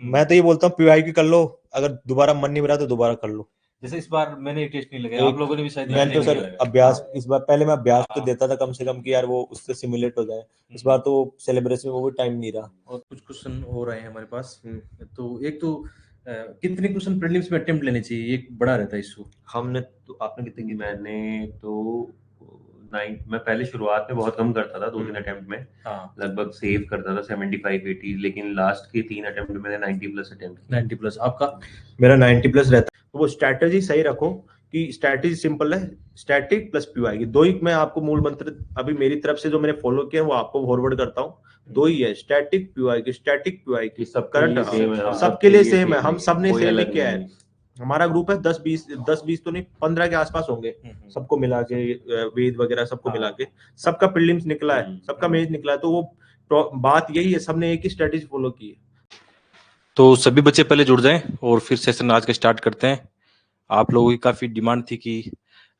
मैं तो ये बोलता हूँ पीवाई की कर लो, अगर दोबारा मन नहीं बना तो दोबारा कर लो। जैसे इस बार मैंने टेस्ट नहीं लगाया, आप लोगों ने भी शायद मैंने तो नहीं सर लगाया। अभ्यास हाँ। इस बार, पहले मैं अभ्यास तो हाँ। देता था कम से कम कि यार वो उससे सिमुलेट हो जाए। इस बार हम्म। तो सेलिब्रेशन में वो भी टाइम नहीं रहा। और कुछ क्वेश्चन हो रहे हैं हमारे पास। तो एक तो कितने क्वेश्चन प्रीलिम्स में अटेम्प्ट लेने चाहिए, एक बड़ा रहता है इशू। हमने तो, आपने कितने की? मैंने तो 9, मैं पहले शुरुआत में बहुत कम करता था, 2-3 अटेम्प्ट में हाँ। लगभग सेव करता था 75-80, लेकिन लास्ट के 3 अटेम्प्ट में मैंने 90 प्लस अटेम्प्ट 90 प्लस आपका। मेरा 90 प्लस रहता है। तो वो स्ट्रैटेजी सही रखो कि स्ट्रैटेजी सिंपल है, स्टैटिक प्लस पीवाई की दो ही मैं आपको मूल मंत्र अभी मेरी तरफ से जो मैंने फॉलो किया वो आपको फॉरवर्ड करता हूँ। दो ही है, स्टैटिक पीवाई की सबके लिए सेम है, सबके लिए सेम है, है, हम सब ने कोई सेम ही अलग किया नहीं है। है। हमारा ग्रुप है 10-20 तो नहीं, 15 के आसपास होंगे सबको मिला के, वेद वगैरह सबको मिला के। सबका प्रीलिम्स निकला है, सबका मेंस निकला है, तो वो बात यही है, सबने एक ही स्ट्रेटेजी फॉलो की है। तो सभी बच्चे पहले जुड़ जाएं और फिर सेशन आज का स्टार्ट करते हैं। आप लोगों की काफी डिमांड थी कि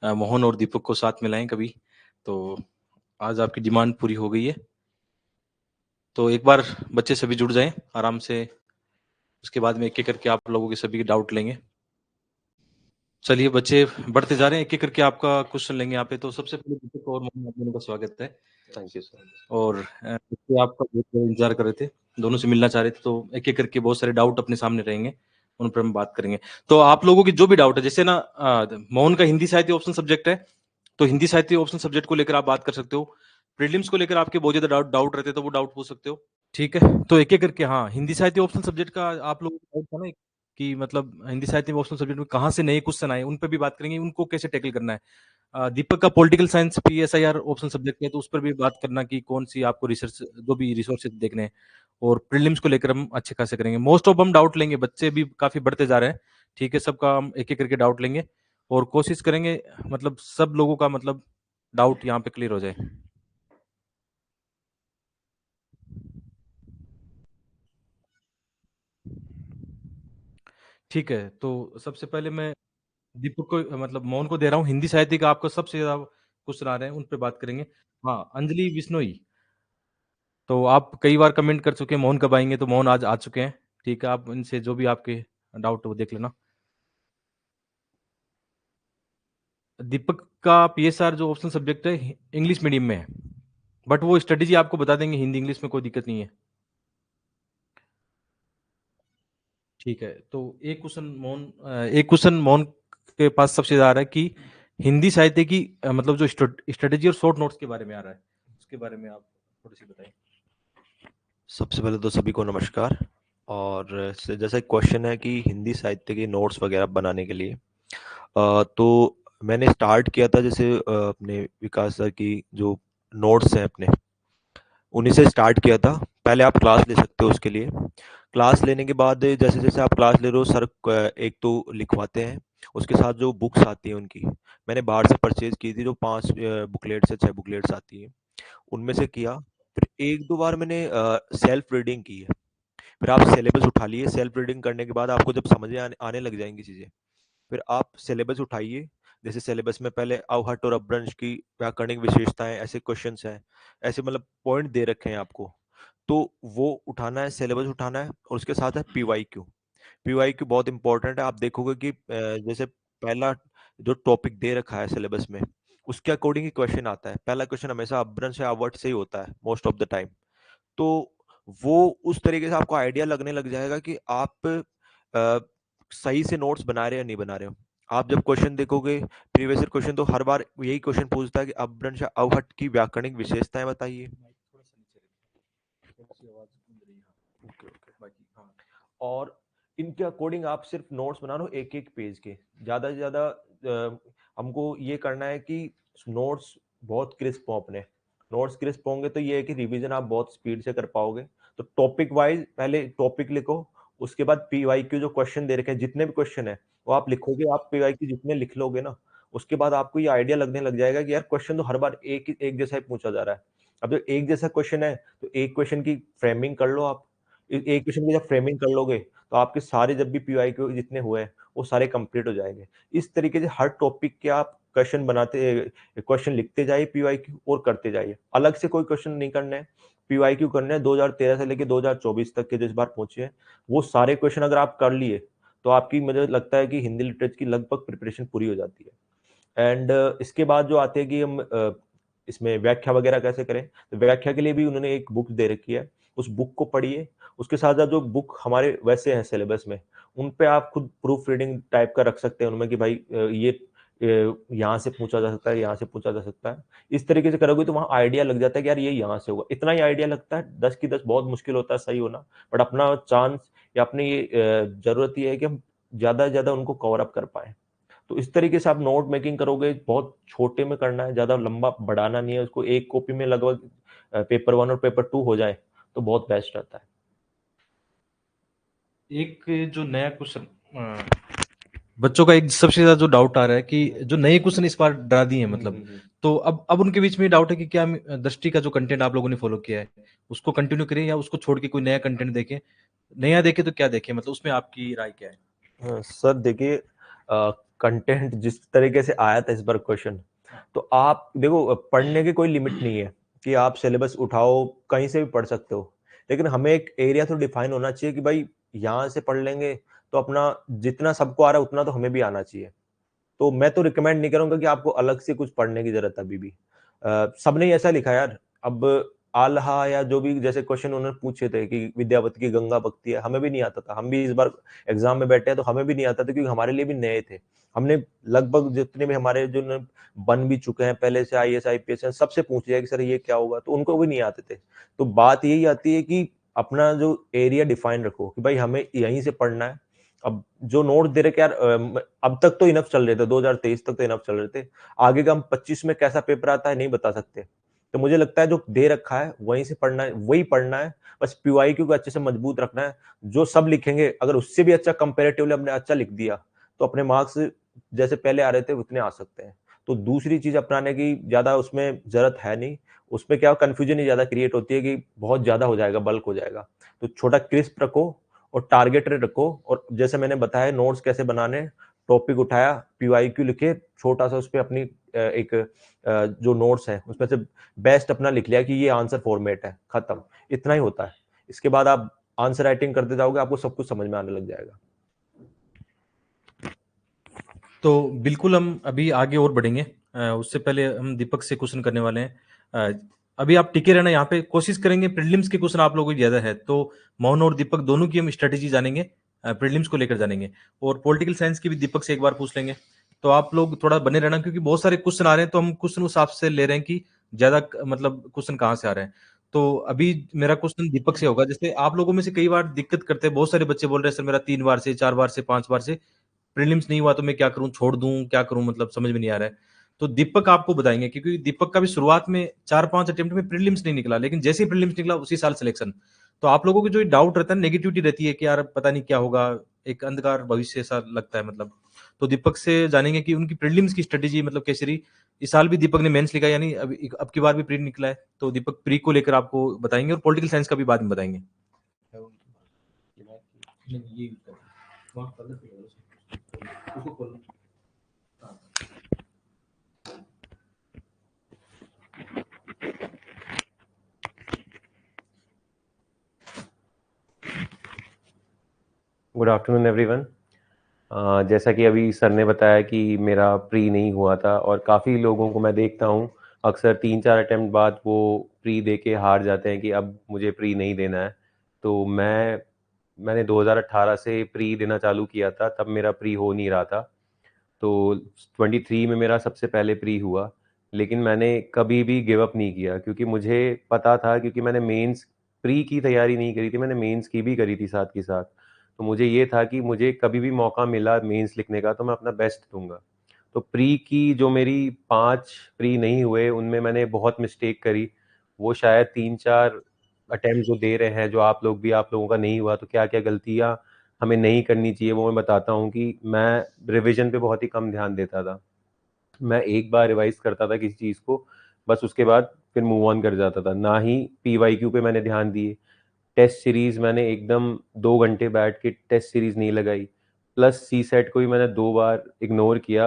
मोहन और दीपक को साथ में लाएं कभी, तो आज आपकी डिमांड पूरी हो गई है। तो एक बार बच्चे सभी जुड़ जाएं आराम से, उसके बाद में एक एक करके आप लोगों के सभी के डाउट लेंगे। चलिए बच्चे बढ़ते जा रहे हैं, एक एक करके आपका क्वेश्चन लेंगे यहाँ पे। तो सबसे पहले दीपक और मोहन, आप दोनों का स्वागत है। Thank you sir. और बच्चे आपका बहुत इंतजार कर रहे थे, दोनों से मिलना चाह रहे थे, तो एक एक करके बहुत सारे डाउट अपने सामने रहेंगे, उन पर हम बात करेंगे। तो आप लोगों की जो भी डाउट है, जैसे ना मोहन का हिंदी साहित्य ऑप्शन सब्जेक्ट है, तो हिंदी साहित्य ऑप्शन सब्जेक्ट को लेकर आप बात कर सकते हो। प्रीलिम्स को लेकर आपके बहुत ज्यादा डाउट रहते हैं, तो वो डाउट पूछ सकते हो। ठीक है, तो एक एक करके। हाँ, हिंदी साहित्य ऑप्शन सब्जेक्ट का आप लोगों को डाउट था ना कि मतलब हिंदी साहित्य ऑप्शन सब्जेक्ट में कहाँ से नए क्वेश्चन आए, उन पर भी बात करेंगे, उनको कैसे टैकल करना है। दीपक का political science PSIR option subject है, तो उस पर भी बात करना कि कौन सी आपको रिसर्च, जो भी रिसोर्सेज देखने हैं। और प्रीलिम्स को लेकर हम अच्छे खासे करेंगे। मोस्ट ऑफ हम डाउट लेंगे, बच्चे भी काफी बढ़ते जा रहे हैं। ठीक है, सबका हम एक एक करके डाउट लेंगे और कोशिश करेंगे मतलब सब लोगों का मतलब डाउट यहाँ पे क्लियर हो जाए। ठीक है, तो सबसे पहले मैं दीपक को मतलब मोहन को दे रहा हूँ। हिंदी साहित्य का आपको सबसे ज्यादा क्वेश्चन आ रहे हैं, उन पे बात करेंगे। हाँ, अंजलि बिश्नोई, तो आप कई बार कमेंट कर चुके हैं मोहन कब आएंगे, तो मोहन आज आ चुके हैं। ठीक है, आप इनसे जो भी आपके डाउट है वो देख लेना। दीपक का PSR जो ऑप्शन सब्जेक्ट है इंग्लिश मीडियम में है, बट वो स्ट्रेटेजी आपको बता देंगे हिंदी इंग्लिश में, कोई दिक्कत नहीं है। ठीक है, तो एक क्वेश्चन मोहन के पास सबसे ज्यादा आ रहा है कि हिंदी साहित्य की मतलब जो स्ट्रेटेजी और शॉर्ट नोट्स के बारे में आ रहा है, उसके बारे में आप थोड़ी सी बताएं। सबसे पहले तो सभी को नमस्कार। और जैसा क्वेश्चन है कि हिंदी साहित्य के नोट्स वगैरह बनाने के लिए, तो मैंने स्टार्ट किया था जैसे अपने विकास सर की जो नोट्स हैं अपने, उन्हीं से स्टार्ट किया था। पहले आप क्लास ले सकते हो उसके लिए। क्लास लेने के बाद जैसे जैसे आप क्लास ले रहे हो सर एक तो लिखवाते हैं, उसके साथ जो बुक्स आती हैं उनकी मैंने बाहर से परचेज की थी, जो 5 बुकलेट्स या 6 बुकलेट्स आती हैं उनमें से किया। फिर एक दो बार मैंने सेल्फ रीडिंग की है। फिर आप सिलेबस उठा लिए। सेल्फ रीडिंग करने के बाद आपको जब समझ में आने लग जाएंगी चीज़ें, फिर आप सिलेबस उठाइए। जैसे सिलेबस में पहले अवहट और अपभ्रंश की व्याकरणिक विशेषताएं, ऐसे क्वेश्चंस हैं, ऐसे मतलब पॉइंट दे रखे हैं आपको, तो वो उठाना है, सिलेबस उठाना है। और उसके साथ है पीवाई क्यू बहुत इंपॉर्टेंट है। आप देखोगे कि जैसे पहला जो टॉपिक दे रखा है सिलेबस में, उसके अकॉर्डिंग ही क्वेश्चन आता है। पहला क्वेश्चन हमेशा अपभ्रंश या अवहट से ही होता है मोस्ट ऑफ द टाइम। तो वो उस तरीके से आपको आइडिया लगने लग जाएगा कि आप सही से नोट्स बना रहे हो या नहीं बना रहे हो। आप जब क्वेश्चन देखोगे, प्रीवियस ईयर क्वेश्चन, तो हर बार यही क्वेश्चन पूछता है कि अपभ्रंश या अवहट की व्याकरणिक विशेषताएं बताइए। Okay okay. हाँ। और इनके अकॉर्डिंग आप सिर्फ नोट्स बना लो एक एक पेज के। ज्यादा से ज्यादा हमको ये करना है कि नोट्स बहुत क्रिस्प हो अपने। नोट्स क्रिस्प होंगे तो ये है कि रिवीजन आप बहुत स्पीड से कर पाओगे। तो टॉपिक वाइज पहले टॉपिक लिखो, उसके बाद PYQ जो क्वेश्चन दे रखे हैं, जितने भी क्वेश्चन है वो आप लिखोगे। आप PYQ जितने लिख लोगे ना, उसके बाद आपको ये आइडिया लगने लग जाएगा कि यार क्वेश्चन तो हर बार एक जैसा ही पूछा जा रहा है। अब जो एक जैसा क्वेश्चन है तो एक क्वेश्चन की फ्रेमिंग कर लो आप। एक क्वेश्चन की जब फ्रेमिंग कर लोगे तो आपके सारे जब भी PYQ जितने हुए हैं वो सारे कंप्लीट हो जाएंगे। इस तरीके से हर टॉपिक के आप क्वेश्चन बनाते, क्वेश्चन लिखते जाइए PYQ और करते जाइए। अलग से कोई क्वेश्चन नहीं करना है। पीवाईक्यू करने हैं 2013 से लेके 2024 तक के जो इस बार पहुंचे हैं, वो सारे क्वेश्चन अगर आप कर लिए तो आपकी, मुझे लगता है कि हिंदी लिटरेचर की लगभग प्रिपरेशन पूरी हो जाती है। एंड इसके बाद जो आते हैं कि हम इसमें व्याख्या वगैरह कैसे करें, तो व्याख्या के लिए भी उन्होंने एक बुक दे रखी है, उस बुक को पढ़िए। उसके साथ साथ जो बुक हमारे वैसे हैं सिलेबस में, उन पे आप खुद प्रूफ रीडिंग टाइप का रख सकते हैं उनमें कि भाई ये यहाँ से पूछा जा सकता है, यहाँ से पूछा जा सकता है। इस तरीके से करोगे तो वहाँ आइडिया लग जाता है कि यार ये यहाँ से होगा। इतना ही आइडिया लगता है, 10 की 10 बहुत मुश्किल होता है सही होना, बट अपना चांस या अपनी ये जरूरत ये है कि हम ज्यादा से ज्यादा उनको कवर अप कर पाए। तो इस तरीके से आप नोट मेकिंग करोगे, बहुत छोटे में करना है, ज्यादा लंबा बढ़ाना नहीं है उसको। एक कॉपी में लगभग पेपर 1 और पेपर 2 हो जाए तो बहुत बेस्ट रहता है। एक जो नया क्वेश्चन बच्चों का एक सबसे ज्यादा जो डाउट आ रहा है कि जो नए क्वेश्चन इस बार डरा दिए हैं मतलब, तो अब उनके बीच में डाउट है कि क्या दृष्टि का जो कंटेंट आप लोगों ने फॉलो किया है उसको कंटिन्यू करें या उसको छोड़ के कोई नया कंटेंट देखें, नया देखें तो क्या देखें, मतलब उसमें आपकी राय क्या है? सर देखिए, कंटेंट जिस तरीके से आया था इस बार क्वेश्चन, तो आप देखो पढ़ने की कोई लिमिट नहीं है कि आप सिलेबस उठाओ कहीं से भी पढ़ सकते हो, लेकिन हमें एक एरिया तो डिफाइन होना चाहिए कि भाई यहाँ से पढ़ लेंगे तो अपना जितना सबको आ रहा है उतना तो हमें भी आना चाहिए। तो मैं तो रिकमेंड नहीं करूंगा कि आपको अलग से कुछ पढ़ने की जरूरत है अभी भी। सबने ही ऐसा लिखा यार। अब आल्हा या जो भी जैसे क्वेश्चन उन्होंने पूछे थे कि विद्यापति की गंगा भक्ति है, हमें भी नहीं आता था। हम भी इस बार एग्जाम में बैठे हैं तो हमें भी नहीं आता था, क्योंकि हमारे लिए भी नए थे। हमने लगभग जितने भी हमारे जो बन भी चुके हैं पहले से IAS IPS हैं, सबसे पूछ लिया कि सर ये क्या होगा, तो उनको भी नहीं आते थे। तो बात यही आती है कि अपना जो एरिया डिफाइन रखो कि भाई हमें यहीं से पढ़ना है। अब जो नोट दे रहे यार, अब तक तो इनफ चल रहे थे, 2023 तक तो इनफ चल रहे थे। आगे का हम 25 में कैसा पेपर आता है नहीं बता सकते। तो मुझे लगता है जो दे रखा है वहीं से पढ़ना है, वही पढ़ना है। बस पीवाईक्यू को अच्छे से मजबूत रखना है। जो सब लिखेंगे अगर उससे भी अच्छा कंपेरेटिवली हमने अच्छा लिख दिया तो अपने मार्क्स जैसे पहले आ रहे थे उतने आ सकते हैं। तो दूसरी चीज अपनाने की ज्यादा उसमें जरूरत है नहीं। उसमें क्या कंफ्यूजन ही ज्यादा क्रिएट होती है कि बहुत ज्यादा हो जाएगा, बल्क हो जाएगा। तो छोटा क्रिस्प रखो और टारगेटेड रखो। और जैसे मैंने बताया नोट्स कैसे बनाने, टॉपिक उठाया, पीवाईक्यू लिखे, छोटा सा उस पर अपनी एक जो नोट्स है उसमें से बेस्ट अपना लिख लिया कि ये आंसर फॉर्मेट है, खत्म। इतना ही होता है। इसके बाद आप आंसर राइटिंग करते जाओगे, आपको सब कुछ समझ में आने लग जाएगा। तो बिल्कुल हम अभी आगे और बढ़ेंगे, उससे पहले हम दीपक से क्वेश्चन करने वाले हैं। अभी आप टिके रहना यहाँ पे, कोशिश करेंगे प्रीलिम्स के क्वेश्चन आप लोगों की ज्यादा है तो मोहन और दीपक दोनों की हम स्ट्रेटेजी जानेंगे, प्रीलिम्स को लेकर जानेंगे, और पॉलिटिकल साइंस की भी दीपक से एक बार पूछ लेंगे। तो आप लोग थोड़ा बने रहना क्योंकि बहुत सारे क्वेश्चन आ रहे हैं, तो हम क्वेश्चन उस हिसाब से ले रहे हैं कि ज्यादा मतलब क्वेश्चन कहाँ से आ रहे हैं। तो अभी मेरा क्वेश्चन दीपक से होगा। जैसे आप लोगों में से कई बार दिक्कत करते हैं, बहुत सारे बच्चे बोल रहे हैं सर मेरा 3 बार से 4 बार से 5 बार से प्रीलिम्स नहीं हुआ तो मैं क्या करूं, छोड़ दूं, क्या करूं, मतलब समझ में नहीं आ रहा है। तो दीपक आपको बताएंगे क्योंकि दीपक का भी शुरुआत में 4-5 अटेम्प्ट में प्रीलिम्स नहीं निकला, लेकिन जैसे ही प्रीलिम्स निकला उसी साल सिलेक्शन। तो आप लोगों को जो डाउट रहता है, नेगेटिविटी रहती है कि यार पता नहीं क्या होगा, एक अंधकार भविष्य ऐसा लगता है मतलब। तो दीपक से जानेंगे कि उनकी प्रीलिम्स की स्ट्रेटेजी मतलब कैसी रही। इस साल भी दीपक ने मेंस लिखा, यानी अब की बार भी प्री निकला है, तो दीपक प्री को लेकर आपको बताएंगे और पॉलिटिकल साइंस का भी बाद में बताएंगे। Good afternoon everyone. जैसा कि अभी सर ने बताया कि मेरा प्री नहीं हुआ था, और काफ़ी लोगों को मैं देखता हूँ अक्सर 3-4 अटेम्प्ट बाद वो प्री दे के हार जाते हैं कि अब मुझे प्री नहीं देना है। तो मैंने 2018 से प्री देना चालू किया था, तब मेरा प्री हो नहीं रहा था। तो 23 में मेरा सबसे पहले प्री हुआ, लेकिन मैंने कभी भी गिव अप नहीं किया क्योंकि मुझे पता था, क्योंकि मैंने मेंस प्री की तैयारी नहीं करी थी, मैंने मेंस की भी करी थी साथ के साथ। तो मुझे ये था कि मुझे कभी भी मौका मिला मेंस लिखने का तो मैं अपना बेस्ट दूंगा। तो प्री की जो मेरी 5 प्री नहीं हुए उनमें मैंने बहुत मिस्टेक करी। वो शायद 3-4 अटेम्प्ट जो दे रहे हैं, जो आप लोगों का नहीं हुआ, तो क्या क्या गलतियाँ हमें नहीं करनी चाहिए वो मैं बताता हूँ। कि मैं रिवीजन पे बहुत ही कम ध्यान देता था। मैं एक बार रिवाइज करता था किसी चीज़ को, बस उसके बाद फिर मूव ऑन कर जाता था। ना ही पीवाईक्यू पे मैंने ध्यान दिए। टेस्ट सीरीज मैंने एकदम 2 घंटे बैठ के टेस्ट सीरीज नहीं लगाई। प्लस सी सेट को भी मैंने 2 बार इग्नोर किया।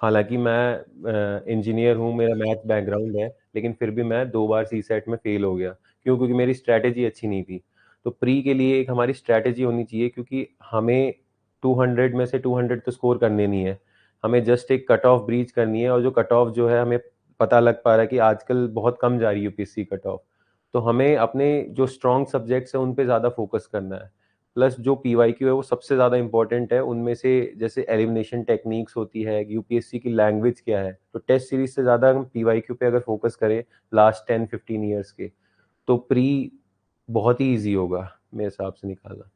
हालांकि मैं इंजीनियर हूँ, मेरा मैथ बैकग्राउंड है, लेकिन फिर भी मैं 2 बार सी सेट में फेल हो गया क्यों? क्योंकि मेरी स्ट्रैटेजी अच्छी नहीं थी। तो प्री के लिए एक हमारी स्ट्रैटेजी होनी चाहिए, क्योंकि हमें 200 में से 200 तो स्कोर करने नहीं है, हमें जस्ट एक कट ऑफ ब्रीच करनी है। और जो कट ऑफ जो है हमें पता लग पा रहा है कि आजकल बहुत कम जा रही है यूपीएससी कट ऑफ, तो हमें अपने जो स्ट्रॉन्ग सब्जेक्ट्स हैं उन पे ज़्यादा फोकस करना है। प्लस जो पीवाईक्यू है वो सबसे ज़्यादा इंपॉर्टेंट है, उनमें से जैसे एलिमिनेशन टेक्निक्स होती है, यूपीएससी की लैंग्वेज क्या है, तो टेस्ट सीरीज से ज़्यादा हम पीवाईक्यू पे अगर फोकस करें लास्ट 10-15 ईयर्स के, तो प्री बहुत ही ईजी होगा मेरे हिसाब से निकालना।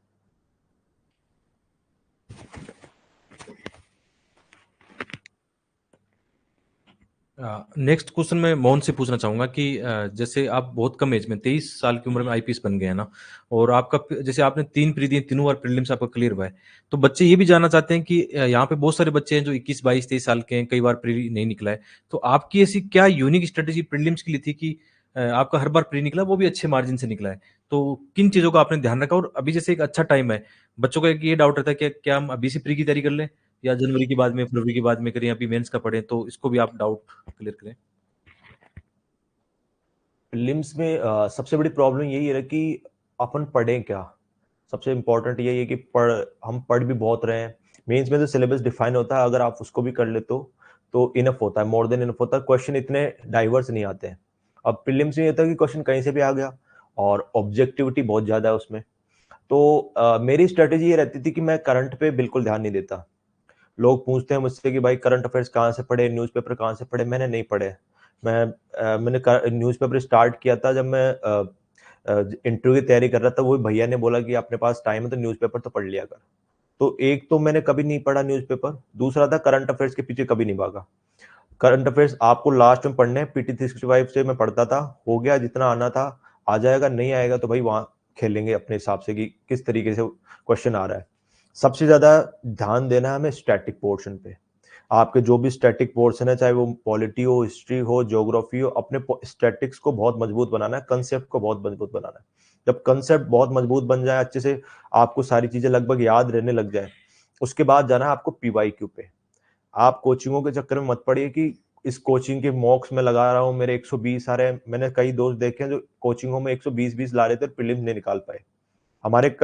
नेक्स्ट क्वेश्चन मैं मोहन से पूछना चाहूंगा कि जैसे आप बहुत कम एज में 23 साल की उम्र में आईपीएस बन गए हैं ना, और आपका जैसे आपने 3 प्री दिए, तीनों बार प्रीलिम्स आपका क्लियर हुआ है, तो बच्चे ये भी जानना चाहते हैं कि यहाँ पे बहुत सारे बच्चे हैं जो 21, 22, 23 साल के हैं, कई बार प्री नहीं निकला है, तो आपकी ऐसी क्या यूनिक स्ट्रेटेजी प्रीलिम्स के लिए थी कि आपका हर बार प्री निकला, वो भी अच्छे मार्जिन से निकला है? तो किन चीजों का आपने ध्यान रखा? और अभी जैसे एक अच्छा टाइम है, बच्चों का एक ये डाउट रहता है कि क्या हम अभी से प्री की तैयारी कर लें या जनवरी के बाद में, फरवरी के बाद में करें, अभी मेंस का पढ़ें, तो इसको भी आप डाउट क्लियर करें। प्रीलिम्स में सबसे बड़ी प्रॉब्लम यही है कि अपन पढ़ें क्या। सबसे इम्पोर्टेंट यही है कि हम पढ़ भी बहुत रहे हैं। मेंस में तो सिलेबस डिफाइन होता है, अगर आप उसको भी कर ले तो इनफ होता है, मोर देन इनफ होता है। क्वेश्चन इतने डाइवर्स नहीं आते हैं। अब प्रीलिम्स में ये था कि क्वेश्चन कहीं से भी आ गया और ऑब्जेक्टिविटी बहुत ज्यादा है उसमें। तो मेरी स्ट्रेटेजी ये रहती थी कि मैं करंट पे बिल्कुल ध्यान नहीं देता। लोग पूछते हैं मुझसे कि भाई करंट अफेयर्स कहाँ से पढ़े, न्यूज़पेपर कहाँ से पढ़े। मैंने नहीं पढ़े। मैंने न्यूज़पेपर स्टार्ट किया था जब मैं इंटरव्यू की तैयारी कर रहा था। वो भैया ने बोला कि अपने पास टाइम है तो न्यूज़पेपर तो पढ़ लिया कर। तो एक तो मैंने कभी नहीं पढ़ा न्यूज़पेपर, दूसरा था करंट अफेयर्स के पीछे कभी नहीं भागा। करंट अफेयर्स आपको लास्ट में पढ़ने हैं। पीटी 365 से मैं पढ़ता था, हो गया जितना आना था आ जाएगा, नहीं आएगा तो भाई वहां खेलेंगे अपने हिसाब से कि किस तरीके से क्वेश्चन आ रहा है। सबसे ज्यादा ध्यान देना है हमें स्टैटिक पोर्शन पे। आपके जो भी स्टैटिक पोर्शन है, चाहे वो पॉलिटी हो, हिस्ट्री हो, ज्योग्राफी हो, अपने स्टैटिक्स को बहुत मजबूत बनाना है, कंसेप्ट को बहुत मजबूत बनाना है। जब कंसेप्ट बहुत मजबूत बन जाए, अच्छे से आपको सारी चीजें लगभग याद रहने लग जाए, उसके बाद जाना है आपको पीवाईक्यू पे। आप कोचिंगों के चक्कर में मत पड़िए कि इस कोचिंग के मॉक्स में लगा रहा हूँ, मेरे 120 आ रहे हैं। मैंने कई दोस्त देखे हैं जो कोचिंगों में 120 ला रहे थे, प्रीलिम्स नहीं निकाल पाए। हमारे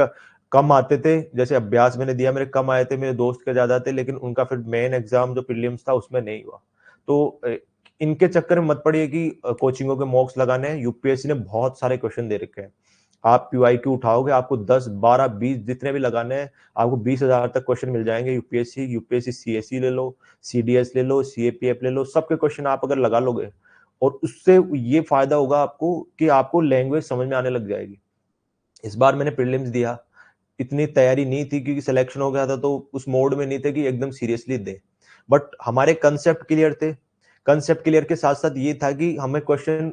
कम आते थे, जैसे अभ्यास मैंने दिया, मेरे कम आए थे, मेरे दोस्त के ज्यादा थे, लेकिन उनका फिर मेन एग्जाम जो प्रीलिम्स था उसमें नहीं हुआ। तो इनके चक्कर में मत पड़िए कि कोचिंगों के मॉक्स लगाने हैं। यूपीएससी ने बहुत सारे क्वेश्चन दे रखे हैं। आप पीवाईक्यू उठाओगे, आपको 10, 12, 20 जितने भी लगाने हैं, आपको 20,000 तक क्वेश्चन मिल जाएंगे। यूपीएससी सीएससी ले लो, सीडीएस ले लो, सीएपीएफ ले लो, सबके क्वेश्चन आप अगर लगा लोगे, और उससे ये फायदा होगा आपको कि आपको लैंग्वेज समझ में आने लग जाएगी। इस बार मैंने प्रीलिम्स दिया, इतनी तैयारी नहीं थी क्योंकि सिलेक्शन हो गया था, तो उस मोड में नहीं थे कि एकदम सीरियसली दे। बट हमारे कंसेप्ट क्लियर थे। कंसेप्ट क्लियर के साथ साथ ये था कि हमें क्वेश्चन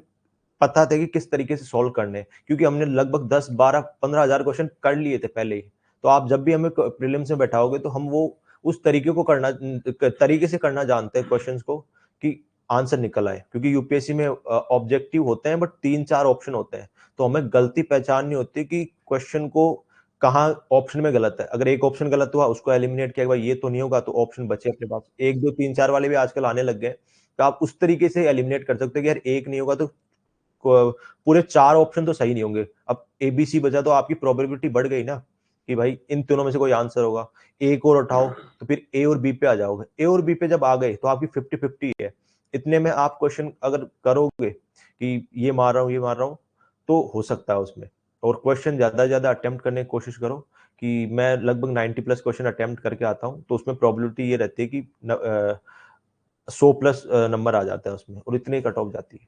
पता था कि किस तरीके से सॉल्व करने हैं, क्योंकि हमने लगभग 10, 12, 15,000 क्वेश्चन कर लिए थे पहले ही। तो आप जब भी हमें प्रीलिम्स में बैठाओगे तो हम वो उस तरीके को करना, तरीके से करना जानते हैं क्वेश्चंस को, कि आंसर निकल आए। क्योंकि यूपीएससी में ऑब्जेक्टिव होते हैं बट 3-4 ऑप्शन होते हैं, तो हमें गलती पहचाननी होती है कि क्वेश्चन को कहाँ ऑप्शन में गलत है। अगर एक ऑप्शन गलत हुआ, उसको एलिमिनेट किया, भाई ये तो नहीं होगा, तो ऑप्शन बचे अपने पास 1, 2, 3, 4 वाले भी आजकल आने लग गए। तो आप उस तरीके से एलिमिनेट कर सकते हो कि यार एक नहीं होगा तो पूरे 4 ऑप्शन तो सही नहीं होंगे। अब एबीसी बचा तो आपकी प्रोबेबिलिटी बढ़ गई ना कि भाई इन तीनों में से कोई आंसर होगा। एक और उठाओ तो फिर ए और बी पे आ जाओगे। ए और बी पे जब आ गए तो आपकी 50-50 है। इतने में आप क्वेश्चन अगर करोगे कि ये मार रहा हूँ, ये मार रहा हूँ, तो हो सकता है उसमें। और क्वेश्चन ज्यादा से ज्यादा अटेम्प्ट करने की कोशिश करो, कि मैं लगभग 90+ क्वेश्चन अटेम्प्ट करके आता हूँ, तो उसमें प्रोबेबिलिटी ये रहती है कि 100+ नंबर आ जाता है उसमें, और इतनी कट ऑफ जाती है।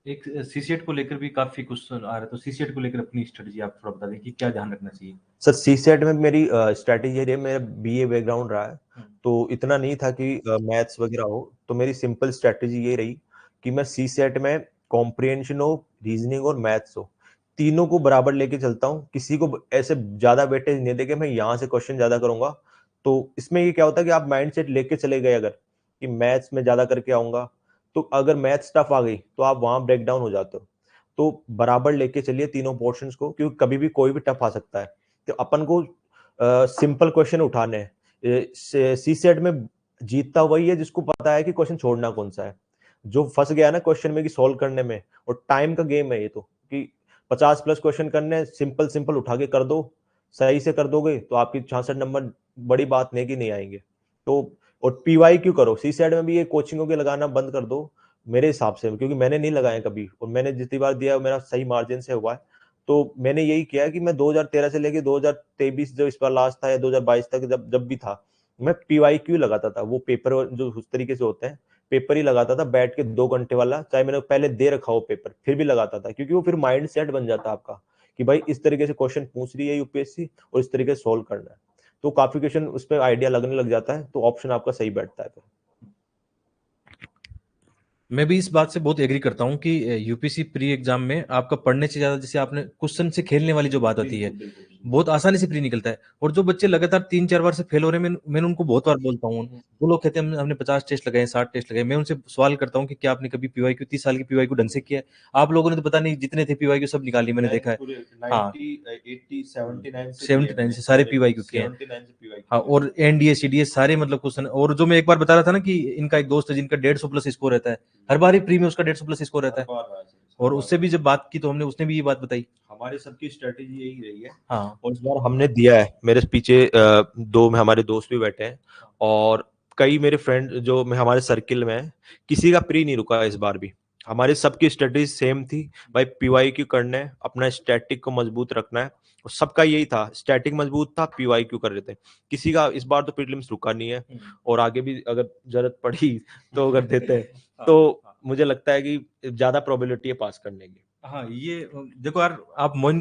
एक सीसीएट को लेकर भी काफी क्वेश्चन आ रहे, तो सीसीएट को लेकर अपनी स्ट्रेटजी आप थोड़ा बता दें कि क्या ध्यान रखना चाहिए। सर सीसेट में मेरी स्ट्रैटेजी है, मेरा बीए बैकग्राउंड रहा है, तो इतना नहीं था कि मैथ्स वगैरह हो। तो मेरी सिंपल स्ट्रैटेजी ये रही कि मैं सीसेट में कॉम्प्रिहेंशन हो, रीजनिंग और मैथ्स हो, तीनों को बराबर लेके चलता हूँ। किसी को ऐसे ज्यादा वेटेज नहीं देके मैं यहाँ से क्वेश्चन ज्यादा करूंगा। तो इसमें ये क्या होता है कि आप माइंडसेट लेके चले गए अगर कि मैथ्स में ज्यादा करके आऊंगा, तो अगर मैथ्स टफ आ गई तो आप वहां ब्रेक डाउन हो जाते हो। तो बराबर लेके चलिए तीनों पोर्शंस को, क्योंकि कभी भी कोई भी टफ आ सकता है। तो अपन को सिंपल क्वेश्चन उठाने हैं। सीसेट में जीतता वही है जिसको पता है कि क्वेश्चन छोड़ना कौन सा है। जो फंस गया ना क्वेश्चन में कि सॉल्व करने में, और टाइम का गेम है ये, तो कि 50+ क्वेश्चन करने, सिंपल सिंपल उठा के कर दो, सही से कर दोगे तो आपकी 66 नंबर बड़ी बात नहीं कि नहीं आएंगे। तो और PYQ करो, सी सेट में भी ये कोचिंगों के लगाना बंद कर दो मेरे हिसाब से, क्योंकि मैंने नहीं लगाया कभी, और मैंने जितनी बार दिया मेरा सही मार्जिन से हुआ है। तो मैंने यही किया है कि मैं 2013 से लेके 2023 जो इस बार लास्ट था, या 2022 तक जब भी था, मैं PYQ लगाता था। वो पेपर जो उस तरीके से होते हैं, पेपर ही लगाता था बैठ के 2 घंटे वाला, चाहे मैंने पहले दे रखा हो पेपर, फिर भी लगाता था, क्योंकि वो फिर माइंड सेट बन जाता है आपका कि भाई इस तरीके से क्वेश्चन पूछ रही है यूपीएससी और इस तरीके से सोल्व करना है। तो काफी क्वेश्चन उस पर आइडिया लगने लग जाता है, तो ऑप्शन आपका सही बैठता है फिर। मैं भी इस बात से बहुत एग्री करता हूँ कि यूपीसी प्री एग्जाम में आपका पढ़ने से ज्यादा, जैसे आपने क्वेश्चन से खेलने वाली जो बात आती है, बहुत आसानी से प्री निकलता है। और जो बच्चे लगातार 3-4 बार से फेल हो रहे हैं, मैंने उनको बहुत बार बोलता हूँ, वो लोग कहते हैं हमने 50 टेस्ट लगाए, 60 टेस्ट लगाए। मैं उनसे सवाल करता हूँ कि क्या आपने कभी पीवाईक्यू 30 साल की पीवाईक्यू ढंग से किया है? आप लोगों ने तो पता नहीं जितने थे पीवाईक्यू सब निकाली, मैंने देखा है। हाँ, 79 से सारे पीवाईक्यू किए हैं। हाँ, और एनडीए सीडीएस सारे मतलब क्वेश्चन। और जो मैं एक बार बता रहा था ना कि इनका एक दोस्त है जिनका 150 प्लस स्कोर रहता है, हर बार ही प्री में उसका 150 प्लस स्कोर रहता है। और उससे भी जब बात की तो हमने, उसने भी ये बात बताई। हमारे सबकी स्ट्रेटेजी यही रही है। हाँ, और इस बार हमने दिया है, मेरे पीछे 2 में हमारे दोस्त भी बैठे हैं, और कई मेरे फ्रेंड जो में हमारे सर्किल में है, किसी का प्री नहीं रुका इस बार भी। हमारी सबकी स्ट्रेटेजी सेम थी, भाई PYQ करना है, अपना स्टैटिक को मजबूत रखना है, और सबका यही था, स्टैटिक मजबूत था, PYQ कर रहे थे। किसी का इस बार तो प्रीलिम्स रुका नहीं है, और आगे भी अगर जरूरत पड़ी तो अगर देते हैं तो मुझे लगता है कि ज्यादा प्रोबेबिलिटी है पास करने की। हाँ, ये देखो यार, आप मोहन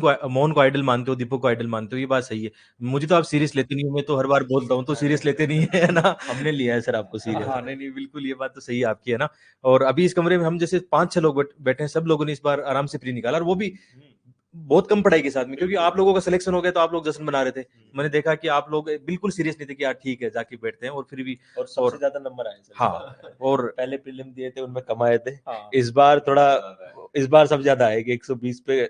को आइडल मानते हो, दीपक को आइडल मानते हो, ये बात सही है। मुझे तो आप सीरियस लेते नहीं हो, मैं तो हर बार बोलता हूँ तो सीरियस लेते नहीं है ना। हमने लिया है सर आपको सीरियस। हाँ, नहीं नहीं, बिल्कुल ये बात तो सही है आपकी, है ना। और अभी इस कमरे में हम जैसे 5-6 लोग बैठे हैं, सब लोगों ने इस बार आराम से प्री निकाला, और वो भी बहुत कम पढ़ाई के साथ में, क्योंकि आप लोगों का सिलेक्शन हो गया तो आप लोग जश्न मना रहे थे। मैंने देखा कि आप लोग बिल्कुल सीरियस नहीं थे कि यार ठीक है जाके बैठते हैं, और फिर भी और सबसे ज्यादा नंबर आए सर। हाँ, और पहले प्रीलिम दिए थे उनमें कम आए थे, हाँ, इस बार थोड़ा, इस बार सब ज्यादा आए कि 120 पे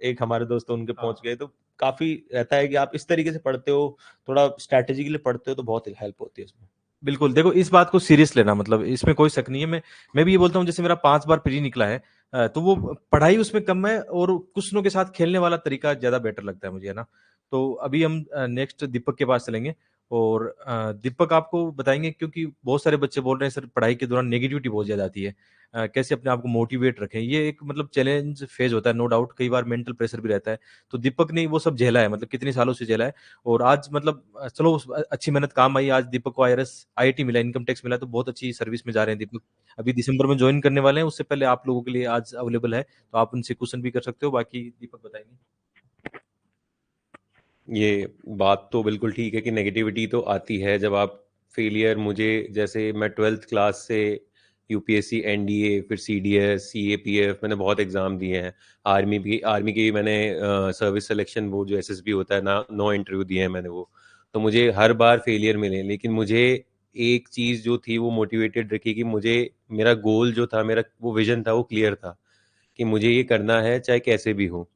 एक हमारे दोस्त उनके पहुंच गए। तो काफी रहता है कि आप इस तरीके से पढ़ते हो, थोड़ा स्ट्रैटेजी के लिए पढ़ते हो, तो बहुत हेल्प होती है इसमें। बिल्कुल। देखो इस बात को सीरियस लेना, मतलब इसमें कोई शक नहीं है। मैं भी ये बोलता हूँ, जैसे मेरा 5 बार प्री निकला है, तो वो पढ़ाई उसमें कम है और क्वेश्चनों के साथ खेलने वाला तरीका ज्यादा बेटर लगता है मुझे, है ना। तो अभी हम नेक्स्ट दीपक के पास चलेंगे, और दीपक आपको बताएंगे, क्योंकि बहुत सारे बच्चे बोल रहे हैं सर पढ़ाई के दौरान नेगेटिविटी बहुत ज्यादा आती है, कैसे अपने आप को मोटिवेट रखें। ये एक मतलब चैलेंज फेज होता है, नो डाउट, कई बार मेंटल प्रेशर भी रहता है। तो दीपक ने वो सब झेला है, मतलब कितने सालों से झेला है, और आज मतलब चलो अच्छी मेहनत काम आई। आज दीपक को IIT मिला, इनकम टैक्स मिला, तो बहुत अच्छी सर्विस में जा रहे हैं दीपक। अभी दिसंबर में ज्वाइन करने वाले हैं, उससे पहले आप लोगों के लिए आज अवेलेबल है, तो आप उनसे क्वेश्चन भी कर सकते हो। बाकी दीपक बताएंगे। ये बात तो बिल्कुल ठीक है कि नेगेटिविटी तो आती है जब आप फेलियर, मुझे जैसे मैं 12th क्लास से यूपीएससी, एनडीए, फिर सीडीएस, सीएपीएफ, मैंने बहुत एग्जाम दिए हैं। आर्मी की भी मैंने सर्विस सिलेक्शन, वो जो एसएसबी होता है ना, 9 इंटरव्यू दिए हैं मैंने वो। तो मुझे हर बार फेलियर मिले, लेकिन मुझे एक चीज़ जो थी वो मोटिवेटेड रखी कि मुझे, मेरा गोल जो था, मेरा वो विजन था, वो क्लियर था कि मुझे ये करना है चाहे कैसे भी हो।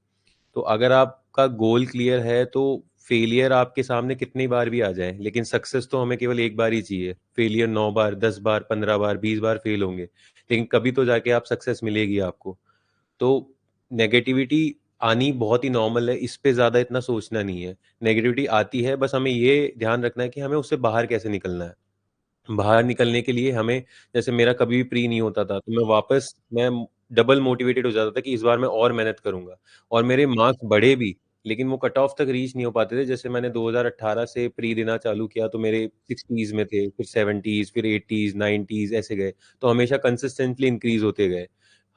तो अगर आपका गोल क्लियर है तो फेलियर आपके सामने कितनी बार भी आ जाए, लेकिन सक्सेस तो हमें केवल एक बार ही चाहिए। फेलियर 9 बार, 10 बार, 15 बार, 20 बार फेल होंगे, लेकिन कभी तो जाके आप सक्सेस मिलेगी आपको। तो नेगेटिविटी आनी बहुत ही नॉर्मल है, इस पे ज़्यादा इतना सोचना नहीं है। नेगेटिविटी आती है, बस हमें ये ध्यान रखना है कि हमें उससे बाहर कैसे निकलना है। बाहर निकलने के लिए हमें, जैसे मेरा कभी भी प्री नहीं होता था, तो मैं डबल मोटिवेटेड हो जाता था कि इस बार मैं और मेहनत करूंगा, और मेरे मार्क्स बढ़े भी, लेकिन वो कट ऑफ तक रीच नहीं हो पाते थे। जैसे मैंने 2018 से प्री देना चालू किया तो मेरे 60s में थे, फिर 70s, फिर 80s, 90s ऐसे गए, तो हमेशा कंसिस्टेंटली इंक्रीज होते गए।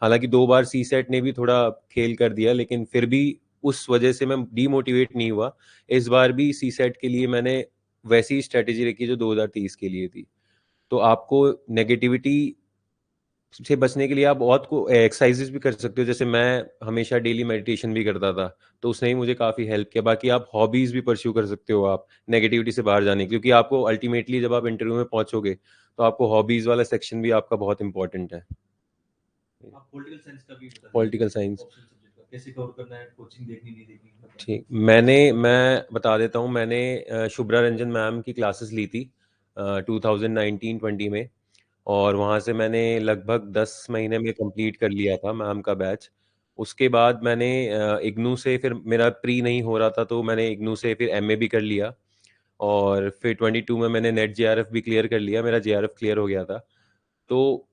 हालांकि 2 बार सी सेट ने भी थोड़ा खेल कर दिया, लेकिन फिर भी उस वजह से मैं डीमोटिवेट नहीं हुआ। इस बार भी सी सेट के लिए मैंने वैसी स्ट्रेटेजी रखी जो 2030 के लिए थी। तो आपको नेगेटिविटी से बचने के लिए आप बहुत को एक्सरसाइजेस भी कर सकते हो। जैसे मैं हमेशा डेली मेडिटेशन भी करता था, तो उसने ही मुझे काफ़ी हेल्प किया। बाकी आप हॉबीज़ भी परस्यू कर सकते हो आप नेगेटिविटी से बाहर जाने की, क्योंकि आपको अल्टीमेटली जब आप इंटरव्यू में पहुंचोगे तो आपको हॉबीज़ वाला सेक्शन भी आपका बहुत इंपॉर्टेंट है। आप पॉलिटिकल साइंस का भी बता दीजिए, पॉलिटिकल साइंस, ऑप्शन सब्जेक्ट का कैसे कवर करना है, कोचिंग देखनी नहीं देखनी, बताइए। ठीक। मैं बता देता हूँ, मैंने शुभ्रा रंजन मैम की क्लासेस ली थी 2019-20 में, और वहाँ से मैंने लगभग 10 महीने में कंप्लीट कर लिया था मैम का बैच। उसके बाद मैंने इग्नू से, फिर मेरा प्री नहीं हो रहा था तो मैंने इग्नू से फिर एमए भी कर लिया, और फिर 22 में मैंने नेट जेआरएफ भी क्लियर कर लिया, मेरा जेआरएफ क्लियर हो गया था। तो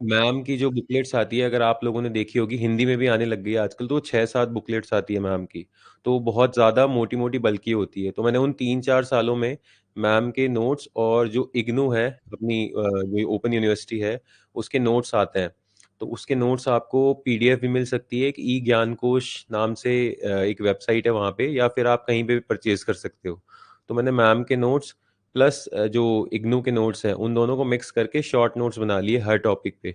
मैम की जो बुकलेट्स आती है, अगर आप लोगों ने देखी होगी, हिंदी में भी आने लग गई है आजकल, तो 6-7 बुकलेट्स आती है मैम की। तो बहुत ज़्यादा मोटी मोटी बल्कि होती है। तो मैंने उन 3-4 सालों में मैम के नोट्स, और जो इग्नू है अपनी जो ओपन यूनिवर्सिटी है, उसके नोट्स आते हैं। तो उसके नोट्स आपको पीडीएफ भी मिल सकती है, एक ई ज्ञान कोश नाम से एक वेबसाइट है वहाँ पे, या फिर आप कहीं पे भी परचेज कर सकते हो। तो मैंने मैम के नोट्स प्लस जो इग्नू के नोट्स हैं, उन दोनों को मिक्स करके शॉर्ट नोट्स बना लिए हर टॉपिक पे।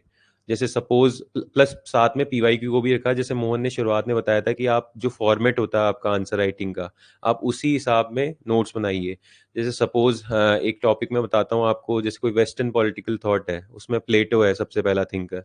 जैसे सपोज प्लस साथ में पीवाईक्यू को भी रखा, जैसे मोहन ने शुरुआत में बताया था कि आप जो फॉर्मेट होता है आपका आंसर राइटिंग का, आप उसी हिसाब में नोट्स बनाइए। जैसे सपोज एक टॉपिक में बताता हूँ आपको, जैसे कोई वेस्टर्न पॉलिटिकल थॉट है, उसमें प्लेटो है सबसे पहला थिंकर।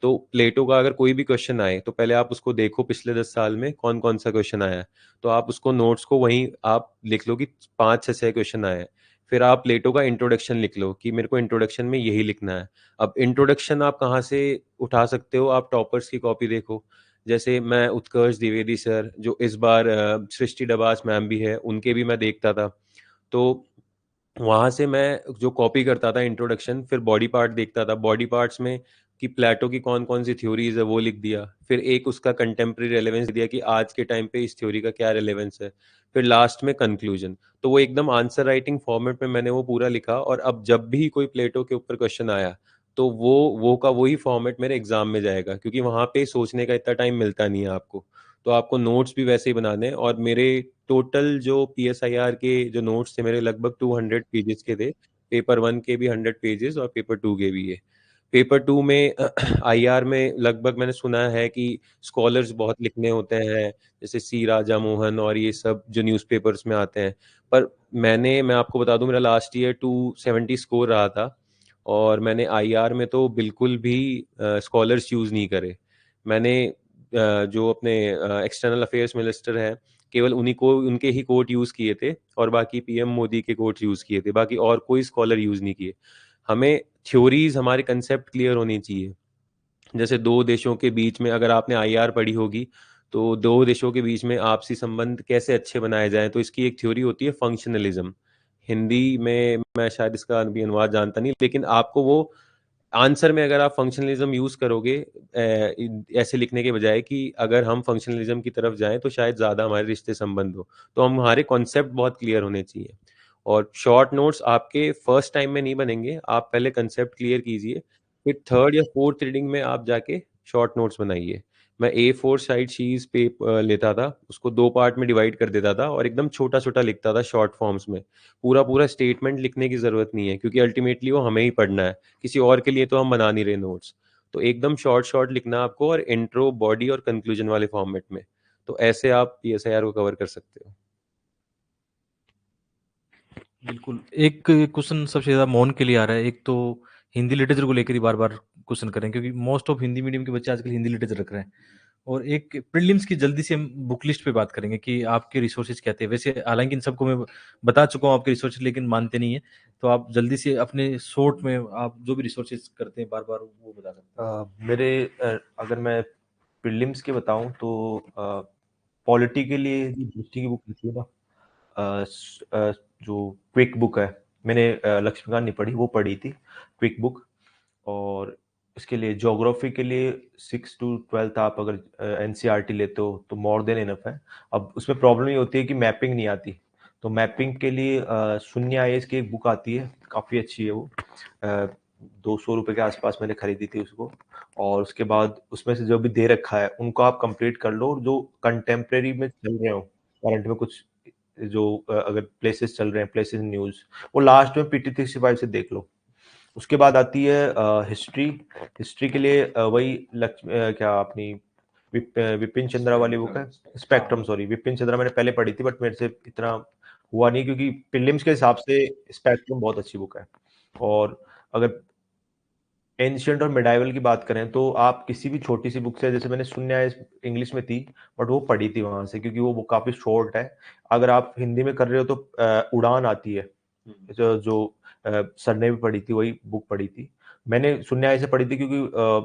तो प्लेटो का अगर कोई भी क्वेश्चन आए, तो पहले आप उसको देखो पिछले 10 साल में कौन कौन सा क्वेश्चन आया है। तो आप उसको नोट्स को वहीं आप लिख लो कि 5 से 6 क्वेश्चन आए हैं। फिर आप प्लेटो का इंट्रोडक्शन लिख लो कि मेरे को इंट्रोडक्शन में यही लिखना है। अब इंट्रोडक्शन आप कहाँ से उठा सकते हो? आप टॉपर्स की कॉपी देखो। जैसे मैं उत्कर्ष द्विवेदी सर, जो इस बार सृष्टि डबास मैम भी है, उनके भी मैं देखता था। तो वहां से मैं जो कॉपी करता था इंट्रोडक्शन, फिर बॉडी पार्ट देखता था, बॉडी पार्ट्स में कि प्लेटो की कौन कौन सी थ्योरीज है वो लिख दिया, फिर एक उसका कंटेम्प्रेरी रेलेवेंस दिया कि आज के टाइम पे इस थ्योरी का क्या रेलेवेंस है, फिर लास्ट में कंक्लूजन। तो वो एकदम आंसर राइटिंग फॉर्मेट में मैंने वो पूरा लिखा, और अब जब भी कोई प्लेटो के ऊपर क्वेश्चन आया, तो वो का वही फॉर्मेट मेरे एग्जाम में जाएगा, क्योंकि वहां पे सोचने का इतना टाइम मिलता नहीं है आपको। तो आपको नोट्स भी वैसे ही बनाने हैं। और मेरे टोटल जो पीएसआईआर के जो नोट्स थे, मेरे लगभग 200 पेजेस के थे। पेपर 1 के भी 100 पेजेस, और पेपर 2 के भी है। पेपर 2 में आईआर में लगभग मैंने सुना है कि स्कॉलर्स बहुत लिखने होते हैं, जैसे सी राजा मोहन और ये सब जो न्यूज़पेपर्स में आते हैं। पर मैं आपको बता दूं, मेरा लास्ट ईयर 270 स्कोर रहा था, और मैंने आईआर में तो बिल्कुल भी स्कॉलर्स यूज़ नहीं करे। मैंने जो अपने एक्सटर्नल अफेयर्स मिनिस्टर है, केवल उन्हीं को, उनके ही कोट यूज़ किए थे, और बाकी पीएम मोदी के कोट यूज़ किए थे, बाकी और कोई स्कॉलर यूज़ नहीं किए। हमें थ्योरीज, हमारे कंसेप्ट क्लियर होनी चाहिए। जैसे दो देशों के बीच में, अगर आपने आईआर पढ़ी होगी, तो दो देशों के बीच में आपसी संबंध कैसे अच्छे बनाए जाएं, तो इसकी एक थ्योरी होती है फंक्शनलिज्म। हिंदी में मैं शायद इसका भी अनुवाद जानता नहीं, लेकिन आपको वो आंसर में अगर आप फंक्शनलिज्म यूज करोगे, ऐसे लिखने के बजाय कि अगर हम फंक्शनलिज्म की तरफ जाएं तो शायद ज्यादा हमारे रिश्ते संबंध हो, तो हमारे कॉन्सेप्ट बहुत क्लियर होने चाहिए। और शॉर्ट नोट्स आपके फर्स्ट टाइम में नहीं बनेंगे, आप पहले कंसेप्ट क्लियर कीजिए, फिर थर्ड या फोर्थ रीडिंग में आप जाके शॉर्ट नोट्स बनाइए। मैं A4 साइड शीज पे लेता था, उसको 2 पार्ट में डिवाइड कर देता था, और एकदम छोटा छोटा लिखता था शॉर्ट फॉर्म्स में। पूरा पूरा स्टेटमेंट लिखने की जरूरत नहीं है, क्योंकि अल्टीमेटली वो हमें ही पढ़ना है, किसी और के लिए तो हम बना नहीं रहे नोट्स। तो एकदम शॉर्ट शॉर्ट लिखना आपको, और इंट्रो, बॉडी और कंक्लूजन वाले फॉर्मेट में। तो ऐसे आप पीएसआईआर को कवर कर सकते हो। बिल्कुल। एक क्वेश्चन सबसे ज्यादा मोहन के लिए आ रहा है। एक तो हिंदी लिटरेचर को लेकर ही बार बार क्वेश्चन करें, क्योंकि मोस्ट ऑफ हिंदी मीडियम के बच्चे आजकल हिंदी लिटरेचर रख रहे हैं। और एक प्रीलिम्स की जल्दी से हम बुक लिस्ट पे बात करेंगे कि आपके रिसोर्सेज क्या थे। वैसे हालांकि इन सबको मैं बता चुका हूँ आपके रिसोर्सेज, लेकिन मानते नहीं है। तो आप जल्दी से अपने शॉर्ट में आप जो भी रिसोर्सेज करते हैं बार बार वो बता सकते हैं। मेरे अगर मैं प्रीलिम्स के बताऊं तो पॉलिटी के लिए जो दृष्टि की बुक लिखी है ना, जो क्विक बुक है, मैंने लक्ष्मीकांत नहीं पढ़ी, वो पढ़ी थी क्विक बुक। और इसके लिए ज्योग्राफी के लिए 6 to 12 आप अगर एनसीईआरटी लेते हो तो मोर देन इनफ है। अब उसमें प्रॉब्लम ये होती है कि मैपिंग नहीं आती, तो मैपिंग के लिए शून्य आईएएस की एक बुक आती है, काफ़ी अच्छी है वो। 200 रुपये के आसपास मैंने खरीदी थी उसको। और उसके बाद उसमें से जो भी दे रखा है उनको आप कंप्लीट कर लो, और जो कंटेम्प्रेरी में चल रहे हो, करंट में कुछ जो अगर प्लेसेस चल रहे हैं, प्लेसेस न्यूज़, वो लास्ट में पीटी 365 से देख लो। उसके बाद आती है हिस्ट्री। हिस्ट्री के लिए वही क्या अपनी विपिन चंद्रा वाली बुक है, स्पेक्ट्रम, सॉरी विपिन चंद्रा मैंने पहले पढ़ी थी, बट मेरे से इतना हुआ नहीं, क्योंकि प्रीलिम्स के हिसाब से स्पेक्ट्रम बहुत अच्छी बुक है। और अगर एंशियंट और मिडाइवल की बात करें तो आप किसी भी छोटी सी बुक से, जैसे मैंने शून्य इंग्लिश में थी, बट वो पढ़ी थी वहां से, क्योंकि वो बुक काफी शॉर्ट है। अगर आप हिंदी में कर रहे हो तो उड़ान आती है, जो सर ने भी पढ़ी थी, वही बुक पढ़ी थी। मैंने सुन्याय से पढ़ी थी क्योंकि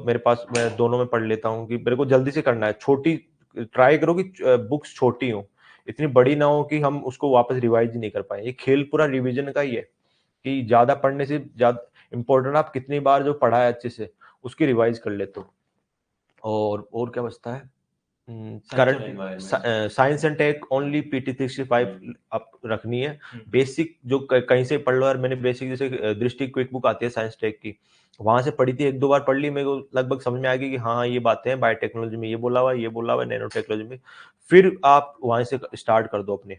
मेरे पास, मैं दोनों में पढ़ लेता हूँ कि मेरे को जल्दी से करना है। छोटी ट्राई करो कि बुक्स छोटी हो, इतनी बड़ी ना हो कि हम उसको वापस रिवाइज ही नहीं कर पाए। ये खेल पूरा रिवीजन का ही है कि ज्यादा पढ़ने से ज्यादा इम्पोर्टेंट आप कितनी बार जो पढ़ा है अच्छे से उसकी रिवाइज कर लेते हो। और क्या बचता है? Current science and tech only PT 65 आप रखनी है। बेसिक जो कहीं से पढ़ लो यार, मैंने बेसिक जैसे दृष्टि क्विक बुक आती है साइंस टेक की, वहां से पढ़ी थी, एक दो बार पढ़ ली, मेरे को लगभग समझ में आ गई कि हाँ ये बातें हैं, बायोटेक्नोलॉजी में ये बोला हुआ है, ये बोला हुआ है, नैनो टेक्नोलॉजी में। फिर आप वहां से स्टार्ट कर दो अपने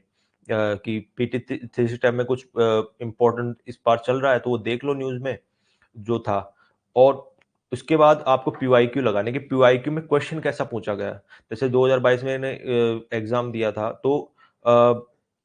कि पीटी 365 में कुछ इंपॉर्टेंट इस बार चल रहा है तो वो देख लो न्यूज में जो था। और उसके बाद आपको पीवाईक्यू लगाने की, पीवाईक्यू में क्वेश्चन कैसा पूछा गया। जैसे 2022 में मैंने एग्जाम दिया था तो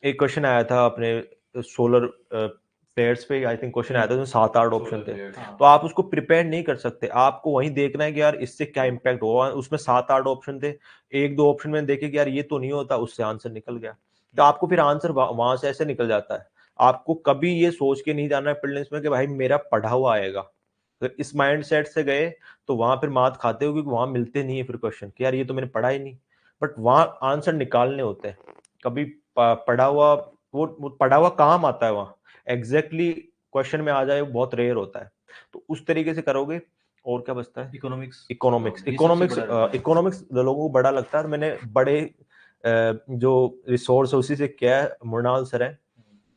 एक क्वेश्चन आया था अपने सोलर प्लेयर्स पे, आई थिंक क्वेश्चन आया था, उसमें 7-8 ऑप्शन थे। तो आप उसको प्रिपेयर नहीं कर सकते, आपको वहीं देखना है कि यार इससे क्या इम्पैक्ट होगा। उसमें 7-8 ऑप्शन थे, एक दो ऑप्शन में देखे कि यार ये तो नहीं होता, उससे आंसर निकल गया। तो आपको फिर आंसर वहां से ऐसे निकल जाता है। आपको कभी ये सोच के नहीं जाना है प्रीलिम्स में कि भाई मेरा पढ़ा हुआ आएगा। अगर इस माइंड सेट से गए तो वहां फिर मात खाते हो, क्योंकि वहां मिलते नहीं है फिर क्वेश्चन कि यार ये तो मैंने पढ़ा ही नहीं। बट वहां आंसर निकालने होते हैं। कभी पढ़ा हुआ, वो पढ़ा हुआ काम आता है वहां, एग्जैक्टली क्वेश्चन में आ जाए, वो बहुत रेयर होता है। तो उस तरीके से करोगे। और क्या बचता है? इकोनॉमिक्स लोगों को बड़ा लगता है। मैंने बड़े जो रिसोर्स है उसी से किया है, मृणाल सर है,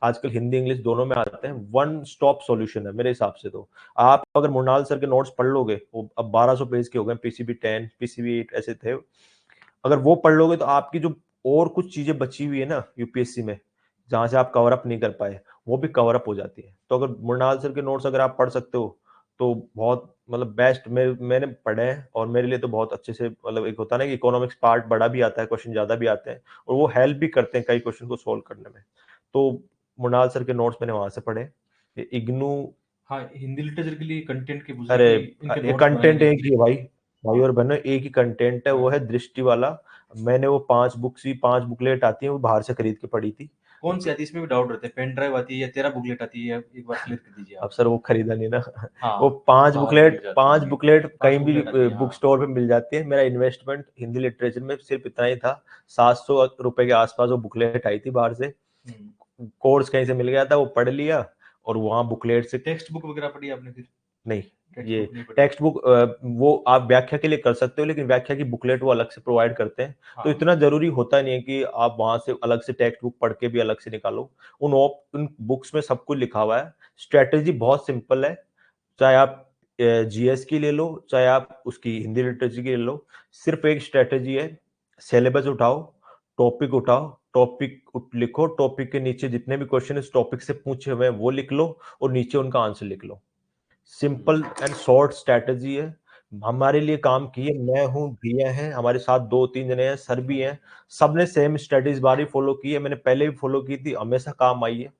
आजकल हिंदी इंग्लिश दोनों में आते हैं, वन स्टॉप सॉल्यूशन है मेरे हिसाब से। तो आप अगर मृणाल सर के नोट्स पढ़ लोगे, वो अब 1200 पेज के हो गए, पीसीबी 10 पीसीबी 8 ऐसे थे, अगर वो पढ़ लोगे तो आपकी जो और कुछ चीजें बची हुई है ना यूपीएससी में, जहां से आप कवर अप नहीं कर पाए, वो भी कवर अप हो जाती है। तो अगर मृणाल सर के नोट्स अगर आप पढ़ सकते हो तो बहुत मतलब बेस्ट। मैंने पढ़े हैं और मेरे लिए तो बहुत अच्छे से, मतलब एक होता है ना कि इकोनॉमिक्स पार्ट बड़ा भी आता है, क्वेश्चन ज्यादा भी आते हैं, और वो हेल्प भी करते हैं कई क्वेश्चन को सोल्व करने में। तो मृणाल सर के नोट्स मैंने वहां से पढ़े। इग्नू, हाँ, हिंदी लिटरेचर के लिए कंटेंट के पूछ अरे रहे कि इनके ये नोट्स बनाने कंटेंट के एक ही है भाई, भाई हाँ। और बहनों, एक ही कंटेंट है, वो है दृष्टि वाला। मैंने वो 5 बुक्स ही, 5 बुकलेट आती है, वो बाहर से खरीद के पढ़ी थी। कौन सी आती है? इसमें भी डाउट रहते हैं, पेन ड्राइव आती है या 13 बुकलेट आती है, एक बार क्लियर कर दीजिए अब आप। सर वो खरीदा नहीं ना। हाँ, वो 5 बाहर से मिल बुकलेट, जाती 5 है, बुकलेट 5 कहीं भी बुकलेट आती है, बुक हाँ। स्टोर पे मिल जाती है। मेरा इन्वेस्टमेंट हिंदी लिटरेचर में सिर्फ इतना ही था, 700 रुपए के आसपास वो बुकलेट आई थी बाहर से। कोर्स कहीं से मिल गया था, वो पढ़ लिया, और वहां बुकलेट से टेक्स्ट बुक वगैरह पढ़ी आपने फिर? नहीं। टेक्स्ट ये बुक नहीं पढ़ी? टेक्स्ट बुक वो आप व्याख्या के लिए कर सकते हो, लेकिन व्याख्या की बुकलेट वो अलग से प्रोवाइड करते हैं। तो हाँ। इतना जरूरी होता नहीं है कि आप वहां से अलग से टेक्स्ट बुक पढ़ के भी अलग से निकालो। उन बुक्स में सब कुछ लिखा हुआ है। स्ट्रेटेजी बहुत सिंपल है, चाहे आप जीएस की ले लो, चाहे आप उसकी हिंदी लिटरेचर की ले लो। सिर्फ एक स्ट्रेटेजी है, सिलेबस उठाओ, टॉपिक उठाओ, टॉपिक लिखो, टॉपिक के नीचे जितने भी क्वेश्चन इस टॉपिक से पूछे हुए हैं वो लिख लो, और नीचे उनका आंसर लिख लो। सिंपल एंड शॉर्ट स्ट्रैटेजी है, हमारे लिए काम की है। मैं हूँ, भैया हैं हमारे साथ, 2-3 जने हैं, सर भी हैं, सबने सेम स्ट्रेटेजी इस बार ही फॉलो की है। मैंने पहले भी फॉलो की थी, हमेशा काम आई है।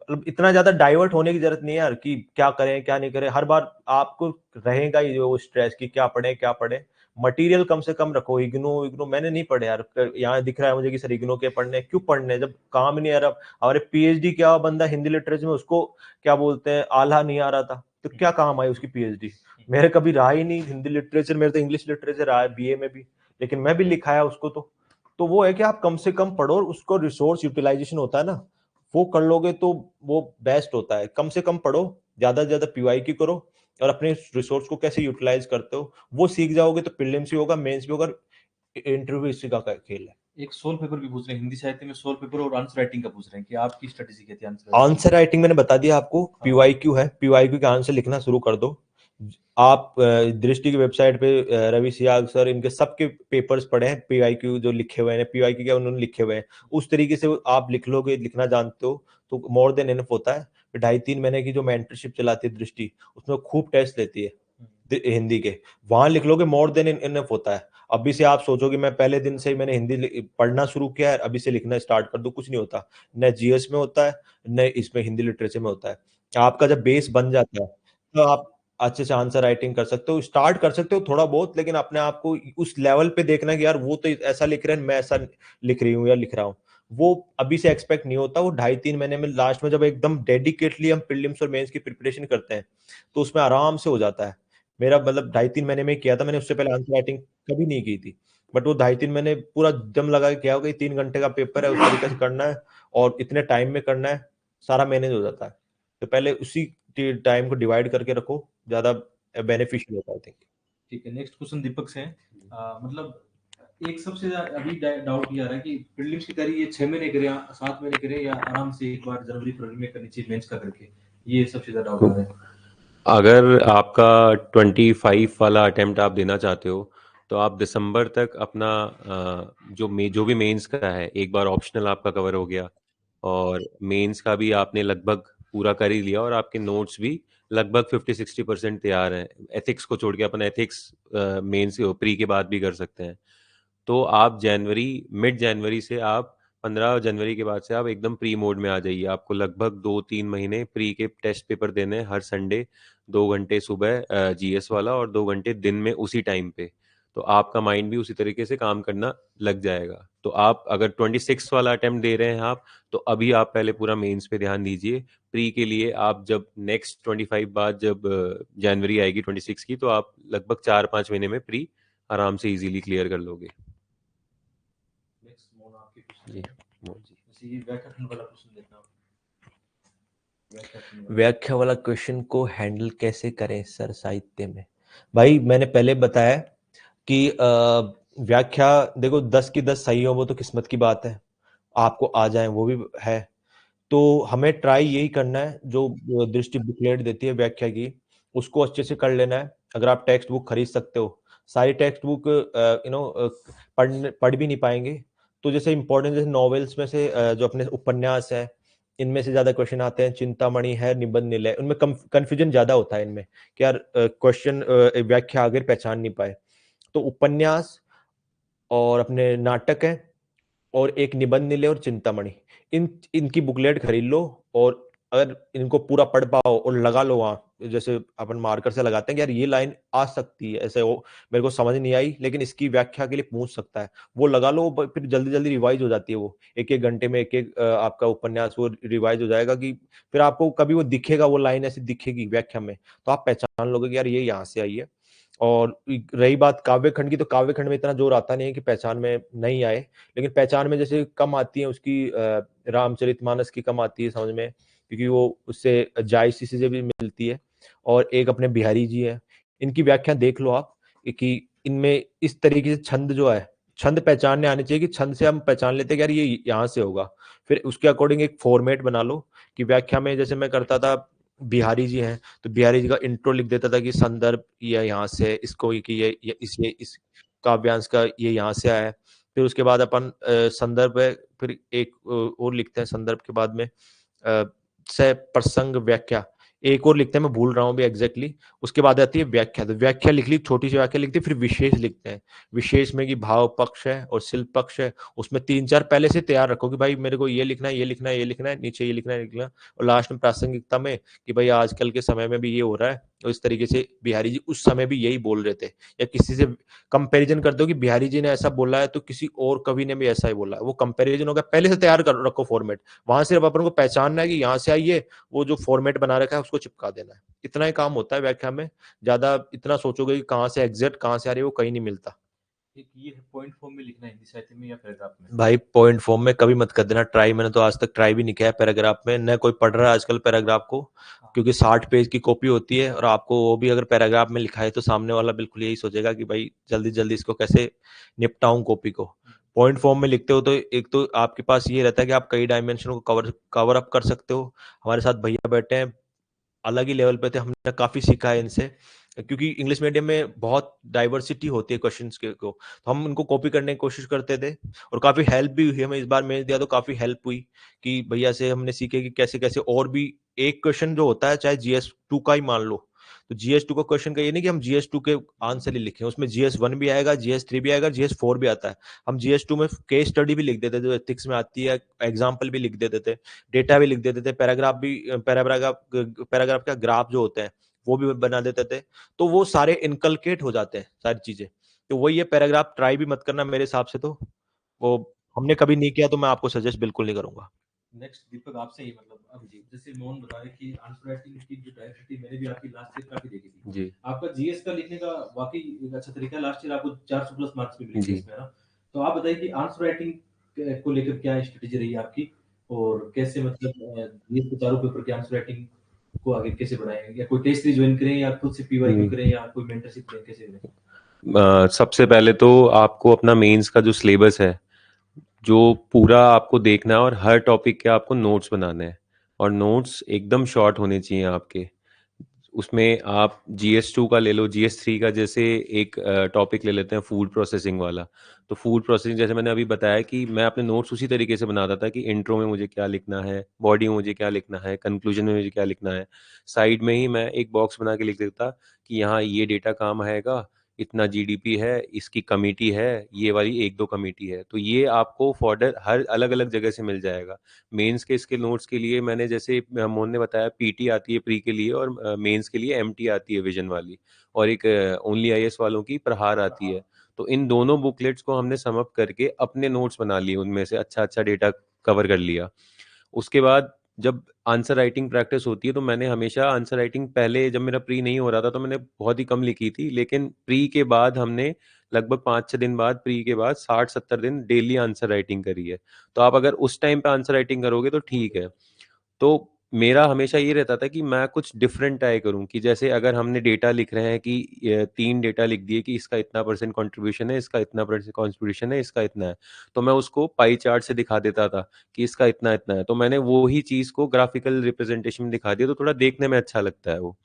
मतलब इतना ज्यादा डाइवर्ट होने की जरूरत नहीं है यार कि क्या करें क्या नहीं करें। हर बार आपको रहेगा ही वो स्ट्रेस कि क्या पढ़े क्या पढ़े। मटेरियल कम से कम रखो। इग्नू इग्नू मैंने नहीं पढ़े यार, यहाँ दिख रहा है मुझे कि सर इग्नू के पढ़ने, क्यों पढ़ने जब काम ही नहीं आ रहा। हमारे पीएचडी किया हुआ बंदा हिंदी लिटरेचर में, उसको क्या बोलते हैं, आल्हा नहीं आ रहा था, तो क्या काम आई उसकी पीएचडी। मेरे कभी रहा ही नहीं हिंदी लिटरेचर, मेरे तो इंग्लिश लिटरेचर रहा है बीए में भी, लेकिन मैं भी लिखाया उसको। तो वो है कि आप कम से कम पढ़ो, और उसको रिसोर्स यूटिलाइजेशन होता है ना, वो कर लोगे तो वो बेस्ट होता है। कम से कम पढ़ो, ज्यादा से ज्यादा पीवाई की करो, और अपने रिसोर्स को कैसे यूटिलाइज करते हो वो सीख जाओगे तो प्रीलिम्स भी होगा, मेंस भी होगा, इंटरव्यू इसी का खेल है। एक सोल पेपर भी पूछ रहे हैं, हिंदी साहित्य में सोल पेपर और आंसर राइटिंग का पूछ रहे हैं कि आपकी स्ट्रेटेजी क्या थी आंसर आंसर राइटिंग मैंने बता दिया आपको, पीवाईक्यू है, पीवाईक्यू का आंसर लिखना शुरू कर दो। आप दृष्टि की वेबसाइट पे रवि सियाग सर इनके सबके पेपर्स पढ़े हैं, पीवाईक्यू जो लिखे हुए हैं, पीवाईक्यू क्या उन्होंने लिखे हुए हैं, उस तरीके से आप लिख लोगे, लिखना जानते हो तो मोर देन इनफ होता है। 2.5-3 महीने की जो मेंटरशिप चलाती है दृष्टि, उसमें खूब टेस्ट लेती है हिंदी के, वहां लिख लोगे, मोर देन इनफ होता है। अभी से आप सोचोगे मैं पहले दिन से ही मैंने हिंदी पढ़ना शुरू किया है, अभी से लिखना स्टार्ट कर दूं, कुछ नहीं होता। न जीएस में होता है, न इसमें हिंदी लिटरेचर में होता है। आपका जब बेस बन जाता है तो आप अच्छे से आंसर राइटिंग कर सकते हो, स्टार्ट कर सकते हो थोड़ा बहुत, लेकिन अपने आप को उस लेवल पे देखना कि यार वो तो ऐसा लिख रहे हैं, मैं ऐसा लिख रही हूँ या लिख रहा हूँ, वो अभी से एक्सपेक्ट नहीं होता। वो 2.5-3 महीने में लास्ट में जब एकदम डेडिकेटली हम प्रीलिम्स और मेंस की प्रिपरेशन करते हैं तो उसमें आराम से हो जाता है। मेरा मतलब 2.5-3 महीने में किया था मैंने, उससे पहले आंसर राइटिंग कभी नहीं की थी, बट वो 2.5-3 महीने पूरा दम लगा के किया होगा, 3 घंटे का पेपर है, उस तरीके से करना है और इतने टाइम में करना है, सारा मैनेज हो जाता है। तो पहले उसी टाइम को डिवाइड करके रखो, ज्यादा बेनिफिशियल होता है आई थिंक। ठीक है, नेक्स्ट क्वेश्चन दीपक से है। मतलब एक सबसे अभी डाउट ये आ रहा है कि प्रीलिम्स की तैयारी ये 6 महीने करें, 7 महीने करें, या आराम से एक बार जनवरी फरवरी में करनी चाहिए मेंस का करके, ये सबसे ज्यादा डाउट आ रहा है। अगर आपका 25 वाला अटेम्प्ट आप देना चाहते हो तो आप दिसंबर तक अपना जो भी मेंस का है, एक बार ऑप्शनल आपका कवर हो गया और मेंस का भी आपने लगभग पूरा कर ही लिया और आपके नोट्स भी लगभग 50-60% तैयार हैं। एथिक्स को छोड़ के अपन एथिक्स मेंस प्री के बाद भी कर सकते हैं। तो आप मिड जनवरी से आप 15 जनवरी के बाद से आप एकदम प्री मोड में आ जाइए। आपको लगभग 2-3 महीने प्री के टेस्ट पेपर देने हैं हर संडे, 2 घंटे सुबह जीएस वाला और 2 घंटे दिन में उसी टाइम पे। तो आपका माइंड भी उसी तरीके से काम करना लग जाएगा। तो आप अगर 26 वाला अटेम्प्ट दे रहे हैं आप, तो अभी आप पहले पूरा मेंस पे ध्यान दीजिए। प्री के लिए आप जब नेक्स्ट 25 बाद जब जनवरी आएगी 26 की, तो आप लगभग 4-5 महीने में प्री आराम से इजीली क्लियर कर लोगे। नेक्स्ट मोहन आपके क्वेश्चन जी, है। मोहन जी। जैसे ये व्याख्याखंड वाला क्वेश्चन देखना, व्याख्या वाला क्वेश्चन को हैंडल कैसे करें सर साहित्य में? भाई मैंने पहले बताया कि व्याख्या देखो 10 की 10 सही हो वो तो किस्मत की बात है, आपको आ जाए वो भी है। तो हमें ट्राई यही करना है, जो दृष्टि बुकलेट देती है व्याख्या की उसको अच्छे से कर लेना है। अगर आप टेक्स्ट बुक खरीद सकते हो, सारी टेक्स्ट बुक पढ़ भी नहीं पाएंगे, तो जैसे इंपॉर्टेंट जैसे नॉवेल्स में से जो अपने उपन्यास है, इनमें से ज्यादा क्वेश्चन आते हैं। चिंतामणि है, निबंध निलय, उनमें कंफ्यूजन ज्यादा होता है इनमें कि यार क्वेश्चन व्याख्या अगर पहचान नहीं पाए। तो उपन्यास और अपने नाटक है और एक निबंध निलय और चिंतामणि, इनकी बुकलेट खरीद लो और अगर इनको पूरा पढ़ पाओ और लगा लो वहां, जैसे अपन मार्कर से लगाते हैं कि यार ये लाइन आ सकती है ऐसे, वो मेरे को समझ नहीं आई लेकिन इसकी व्याख्या के लिए पूछ सकता है, वो लगा लो। फिर जल्दी जल्दी रिवाइज हो जाती है, वो एक एक घंटे में एक एक आपका उपन्यास वो रिवाइज हो जाएगा कि फिर आपको कभी वो दिखेगा, वो लाइन ऐसी दिखेगी व्याख्या में, तो आप पहचान लोगे कि यार ये यहाँ से आई है। और रही बात काव्य खंड की, तो काव्य खंड में इतना जोर आता नहीं है कि पहचान में नहीं आए, लेकिन पहचान में जैसे कम आती है उसकी, रामचरितमानस की कम आती है समझ में, क्योंकि वो उससे जायसी से भी मिलती है। और एक अपने बिहारी जी है, इनकी व्याख्या देख लो आप कि इनमें इस तरीके से छंद जो है, छंद पहचानने आने चाहिए कि छंद से हम पहचान लेते हैं कि यार ये यहाँ से होगा। फिर उसके अकॉर्डिंग एक फॉर्मेट बना लो कि व्याख्या में जैसे मैं करता था, बिहारी जी हैं तो बिहारी जी का इंट्रो लिख देता था कि संदर्भ ये यहाँ से, इसको कि ये इस काव्यांश का ये यहाँ से आया है। फिर उसके बाद अपन संदर्भ है, फिर एक और लिखते हैं संदर्भ के बाद में से प्रसंग व्याख्या, एक और लिखते हैं, मैं भूल रहा हूँ भी एग्जैक्टली। उसके बाद आती है व्याख्या, तो व्याख्या लिख ली, छोटी सी व्याख्या लिखती है, फिर विशेष लिखते हैं। विशेष में कि भाव पक्ष है और शिल्प पक्ष है, उसमें 3-4 पहले से तैयार रखो कि भाई मेरे को ये लिखना है, ये लिखना है, ये लिखना है, नीचे ये लिखना है, लिखना है। और लास्ट में प्रासंगिकता में कि भाई आजकल के समय में भी ये हो रहा है, और इस तरीके से बिहारी जी उस समय भी यही बोल रहे थे। या किसी से कंपैरिजन कर दो कि बिहारी जी ने ऐसा बोला है तो किसी और कवि ने भी ऐसा ही बोला है, वो कंपैरिजन होगा, पहले से तैयार कर रखो फॉर्मेट। वहां से अब अपन को पहचानना है कि यहाँ से आइए, वो जो फॉर्मेट बना रखा है उसको चिपका देना है। इतना ही काम होता है व्याख्या में, ज्यादा इतना सोचोगे कि कहाँ से एग्जैक्ट कहाँ से आ रही है, वो कहीं नहीं मिलता। एक ये पॉइंट फॉर्म में लिखना है हिंदी साहित्य में या पैराग्राफ में? भाई पॉइंट फॉर्म में कभी मत कर देना ट्राई, मैंने तो आज तक ट्राई भी नहीं किया है पैराग्राफ में, न कोई पढ़ रहा है आजकल पैराग्राफ को, क्योंकि 60 पेज की कॉपी होती है और आपको वो भी अगर पैराग्राफ में लिखा है तो सामने वाला बिल्कुल यही सोचेगा कि भाई जल्दी जल्दी इसको कैसे निपटाऊं कॉपी को। पॉइंट फॉर्म में लिखते हो तो एक तो आपके पास ये रहता है कि आप कई डायमेंशन को कवर अप कर सकते हो। हमारे साथ भैया बैठे हैं, अलग ही लेवल पे थे, हमने काफी सीखा है इनसे, क्योंकि इंग्लिश मीडियम में बहुत डाइवर्सिटी होती है क्वेश्चंस के को, तो हम उनको कॉपी करने की कोशिश करते थे और काफी हेल्प भी हुई हमें। इस बार मेंस दिया तो काफी हेल्प हुई कि भैया से हमने सीखे कि कैसे कैसे, और भी एक क्वेश्चन जो होता है चाहे GS2 का ही मान लो, तो GS2 का क्वेश्चन का ये नहीं कि हम GS2 के आंसर ही लिखें, उसमें GS1 भी आएगा, GS3 भी आएगा, GS4 भी आता है। हम GS2 में केस स्टडी भी लिख देते थे जो एथिक्स में आती है, एग्जाम्पल भी लिख देते थे, डेटा भी लिख देते थे, पैराग्राफ भी, पैराग्राफ का ग्राफ जो होते हैं वो भी बना देते थे। तो वो सारे इनकलकेट हो जाते हैं सारी चीजें। तो वही ये पैराग्राफ ट्राई भी मत करना मेरे हिसाब से, तो वो हमने कभी नहीं किया, तो मैं आपको सजेस्ट बिल्कुल नहीं करूंगा। नेक्स्ट दीपक आपसे ही, मतलब अब जैसे मोहन बता रहे कि आंसर राइटिंग की जो डायरेक्टिव मैंने भी आपकी लास्ट ईयर काफी देखी थी जी आपका जीएस का लिखने का वाकई एक अच्छा तरीका है। लास्ट ईयर आपको 400 प्लस मार्क्स भी मिले जी। इसमें ना। तो आप बताइए कि आंसर राइटिंग को लेकर क्या स्ट्रेटेजी रही है आपकी, और कैसे मतलब जीएस के चारों पेपर के आंसर राइटिंग को आगे कैसे बढ़ाएंगे, या कोई टेस्ट सीरीज ज्वाइन करें या खुद से पीवाईक्यू करें या कोई मेंटरशिप लें, कैसे करें? सबसे पहले तो आपको अपना मेंस का जो सिलेबस है जो पूरा आपको देखना है, और हर टॉपिक के आपको नोट्स बनाने हैं, और नोट्स एकदम शॉर्ट होने चाहिए आपके। उसमें आप GS2 का ले लो, GS3 का, जैसे एक टॉपिक ले लेते हैं फूड प्रोसेसिंग वाला। तो फूड प्रोसेसिंग जैसे मैंने अभी बताया कि मैं अपने नोट्स उसी तरीके से बनाता था कि इंट्रो में मुझे क्या लिखना है, बॉडी में मुझे क्या लिखना है, कंक्लूजन में मुझे क्या लिखना है। साइड में ही मैं एक बॉक्स बना के लिख देता कि यहाँ ये डेटा काम आएगा, इतना GDP है, इसकी कमेटी है, ये वाली एक दो कमेटी है। तो ये आपको फॉर्डर हर अलग अलग जगह से मिल जाएगा। मेंस के इसके नोट्स के लिए मैंने, जैसे मोहन ने बताया, PT आती है प्री के लिए, और मेंस के लिए MT आती है विजन वाली, और एक ओनली IAS वालों की प्रहार आती है। तो इन दोनों बुकलेट्स को हमने सम अप करके अपने नोट्स बना लिए, उनमें से अच्छा अच्छा डेटा कवर कर लिया। उसके बाद जब आंसर राइटिंग प्रैक्टिस होती है, तो मैंने हमेशा आंसर राइटिंग, पहले जब मेरा प्री नहीं हो रहा था तो मैंने बहुत ही कम लिखी थी, लेकिन प्री के बाद हमने लगभग 5-6 दिन बाद, प्री के बाद 60-70 दिन डेली आंसर राइटिंग करी है। तो आप अगर उस टाइम पे आंसर राइटिंग करोगे तो ठीक है। तो मेरा हमेशा ये रहता था कि मैं कुछ डिफरेंट ट्राई करूं, कि जैसे अगर हमने डेटा लिख रहे हैं कि 3 डेटा लिख दिए कि इसका इतना % कंट्रीब्यूशन है, इसका इतना % कंट्रीब्यूशन है, इसका इतना है, तो मैं उसको पाई चार्ट से दिखा देता था कि इसका इतना इतना है। तो मैंने वो ही चीज़ को ग्राफिकल रिप्रेजेंटेशन में दिखा दिया, तो थोड़ा देखने में अच्छा लगता है वो।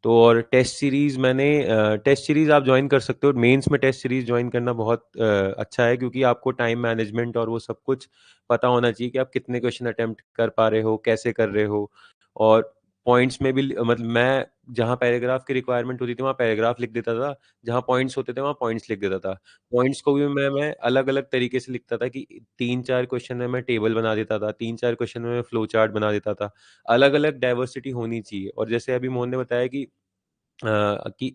तो और टेस्ट सीरीज आप ज्वाइन कर सकते हो। मेंस में टेस्ट सीरीज ज्वाइन करना बहुत अच्छा है, क्योंकि आपको टाइम मैनेजमेंट और वो सब कुछ पता होना चाहिए कि आप कितने क्वेश्चन अटेम्प्ट कर पा रहे हो, कैसे कर रहे हो। और पॉइंट्स में भी, मतलब मैं जहाँ पैराग्राफ की रिक्वायरमेंट होती थी वहाँ पैराग्राफ लिख देता था, जहाँ पॉइंट्स होते थे वहाँ पॉइंट्स लिख देता था। पॉइंट्स को भी मैं अलग अलग तरीके से लिखता था कि 3-4 क्वेश्चन में मैं टेबल बना देता था, 3-4 क्वेश्चन में मैं फ्लो चार्ट बना देता था। अलग अलग डाइवर्सिटी होनी चाहिए। और जैसे अभी मोहन ने बताया कि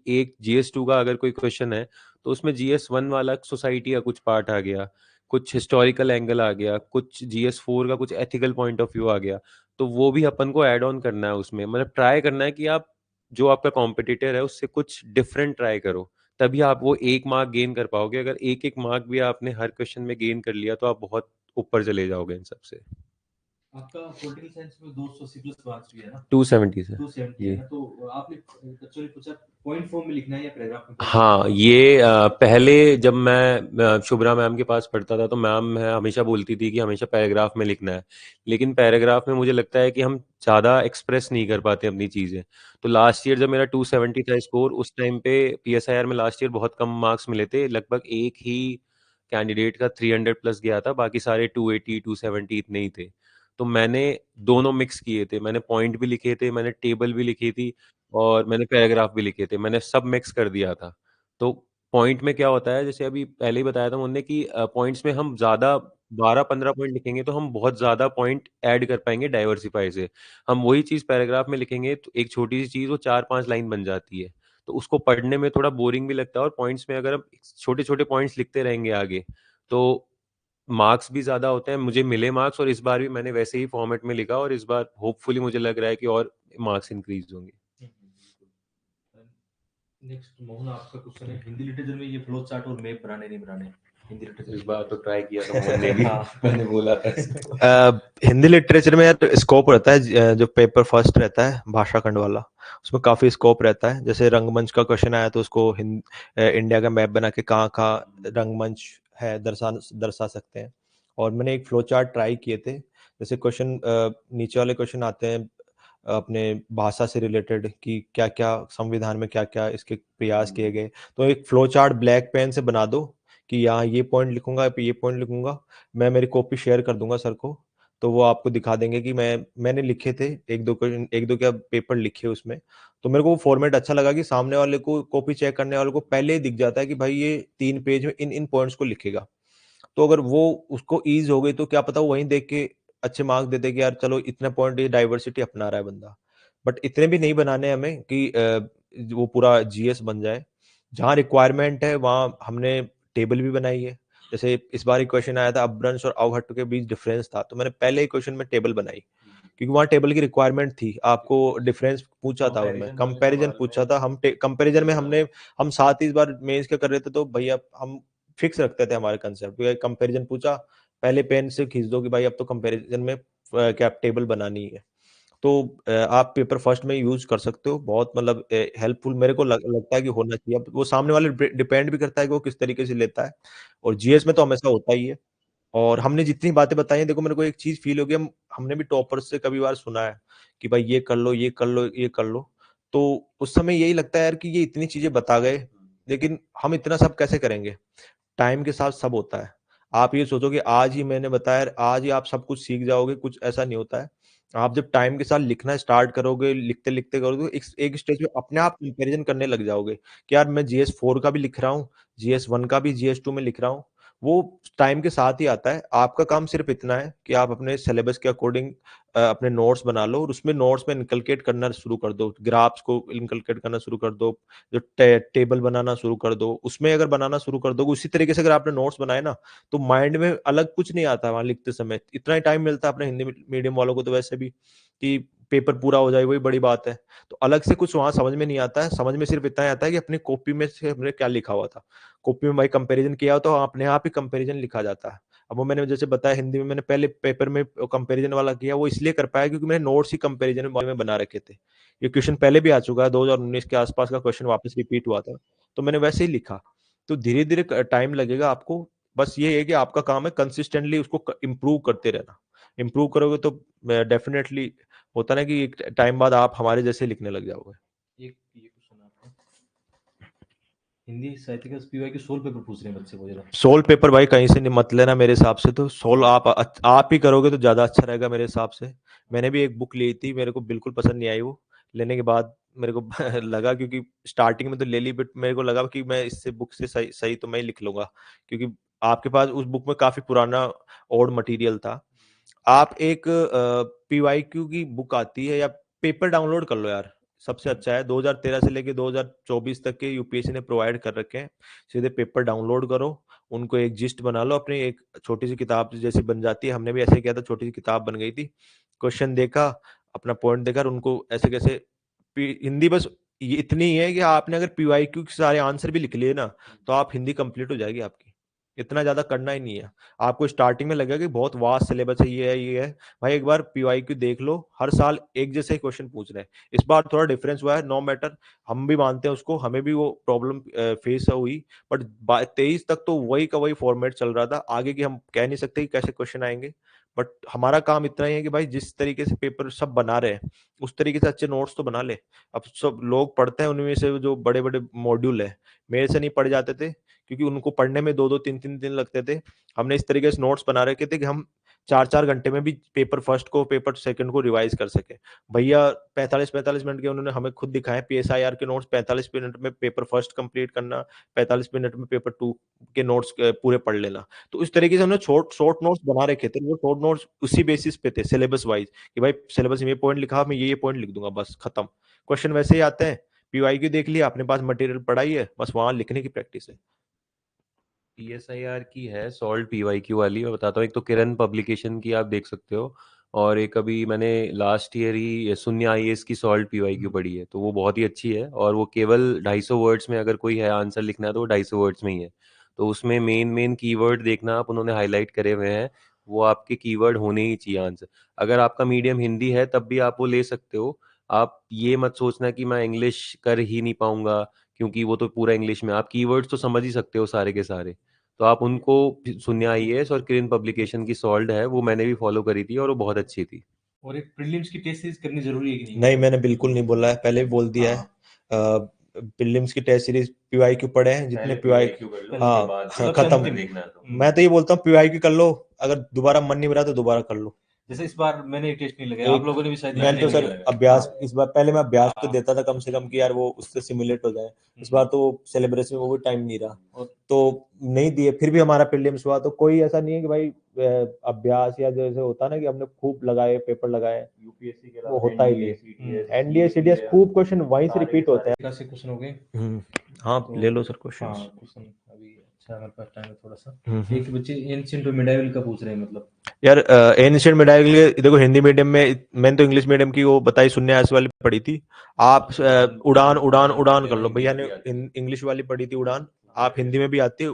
एक GS2 का अगर कोई क्वेश्चन है, तो उसमें GS1 वाला सोसाइटी का कुछ पार्ट आ गया, कुछ हिस्टोरिकल एंगल आ गया, कुछ GS4 का कुछ एथिकल पॉइंट ऑफ व्यू आ गया। तो वो भी अपन को ऐड ऑन करना है उसमें, मतलब ट्राई करना है कि आप जो आपका कॉम्पिटिटर है उससे कुछ डिफरेंट ट्राई करो, तभी आप वो 1 मार्क गेन कर पाओगे। अगर एक एक मार्क भी आपने हर क्वेश्चन में गेन कर लिया तो आप बहुत ऊपर चले जाओगे इन सबसे। आपका पॉलिटिकल साइंस में 280 प्लस मार्क्स भी है ना? 270 से 270 जी। है ना? तो आपने एक्चुअली पूछा पॉइंट फॉर्म में लिखना है या पैराग्राफ में? हाँ, ये पहले जब मैं शुभ्रा मैम के पास पढ़ता था तो मैम हमेशा बोलती थी कि हमेशा पैराग्राफ में लिखना है, लेकिन पैराग्राफ में मुझे लगता है कि हम ज़्यादा एक्सप्रेस नहीं कर पाते अपनी चीज़ें। तो लास्ट ईयर जब मेरा 270 था स्कोर, उस टाइम पे PSIR में लास्ट ईयर बहुत कम मार्क्स मिले थे, लगभग एक ही कैंडिडेट का 300 प्लस गया था, बाकी सारे 280 270 इतने ही थे। तो मैंने दोनों मिक्स किए थे, मैंने पॉइंट भी लिखे थे, मैंने टेबल भी लिखी थी, और मैंने पैराग्राफ भी लिखे थे, मैंने सब मिक्स कर दिया था। तो पॉइंट में क्या होता है, जैसे अभी पहले ही बताया था उन्होंने कि पॉइंट्स में हम ज़्यादा 12-15 पॉइंट लिखेंगे तो हम बहुत ज़्यादा पॉइंट ऐड कर पाएंगे डाइवर्सिफाई से। हम वही चीज़ पैराग्राफ में लिखेंगे तो एक छोटी सी चीज़ वो 4-5 लाइन बन जाती है, तो उसको पढ़ने में थोड़ा बोरिंग भी लगता है। और पॉइंट्स में अगर हम छोटे छोटे पॉइंट्स लिखते रहेंगे आगे, तो मार्क्स भी ज़्यादा होते हैं। मुझे मिले मार्क्स, और इस बार भी मैंने वैसे ही फॉर्मेट में लिखा, और इस बार होपफुली मुझे लग रहा है कि और मार्क्स इंक्रीज होंगे। नेक्स्ट मोहन आपका क्वेश्चन है, हिंदी लिटरेचर में ये फ्लो चार्ट और मैप बनाने नहीं बनाने? हिंदी लिटरेचर इस बार तो ट्राई किया था मोहन ने भी मैंने बोला था इसको। हिंदी लिटरेचर में यार स्कोप रहता है, जो पेपर फर्स्ट रहता है भाषा खंड वाला, उसमें काफी स्कोप रहता है। जैसे रंगमंच का क्वेश्चन आया तो उसको इंडिया का मैप बना के कहाँ कहाँ रंगमंच है दर्शा सकते हैं। और मैंने एक फ्लो चार्ट ट्राई किए थे। जैसे क्वेश्चन नीचे वाले क्वेश्चन आते हैं अपने भाषा से रिलेटेड, कि क्या क्या संविधान में क्या क्या इसके प्रयास किए गए। तो एक फ्लो चार्ट ब्लैक पेन से बना दो कि यहाँ ये पॉइंट लिखूंगा, ये पॉइंट लिखूंगा। मैं मेरी कॉपी शेयर कर दूंगा सर को, तो वो आपको दिखा देंगे कि मैंने लिखे थे एक दो क्या पेपर लिखे उसमें। तो मेरे को वो फॉर्मेट अच्छा लगा कि सामने वाले को, कॉपी चेक करने वाले को पहले ही दिख जाता है कि भाई ये 3 पेज में इन इन पॉइंट्स को लिखेगा। तो अगर वो उसको ईज हो गई तो क्या पता वो वहीं देख के अच्छे मार्क्स दे दे कि यार चलो इतने पॉइंट ये डाइवर्सिटी अपना रहा है बंदा। बट इतने भी नहीं बनाने हमें कि वो पूरा जीएस बन जाए। जहाँ रिक्वायरमेंट है वहाँ हमने टेबल भी बनाई है। जैसे इस बार एक क्वेश्चन आया था अपभ्रंश और अवहट्ट के बीच डिफरेंस था, तो मैंने पहले ही क्वेश्चन में टेबल बनाई क्योंकि वहाँ टेबल की रिक्वायरमेंट थी। आपको डिफरेंस पूछा था, उनमें कंपैरिजन पूछा था। हम कंपैरिजन में हम साथ ही इस बार मेंस क्या कर रहे थे, तो भैया हम फिक्स रखते थे हमारे कंसेप्ट। कंपैरिजन पूछा, पहले पेन से खींच दो कि भाई अब तो कंपैरिजन में क्या टेबल बनानी है। तो आप पेपर फर्स्ट में यूज कर सकते हो, बहुत मतलब हेल्पफुल मेरे को लगता है कि होना चाहिए। अब वो सामने वाले डिपेंड भी करता है कि वो किस तरीके से लेता है, और जीएस में तो हमेशा होता ही है। और हमने जितनी बातें बताई हैं, देखो मेरे को एक चीज फील हो गई, हमने भी टॉपर्स से कभी बार सुना है कि भाई ये कर लो, ये कर लो, ये कर लो। तो उस समय यही लगता है यार कि ये इतनी चीजें बता गए, लेकिन हम इतना सब कैसे करेंगे? टाइम के साथ सब होता है। आप ये सोचो कि आज ही मैंने बताया, आज ही आप सब कुछ सीख जाओगे, कुछ ऐसा नहीं होता है। आप जब टाइम के साथ लिखना स्टार्ट करोगे, लिखते-लिखते करोगे, एक स्टेज पे अपने आप कंपैरिज़न करने लग जाओगे कि यार मैं जीएस 4 का भी लिख रहा हूँ, जीएस 1 का भी जीएस 2 में लिख रहा हूँ। वो टाइम के साथ ही आता है। आपका काम सिर्फ इतना है कि आप अपने सिलेबस के अकॉर्डिंग अपने नोट्स बना लो और उसमें नोट्स में इनकलकेट करना शुरू कर दो। ग्राफ्स को इनकलकेट करना शुरू कर दो, जो टेबल बनाना शुरू कर दो। उसमें अगर बनाना शुरू कर दोगे उसी तरीके से, अगर आपने नोट्स बनाए ना, तो माइंड में अलग कुछ नहीं आता वहां लिखते समय। इतना ही टाइम मिलता है अपने हिंदी मीडियम वालों को तो वैसे भी, कि पेपर पूरा हो जाए वही बड़ी बात है। तो अलग से कुछ वहां समझ में नहीं आता है। समझ में सिर्फ इतना ही आता है कि अपनी कॉपी में से हमने क्या लिखा हुआ था। कॉपी में भाई कंपैरिजन किया हो तो अपने आप ही कंपैरिजन लिखा जाता है। अब वो मैंने जैसे बताया, हिंदी में मैंने पहले पेपर में कंपैरिजन वाला किया, वो इसलिए कर पाया क्योंकि मैंने नोट्स ही कंपैरिजन में बना रखे थे। ये क्वेश्चन पहले भी आ चुका है, 2019 के आसपास का क्वेश्चन वापस रिपीट हुआ था, तो मैंने वैसे ही लिखा। तो धीरे-धीरे टाइम लगेगा आपको, बस ये है कि आपका काम है कंसिस्टेंटली उसको इम्प्रूव करते रहना। इम्प्रूव करोगे तो डेफिनेटली होता ना कि एक टाइम बाद आप हमारे जैसे लिखने लग जाओगे। एक ये क्वेश्चन आपका हिंदी साहित्य का पीवाई के 16 पेपर पूछ रहे हैं बच्चे को जरा। सोल पेपर भाई कहीं से नहीं मत लेना मेरे हिसाब से, तो सोल आप ही करोगे तो ज़्यादा अच्छा रहेगा मेरे हिसाब से। मैंने भी एक बुक ली थी, मेरे को बिल्कुल पसंद नहीं आई वो। लेने के बाद मेरे को लगा, क्योंकि स्टार्टिंग में तो ले ली, बट मेरे को लगा कि मैं इससे बुक से सही सही तो मैं ही लिख लूँगा, क्योंकि आपके पास उस बुक में काफ़ी पुराना ओल्ड मटेरियल था। आप एक पीवाईक्यू की बुक आती है, या पेपर डाउनलोड कर लो यार, सबसे अच्छा है। 2013 से लेके 2024 तक के यूपीएससी ने प्रोवाइड कर रखे हैं। सीधे पेपर डाउनलोड करो, उनको एक जिस्ट बना लो, अपनी एक छोटी सी किताब जैसी बन जाती है। हमने भी ऐसे किया था, छोटी सी किताब बन गई थी। क्वेश्चन देखा, अपना पॉइंट देखा, और उनको ऐसे कैसे हिंदी बस ये इतनी ही है कि आपने अगर पीवाईक्यू के सारे आंसर भी लिख लिए ना, तो आप हिंदी कंप्लीट हो जाएगी आपकी। इतना ज्यादा करना ही नहीं है। आपको स्टार्टिंग में लगेगा कि बहुत वास्ट सिलेबस है, ये है। भाई एक बार पीवाईक्यू देख लो, हर साल एक जैसे ही क्वेश्चन पूछ रहे हैं। इस बार थोड़ा डिफरेंस हुआ है, नो मैटर, हम भी मानते हैं उसको, हमें भी वो प्रॉब्लम फेस हुई, बट 23 तक तो वही का वही फॉर्मेट चल रहा था। आगे की हम कह नहीं सकते कि कैसे क्वेश्चन आएंगे, बट हमारा काम इतना ही है कि भाई जिस तरीके से पेपर सब बना रहे हैं, उस तरीके से अच्छे नोट्स तो बना ले। अब सब लोग पढ़ते हैं, उनमें से जो बड़े बड़े मॉड्यूल है, मेरे से नहीं पढ़ जाते थे, क्योंकि उनको पढ़ने में 2-2 3-3 दिन लगते थे। हमने इस तरीके से नोट्स बना रखे थे कि हम 4-4 घंटे में भी पेपर फर्स्ट को, पेपर सेकंड को रिवाइज कर सके। भैया 45-45 मिनट के उन्होंने हमें खुद दिखाए पीएसआईआर के नोट्स, 45 मिनट में पेपर फर्स्ट कंप्लीट करना, 45 मिनट में पेपर 2 के नोट्स पूरे पढ़ लेना। तो इस तरीके से हमने शॉर्ट नोट्स बना रखे थे। वो शॉर्ट नोट्स उसी बेसिस पे थे, सिलेबस वाइज, कि भाई सिलेबस में ये पॉइंट लिखा, मैं ये पॉइंट लिख दूंगा, बस खत्म। क्वेश्चन वैसे ही आते हैं, पीवाईक्यू देख लिया, अपने पास मटेरियल पढ़ा ही है, बस वहां लिखने की प्रैक्टिस है। पीएसआईआर की है सॉल्ट पीवाईक्यू वाली, मैं बताता हूँ। एक तो किरण पब्लिकेशन की आप देख सकते हो, और एक अभी मैंने लास्ट ईयर ही शून्य आईएएस की सॉल्ट पीवाईक्यू पढ़ी है, तो वो बहुत ही अच्छी है। और वो केवल 250 वर्ड्स में, अगर कोई है आंसर लिखना है तो वो 250 वर्ड्स में ही है। तो उसमें मेन मेन कीवर्ड देखना आप, उन्होंने हाईलाइट करे हुए हैं, वो आपके कीवर्ड होने ही चाहिए आंसर। अगर आपका मीडियम हिंदी है तब भी आप वो ले सकते हो। आप ये मत सोचना कि मैं इंग्लिश कर ही नहीं पाऊंगा, क्योंकि वो तो पूरा इंग्लिश में, आप कीवर्ड्स तो समझ ही सकते हो सारे के सारे। तो आप उनको, शून्य आईएएस और किरण पब्लिकेशन की सॉल्ड है, वो मैंने भी फॉलो करी थी और वो बहुत अच्छी थी। और एक प्रीलिम्स की टेस्ट सीरीज करनी जरूरी है कि नहीं? नहीं, मैंने बिल्कुल नहीं बोला है, पहले भी बोल दिया है। प्रीलिम्स की टेस्ट सीरीज पीवाईक्यू पढ़े हैं जितने पीवाईक्यू, हाँ, मतलब खत्म। अंतिम। मैं तो ये बोलता हूँ पीवाईक्यू कर लो, अगर दोबारा मन नहीं भरा तो दोबारा कर लो। जैसे इस बार मैंने टेस्ट नहीं लगाया, आप एक लोगों ने भी शायद मैंने तो नहीं सर लगाया। अभ्यास इस बार, पहले मैं अभ्यास तो देता था कम से कम कि यार वो उससे सिमुलेट हो जाए। इस बार तो सिलेबस में वो भी टाइम नहीं रहा, और तो नहीं दिए। फिर भी हमारा प्रीलिम्स हुआ, तो कोई ऐसा नहीं है कि भाई अभ्यास या जैसे होता ना कि हमने खूब लगाए पेपर लगाए, यूपीएससी के वो अलावा होता ही एनडीए, नहीं। सीडीएस, एनडीए सीडीएस खूब क्वेश्चन वहीं से सारे रिपीट होते हैं। कैसे क्वेश्चन हो गए? हाँ तो ले लो सर हाँ क्वेश्चंस। क्वेश्चन अभी अच्छा हमारे पास टाइम है थोड़ा सा। एक बच्चे एंशिएंट और मिडाइवल का पूछ रहे हैं, मतलब यार एंशिएंट मिडाइवल देखो, हिंदी मीडियम में मैंने तो इंग्लिश मीडियम की वो बताई शून्य आस वाली पढ़ी थी। आप उड़ान उड़ान उड़ान कर लो, भैया ने इंग्लिश वाली पढ़ी थी उड़ान, आप हिंदी में भी आती है।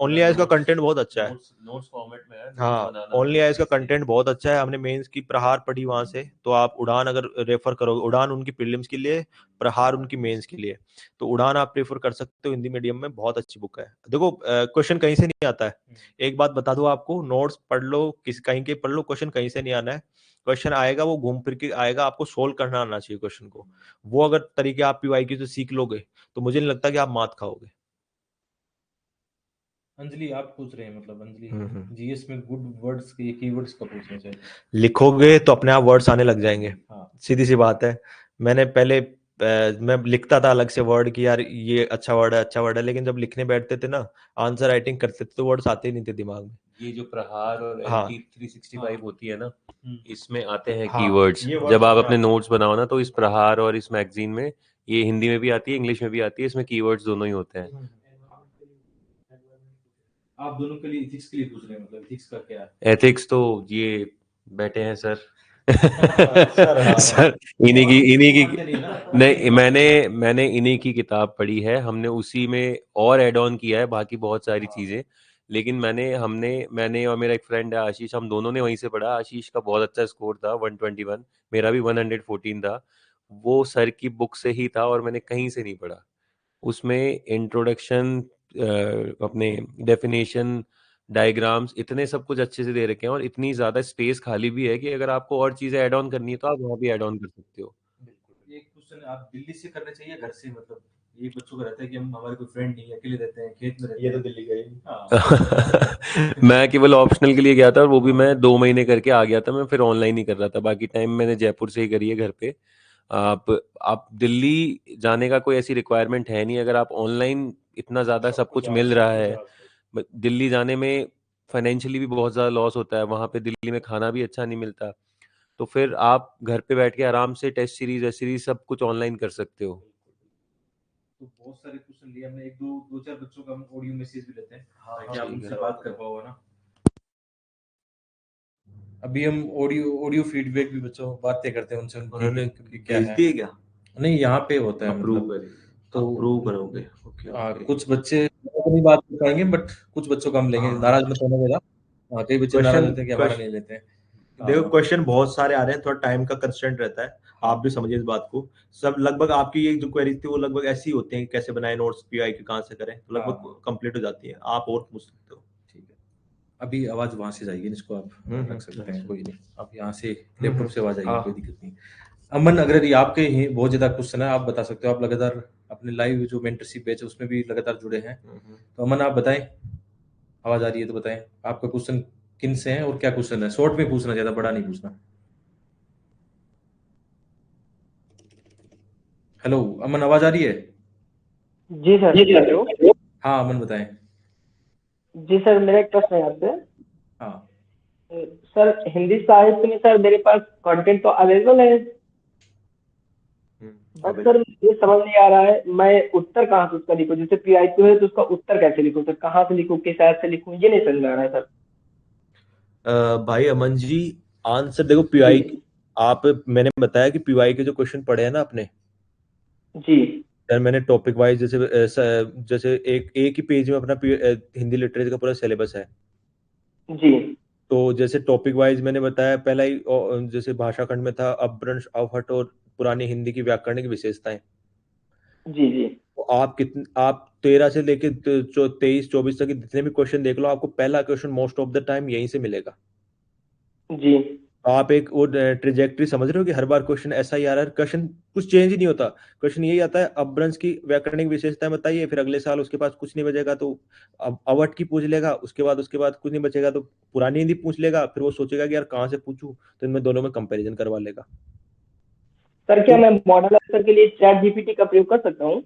ओनली आइज का कंटेंट बहुत अच्छा है। नोट्स फॉर्मेट में है, notes हाँ, बनाना ओनली आइज का कंटेंट बहुत अच्छा है। हमने मेंस की प्रहार पढ़ी वहां से, तो आप उड़ान अगर रेफर करोगे, उड़ान उनकी प्रीलिम्स के लिए, प्रहार उनकी मेंस के लिए, तो उड़ान आप प्रेफर कर सकते हो। हिंदी मीडियम में बहुत अच्छी बुक है। देखो क्वेश्चन कहीं से नहीं आता है। एक बात बता दो आपको, नोट्स पढ़ लो, किस कहीं के पढ़ लो, क्वेश्चन कहीं से नहीं आना है। क्वेश्चन आएगा वो घूम फिर के आएगा, आपको सोल्व करना आना चाहिए क्वेश्चन को। वो अगर तरीके आप पीवाईक्यू से सीख लोगे तो मुझे नहीं लगता कि आप मात खाओगे। अंजलि आप पूछ रहे हैं, मतलब अंजलि जीएस में गुड वर्ड्स के कीवर्ड्स का पूछ रहे हैं। लिखोगे तो अपने आप वर्ड्स आने लग जाएंगे। हाँ, सीधी सी बात है। मैंने पहले मैं लिखता था अलग से वर्ड कि यार ये अच्छा वर्ड है, अच्छा वर्ड है, लेकिन जब लिखने बैठते थे ना, आंसर राइटिंग करते थे, तो वर्ड्स आते ही नहीं थे दिमाग में। ये जो प्रहार और हाँ। एलटी 365 होती है ना, हम्म। इसमें आते हैं हाँ, कीवर्ड्स। ये words जब आप इसमें अपने आते हैं। नोट्स बनाओ ना, तो इस प्रहार और इस मैगजीन में ये हिंदी में भी आती है, इंग्लिश में भी आती है, इसमें कीवर्ड्स दोनों ही होते हैं। आप दोनों के लिए इथिक्स के लिए पूछ रहे हैं, मतलब इथिक्स का क्या है? एथिक्स तो ये बैठे हैं सर। सर, हाँ। सर इन्हीं की मानते नहीं ना? नहीं, मैंने इन्हीं की किताब पढ़ी है, हमने उसी में और ऐड ऑन किया है बाकी बहुत सारी चीजें। लेकिन मैंने और मेरा एक फ्रेंड है आशीष, हम दोनों ने वहीं से पढ़ा। आशीष का बहुत अच्छा स्कोर था 121, मेरा भी 114 था। वो सर की बुक से ही था और मैंने कहीं से नहीं पढ़ा। उसमें इंट्रोडक्शन, अपने डेफिनेशन, डायग्राम्स, इतने सब कुछ अच्छे से दे रखे हैं और इतनी ज्यादा स्पेस खाली भी है कि अगर आपको और चीजें ऐड ऑन करनी है तो आप वहाँ भी ऐड ऑन कर सकते हो। बिल्कुल। एक क्वेश्चन आप दिल्ली से करना चाहिए घर से, मतलब ये बच्चों को रहता है कि हम हमारे कोई फ्रेंड नहीं है, अकेले रहते हैं, खेत में रहते ये हैं। तो दिल्ली गई। हाँ। मैं केवल ऑप्शनल के लिए गया था और वो भी मैं 2 महीने करके आ गया था। मैं फिर ऑनलाइन ही कर रहा था, बाकी टाइम मैंने जयपुर से ही करी है घर पे। आप दिल्ली जाने का कोई ऐसी रिक्वायरमेंट है नहीं, अगर आप ऑनलाइन इतना ज़्यादा सब कुछ मिल रहा है। दिल्ली जाने में फाइनेंशियली भी बहुत ज़्यादा लॉस होता है, वहाँ पे दिल्ली में खाना भी अच्छा नहीं मिलता। तो फिर आप घर पे बैठ के आराम से टेस्ट सीरीज वेस्ट सीरीज सब कुछ ऑनलाइन कर सकते हो। तो बहुत सारे क्वेश्चन लिए हमने, एक दो चार बच्चों का हम ऑडियो मैसेज भी लेते हैं ताकि आप ठीक उनसे है। बात कर पाओ ना। अभी हम ऑडियो फीडबैक भी बच्चों बातें करते हैं उनसे, उन्होंने कि क्या भेज है। दिए क्या? नहीं, यहाँ पे होता है, अप्रूव मतलब करें, तो अप्रूव करोगे? ओके हाँ, ओके। कुछ बच्चे तो नहीं बात कर पाएंगे, बट कुछ बच्चों का हम लेंगे। हाँ। नाराज मत होना मेरा। हाँ, कई बच्चे नाराज क्वेश्चन होते हैं कि हमारा नहीं लेते हैं। देखो, हाँ, क्वेश्चन बहुत सारे आ रहे हैं, थोड़ा टाइम का कंस्ट्रेंट रहता है। आप भी समझिए इस बात को। सब लगभग आपकी ये जो क्वेरी थी वो लगभग ऐसी होती है कि कैसे बनाए नोट्स, पीआई के कहाँ से करें, तो लगभग हाँ। कंप्लीट हो जाती है। आप और पूछ सकते हो। ठीक है। अभी आवाज वहां से जाएगी, इसको आप रख सकते हैं, अच्छा। कोई नहीं। आप यहाँ से लैपटॉप से आवाज आएगी, हाँ। कोई दिक्कत नहीं। अमन, अगर ये आपके ही बहुत ज्यादा क्वेश्चन है, आप बता सकते हो। आप लगातार अपने लाइव जो मेंटरशिप बैच है उसमें भी लगातार जुड़े हैं, तो अमन आप बताएं। आवाज आ रही है तो बताएं, आपका क्वेश्चन किन से है और क्या क्वेश्चन है? शॉर्ट में पूछना, ज्यादा बड़ा नहीं पूछना। हेलो अमन, आवाज आ रही है? जी सर, हेलो। हाँ अमन बताएं। जी सर, मेरा एक प्रश्न है आपसे। हाँ, सर, हिंदी साहित्य में सर मेरे पास कंटेंट तो अवेलेबल है, बट सर ये समझ नहीं आ रहा है मैं उत्तर कहाँ से उसका लिखूं। जैसे पीआईक्यू है तो उसका उत्तर कैसे लिखूं सर, कहाँ से लिखूं, किस ऐप से लिखूं, ये नहीं समझ में आ रहा है सर। भाई अमन जी, आंसर देखो जी पीवाई। आप, मैंने बताया कि पीवाई के जो क्वेश्चन पढ़े हैं ना आपने, जी सर मैंने टॉपिक वाइज जैसे एक ही पेज में अपना हिंदी लिटरेचर का पूरा सिलेबस है। जी तो जैसे टॉपिक वाइज मैंने बताया पहला ही, जैसे भाषा खंड में था अपभ्रंश, अवहट और पुरानी हिंदी की व्याकरणिक विशेषताएं। जी जी तो आप 13 से लेके 23 24 तक के जितने भी क्वेश्चन देख लो, आपको पहला question most of the time यहीं से मिलेगा। जी आप एक वो ट्रेजेक्टरी समझ रहे हो कि हर बार क्वेश्चन ऐसा ही आ रहा है, क्वेश्चन कुछ चेंज ही नहीं होता, क्वेश्चन यही आता है अपभ्रंश की व्याकरणिक विशेषताएं बताइए, फिर अगले साल उसके पास कुछ नहीं बचेगा तो अब अवट की पूछ लेगा, उसके बाद कुछ नहीं बचेगा तो पुरानी हिंदी पूछ लेगा, फिर वो सोचेगा कि यार कहाँ से पूछूं, तो इनमें दोनों में कंपैरिजन करवा लेगा। सर क्या तो मैं मॉडल आंसर के लिए चैट जीपीटी का प्रयोग कर सकता हूँ?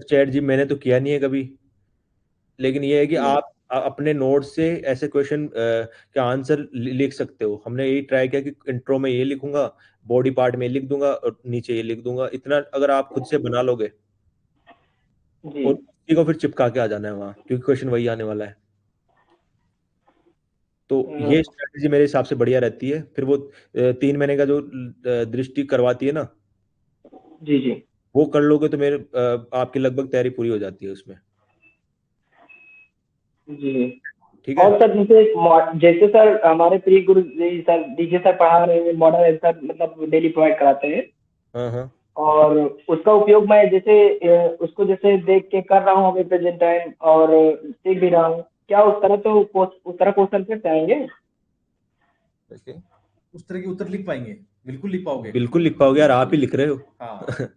चैट जी मैंने तो किया नहीं है कभी, लेकिन ये है कि आप अपने नोट से ऐसे क्वेश्चन का आंसर लिख सकते हो। हमने यही ट्राई किया कि इंट्रो में ये लिखूंगा, बॉडी पार्ट में लिख दूंगा और नीचे ये लिख दूंगा, इतना अगर आप खुद से बना लोगे जी और उसी को फिर चिपका के आ जाना है वहां, क्योंकि क्वेश्चन वही आने वाला है। तो ये स्ट्रेटेजी मेरे हिसाब से बढ़िया रहती है। फिर वो 3 महीने का जो दृष्टि करवाती है ना, जी जी वो कर लोगे तो मेरे आपकी लगभग तैयारी पूरी हो जाती है उसमें। जी। ठीक है। और सर जैसे सर हमारे प्रिय गुरु जी सर डीजे सर पढ़ा रहे हैं, मॉडल आंसर मतलब डेली प्रोवाइड कराते हैं, हाँ हाँ और उसका उपयोग मैं जैसे उसको जैसे देख के कर रहा हूँ अभी प्रेजेंट टाइम, और सीख भी रहा हूँ। क्या उस तरह क्वेश्चन फिर आएंगे? वैसे उस तरह के उत्तर लिख पाएंगे? बिल्कुल लिख पाओगे। बिल्कुल लिख पाओगे यार, आप ही लिख रहे हो। हाँ।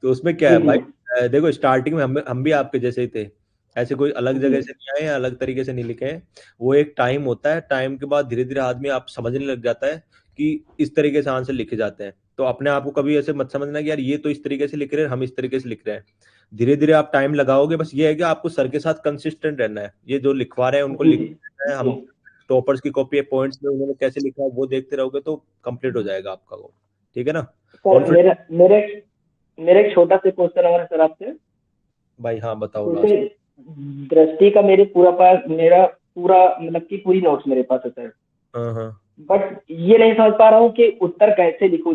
तो उसमें क्या जी है जी भाई, देखो स्टार्टिंग में हम भी आपके जैसे ही थे, ऐसे कोई अलग जी जगह से नहीं आए या अलग तरीके से नहीं लिखे हैं। वो एक टाइम होता है, टाइम के बाद धीरे धीरे आदमी आप समझने लग जाता है कि इस तरीके से आंसर लिखे जाते हैं। तो अपने आप को कभी ऐसे मत समझना कि यार ये तो इस तरीके से लिख रहे हैं, हम इस तरीके से लिख रहे हैं। धीरे धीरे आप टाइम लगाओगे, बस ये है कि आपको सर के साथ कंसिस्टेंट रहना है, ये जो लिखवा रहे हैं उनको जी लिख जी रहे हैं। जी। हम टॉपर्स की कॉपी है, पॉइंट्स में उन्होंने कैसे लिखा है वो देखते रहोगे तो कंप्लीट हो जाएगा आपका वो। ठीक है ना। Sir confidence. मेरा एक छोटा सा क्वेश्चन और है सर आपसे। भाई हाँ बताओ जैसे लास्ट। दृष्टि का मेरा पूरा मतलब कि पूरी नोट्स मेरे पास है सर, हाँ हाँ बट ये नहीं समझ पा रहा हूँ कि उत्तर कैसे लिखूं,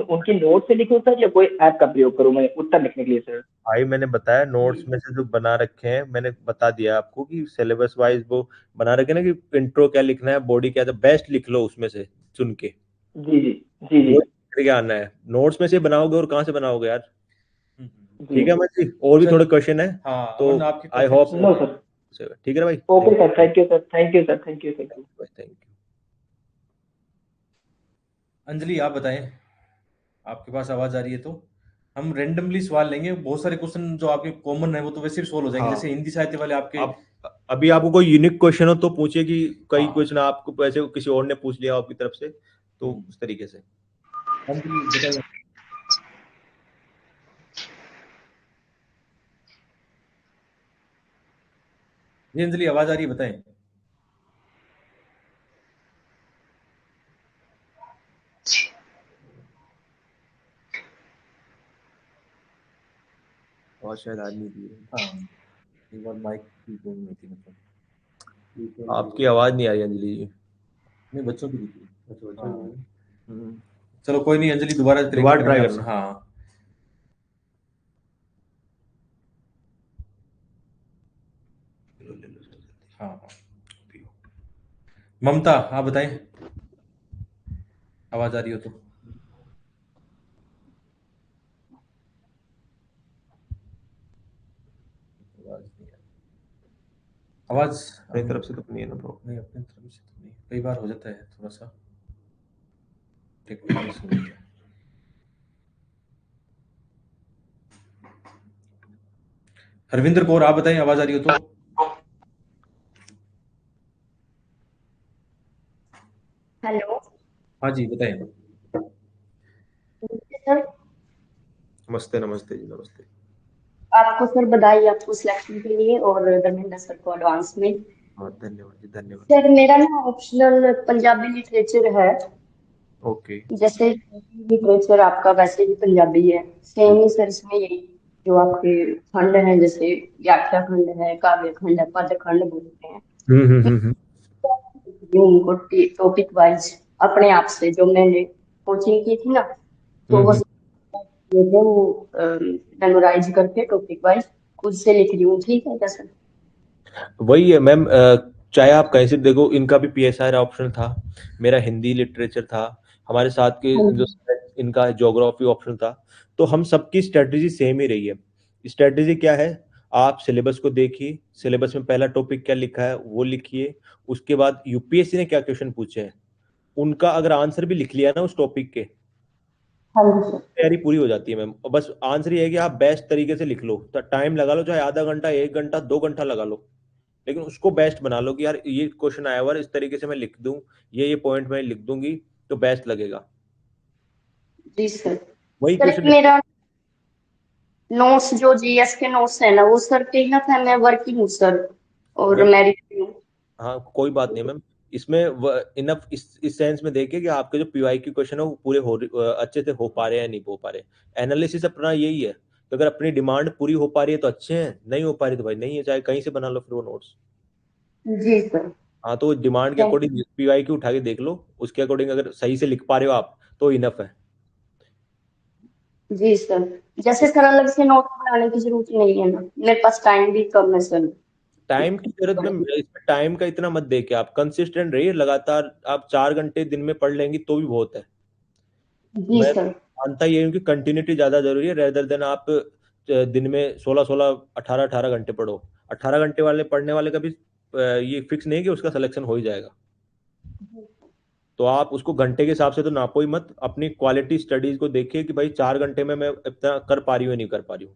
उनकी नोट से लिखूं सर, या कोई ऐप का प्रयोग करूं मैं उत्तर लिखने के लिए सर? भाई मैंने बताया नोट्स में से जो बना रखे हैं, मैंने बता दिया आपको कि सिलेबस वाइज वो बना रखे हैं ना, कि इंट्रो क्या लिखना है, बॉडी क्या है, बेस्ट लिख लो उसमें से चुन के, जी जी जी जी वो करके आना है। नोट्स में से बनाओगे और कहाँ से बनाओगे यार। जी। ठीक है अमन जी, और भी चल। थोड़े क्वेश्चन है हाँ तो अमन, आपके आई काफी होप। क्वेश्चन नो है। सर। ठीक है ना भाई, okay thank sir, thank you sir, thank you sir, thank you, thank you, thank you. You. Anjali आप बताएं, आपके पास आवाज आ रही है तो हम रेंडमली सवाल लेंगे। बहुत सारे क्वेश्चन जो आपके कॉमन है वो तो वैसे भी सोल्व हो जाएंगे, हाँ। जैसे हिंदी साहित्य वाले आपके। आप अभी आपको कोई यूनिक क्वेश्चन हो तो पूछिए, कि कई हाँ। क्वेश्चन आपको ऐसे किसी और ने पूछ लिया आपकी तरफ से, तो उस तरीके से। अंजलि बताइए। जी अंजलि आवाज आ रही है, बताएं। और शायद आज नहीं दी है। हाँ, एक बार माइक की प्रॉब्लम होती है मतलब। आपकी आवाज नहीं आ रही अंजलि जी। नहीं, बच्चों की दिखी। अच्छा। हाँ। हम्म। चलो कोई नहीं अंजलि, दोबारा तरीके दोबारा करेंगे ट्राई आपसे। करना। हाँ। हाँ हाँ। ममता आप बताएं, आवाज आ रही हो तो। आवाज नहीं आ रही। आवाज अपनी तरफ से तो नहीं है ना प्रॉब्लम। नहीं, अपनी तरफ से तो नहीं, कई बार हो जाता है थोड़ा सा टेक्निकल इशू होता है। हरविंदर कौर आप बताएं, आवाज आ रही हो तो। हेलो हाँ जी बताएं। सर। नमस्ते नमस्ते जी, नमस्ते। आपको सर बधाई आपको सिलेक्शन के लिए, और धर्मेंद्र सर को एडवांस में। हाँ धन्यवाद जी, धन्यवाद। सर मेरा ना ऑप्शनल पंजाबी लिटरेचर है। ओके। जैसे लिटरेचर आपका वैसे भी पंजाबी है, सेम ही सर इसमें यही जो आपके खंड हैं, जैसे व्याख्या खंड है, काव्य खंड है, पद खंड बोलते हैं। हम्म। जो उनको टॉपिक वाइज अपने आप से जो मैंने कोचिंग की थी ना, तो वो ये थे वो मेमोराइज करके टॉपिक वाइज खुद से लिख रही हूँ। ठीक है क्या सर? वही है मैम, चाहे आप कहीं से देखो, इनका भी पीएसआर ऑप्शन था, मेरा हिंदी लिटरेचर था, हमारे साथ के हाँ जो इनका ज्योग्राफी ऑप्शन था। तो हम सबकी स्ट्रेटजी सेम ही रही है। स्ट्रेटजी क्या है, आप सिलेबस को देखिए, सिलेबस में पहला टॉपिक क्या लिखा है वो लिखिए, उसके बाद यूपीएससी ने क्या क्वेश्चन पूछे हैं उनका अगर आंसर भी लिख लिया ना उस टॉपिक के, हाँ जी सर। तैयारी पूरी हो जाती है मैम। और बस आंसर ये है कि आप बेस्ट तरीके से लिख लो, तो टाइम लगा लो, चाहे आधा घंटा, 1 घंटा, 2 घंटा लगा लो, लेकिन उसको बेस्ट बना लो कि यार ये क्वेश्चन आया हुआ है, इस तरीके से मैं लिख दूं, ये पॉइंट मैं लिख दूंगी तो बेस्ट लगेगा। जी सर। वही सर क्वेश्चन। मेरा नोट्स जो जीएस के नोट्स है ना वो सर के ना था, मैं वर्किंग हूँ सर और मैरिड हूँ। हाँ कोई बात नहीं मैम, इसमें इनफ इस सेंस में देखिए कि आपके जो पीवाईक्यू क्वेश्चन है वो पूरे अच्छे से हो पा रहे हैं या नहीं हो पा रहे। एनालिसिस अपना यही है कि अगर अपनी डिमांड पूरी हो पा रही है तो अच्छे हैं, नहीं हो पा रही तो भाई नहीं है, चाहे कहीं से बना लो फिर वो नोट्स। जी सर। हाँ तो डिमांड के अकॉर्डिंग पीवाईक्यू उठा के देख लो, उसके अकॉर्डिंग अगर सही से लिख पा रहे हो आप तो इनफ है। जी सर। जैसे सर अलग से नोट बनाने की जरूरत नहीं है ना, मेरे पास टाइम भी कम है सर। टाइम की जरूरत में, इसमें टाइम का इतना मत देखिए, आप कंसिस्टेंट रहिए, लगातार आप 4 घंटे दिन में पढ़ लेंगी तो भी बहुत है। जी मैं सर। मानता ये हूँ कि कंटिन्यूटी ज्यादा जरूरी है रेदर देन आप दिन में 16-16, 18-18 घंटे पढ़ो। 18 घंटे वाले पढ़ने वाले का भी ये फिक्स नहीं है कि उसका सिलेक्शन हो ही जाएगा। तो आप उसको घंटे के हिसाब से तो नापो ही मत, अपनी क्वालिटी स्टडीज को देखिए कि भाई 4 घंटे में मैं इतना कर पा रही हूँ या नहीं कर पा रही हूँ।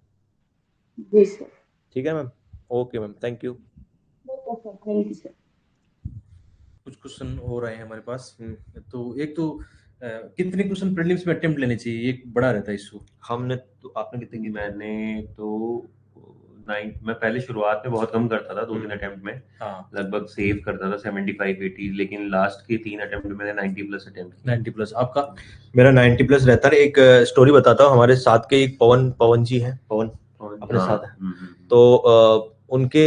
जी सर। ठीक है ma'am, okay ma'am, thank you. Thank you sir. कुछ क्वेश्चन और आए हैं हमारे पास। तो एक तो कितने क्वेश्चन प्रीलिम्स में अटेम्प्ट लेने चाहिए, ये एक बड़ा रहता है इशू। हमने तो आपने कितने की? मैंने तो 9, मैं पहले शुरुआत में बहुत कम करता था, 2-3 अटेम्प्ट में हाँ लगभग सेव करता था 75-80, लेकिन लास्ट के 3 अटेम्प्ट में मैंने 90 प्लस अटेम्प्ट 90 प्लस। आपका? मेरा 90 प्लस रहता है। एक स्टोरी बताता हूँ, हमारे साथ के एक पवन जी हैं, पवन अपने साथ है। तो उनके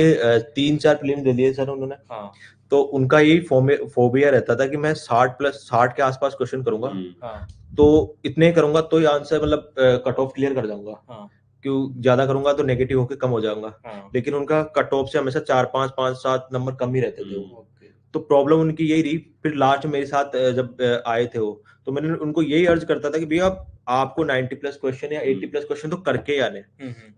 3-4 फिल्म दे दिए सर उन्होंने। हाँ तो उनका यही फोबिया रहता था कि मैं 60 के आसपास क्वेश्चन करूंगा, हाँ तो इतने करूंगा तो ये आंसर मतलब कट ऑफ क्लियर कर जाऊंगा। हाँ क्यों ज्यादा करूंगा तो नेगेटिव होकर कम हो जाऊंगा। हाँ। लेकिन उनका कट ऑफ से हमेशा 4-5, 5-7 नंबर कम ही रहते थे वो। ओके। तो प्रॉब्लम उनकी यही रही। फिर लास्ट में मेरे साथ जब आए थे वो, तो मैंने उनको यही अर्ज करता था कि भैया आपको 90 प्लस क्वेश्चन या 80 प्लस क्वेश्चन तो करके ही आने।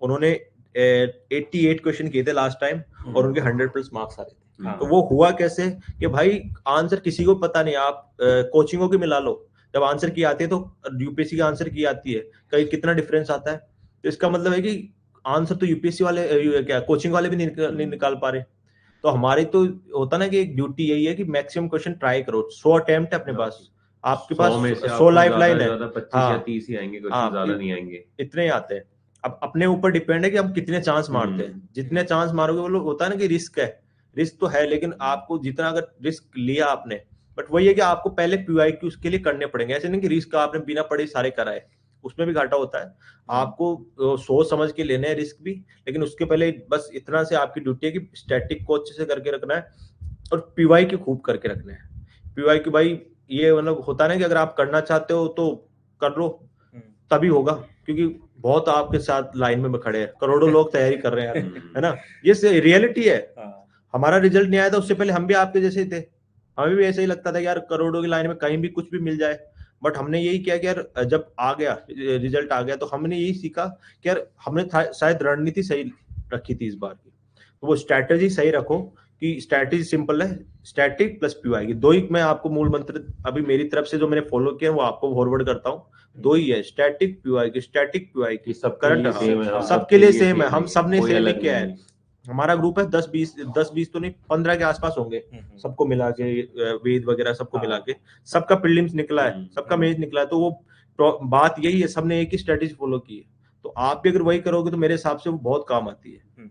उन्होंने 88 क्वेश्चन किए थे लास्ट टाइम और उनके 100 प्लस मार्क्स आ रहे थे। हाँ। तो वो हुआ कैसे कि भाई आंसर किसी को पता नहीं, आप कोचिंगों की मिला लो, जब आंसर की आती है तो यूपीएससी की आंसर की आती है, कहीं कितना डिफरेंस आता है। तो इसका मतलब है कि आंसर तो यूपीएससी वाले क्या कोचिंग वाले भी नहीं निकाल पा रहे। तो हमारी तो होता ना कि एक ड्यूटी यही है कि मैक्सिमम क्वेश्चन ट्राई करो। 100 अटेम्प्ट है अपने पास, आपके पास 100 लाइफ लाइन है, 25 या 30 ही आएंगे क्वेश्चन, ज्यादा नहीं आएंगे, इतने ही आते हैं। अब अपने ऊपर डिपेंड है कि हम कितने चांस मारते हैं। जितने चांस मारोगे वो लोग, होता है ना कि रिस्क है, रिस्क तो है, लेकिन आपको जितना अगर रिस्क लिया आपने, बट वही है कि आपको पहले पीवाईक्यू के लिए करने पड़ेंगे। ऐसे नहीं कि रिस्क आपने बिना पढ़े सारे कराए, उसमें भी घाटा होता है। आपको सोच समझ के लेने हैं रिस्क भी, लेकिन उसके पहले बस इतना से आपकी ड्यूटी है कि स्टैटिक को अच्छे से करके रखना है और पीवाईक्यू खूब करके रखना है। पीवाईक्यू भाई ये मतलब होता है ना कि अगर आप करना चाहते हो तो कर लो, तभी होगा, क्योंकि बहुत आपके साथ लाइन में खड़े हैं, करोड़ों लोग तैयारी कर रहे हैं, है ना, ये रियलिटी है। हमारा रिजल्ट नहीं आया था उससे पहले हम भी आपके जैसे ही थे, हमें भी ऐसे ही लगता था कि यार करोड़ों की लाइन में कहीं भी कुछ भी मिल जाए। बट हमने यही किया कि यार जब आ गया रिजल्ट आ गया तो हमने यही सीखा कि यार हमने शायद रणनीति सही रखी थी इस बार की। तो वो स्ट्रैटेजी सही रखो कि स्ट्रैटेजी सिंपल है, स्टैटिक प्लस पीयू आएगी। दो ही मैं आपको मूल मंत्र अभी मेरी तरफ से जो मैंने फॉलो किया वो आपको फॉरवर्ड करता हूँ। दो ही है, स्टैटिक पीयू आएगी, स्टैटिक पीयू आएगी, सबके लिए सेम है, हम सब ने सेम ही किया है। हमारा ग्रुप है 10-20 तो नहीं 15 के आसपास होंगे, सबको मिला के वेद वगैरह सबको मिला के सबका प्रीलिम्स निकला है, सबका मेंस निकला है। तो वो बात यही है, सबने एक ही स्ट्रेटेजी फॉलो की है। तो आप भी अगर वही करोगे तो मेरे हिसाब से वो बहुत काम आती है।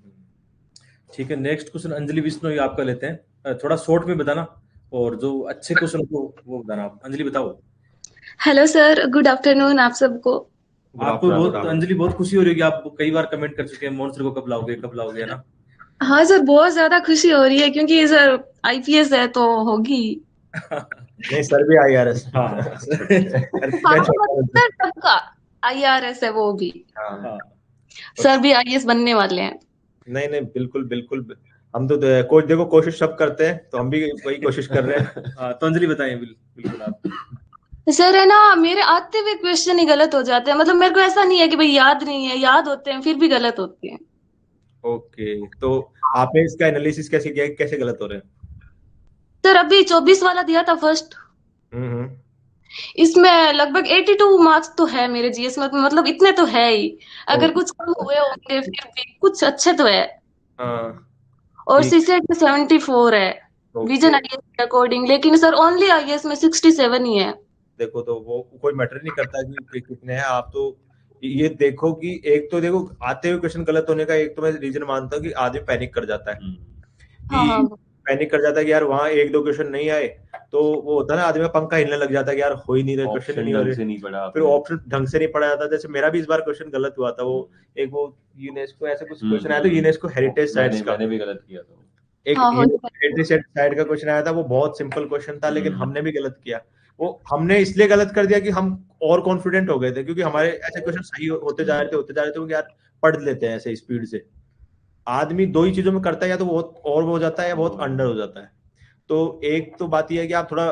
ठीक है, नेक्स्ट क्वेश्चन अंजलि विष्णु आपका लेते हैं, थोड़ा शॉर्ट में बताना और जो अच्छे क्वेश्चन को वो बताना। आप अंजलि बताओ। हेलो सर, गुड आफ्टरनून आप सबको। आपको बहुत अंजलि बहुत खुशी हो रही है कि आप कई बार कमेंट कर चुके हैं मोहन सर को कब लाओगे, है ना? हाँ सर, बहुत ज्यादा खुशी हो रही है क्योंकि सर आईपीएस है तो होगी। नहीं सर भी आईआरएस। हाँ सर, सबका आईआरएस है वो भी। सर भी आईएएस बनने वाले हैं। नहीं नहीं बिल्कुल बिल्कुल, हम तो देखो कोशिश सब करते हैं, तो हम भी वही कोशिश कर रहे हैं। तो अंजलि बताइए बिल्कुल आप। सर है ना, मेरे आते हुए क्वेश्चन ही गलत हो जाते हैं। मतलब मेरे को ऐसा नहीं है कि भाई याद नहीं है, याद होते हैं फिर भी गलत होते हैं। ओके, तो आपने इसका एनालिसिस कैसे किया, कैसे गलत हो रहे हैं? सर अभी 24 वाला दिया था फर्स्ट, हम्म। इसमें लगभग 82 मार्क्स तो है मेरे जीएस में, मतलब इतने तो है ही। अगर कुछ कम हुए होंगे फिर भी कुछ अच्छे तो है। हाँ और ठीक। सीसेट में 74 है ओके। विजन आईएएस के अकॉर्डिंग, लेकिन सर ओनली आईएएस में 67 ही है। देखो तो वो कोई मैटर नहीं करता कि कितने हैं। आप तो ये देखो कि एक तो देखो आते हुए क्वेश्चन गलत होने का एक तो मैं रीजन मानता हूँ कि आदमी पैनिक कर जाता है हाँ कि हाँ पैनिक कर जाता है कि यार वहां एक दो क्वेश्चन नहीं आए, तो वो होता है ना आदमी का पंखा हिलने लग जाता है कि यार हो ही नहीं रहे, क्वेश्चन ही ऑप्शन नहीं हो ढंग रहे, से नहीं पढ़ा फिर आपने। ऑप्शन ढंग से नहीं पढ़ा जाता। जैसे मेरा भी इस बार क्वेश्चन गलत हुआ था, वो एक वो यूनेस्को ऐसा कुछ क्वेश्चन आया था, यूनेस्को हेरिटेज साइट्स का मैंने भी गलत किया था। एक हाँ हो जाता है। हेरिटेज साइट का क्वेश्चन आया था, वो बहुत सिंपल क्वेश्चन था लेकिन हमने भी गलत किया। वो हमने इसलिए गलत कर दिया कि हम और कॉन्फिडेंट हो गए थे, क्योंकि हमारे ऐसे क्वेश्चन सही होते जा रहे थे क्योंकि यार पढ़ लेते हैं ऐसे स्पीड से। आदमी दो ही चीजों में करता है, या तो बहुत और वो हो जाता है या बहुत अंडर हो जाता है। तो एक तो बात यह है कि आप थोड़ा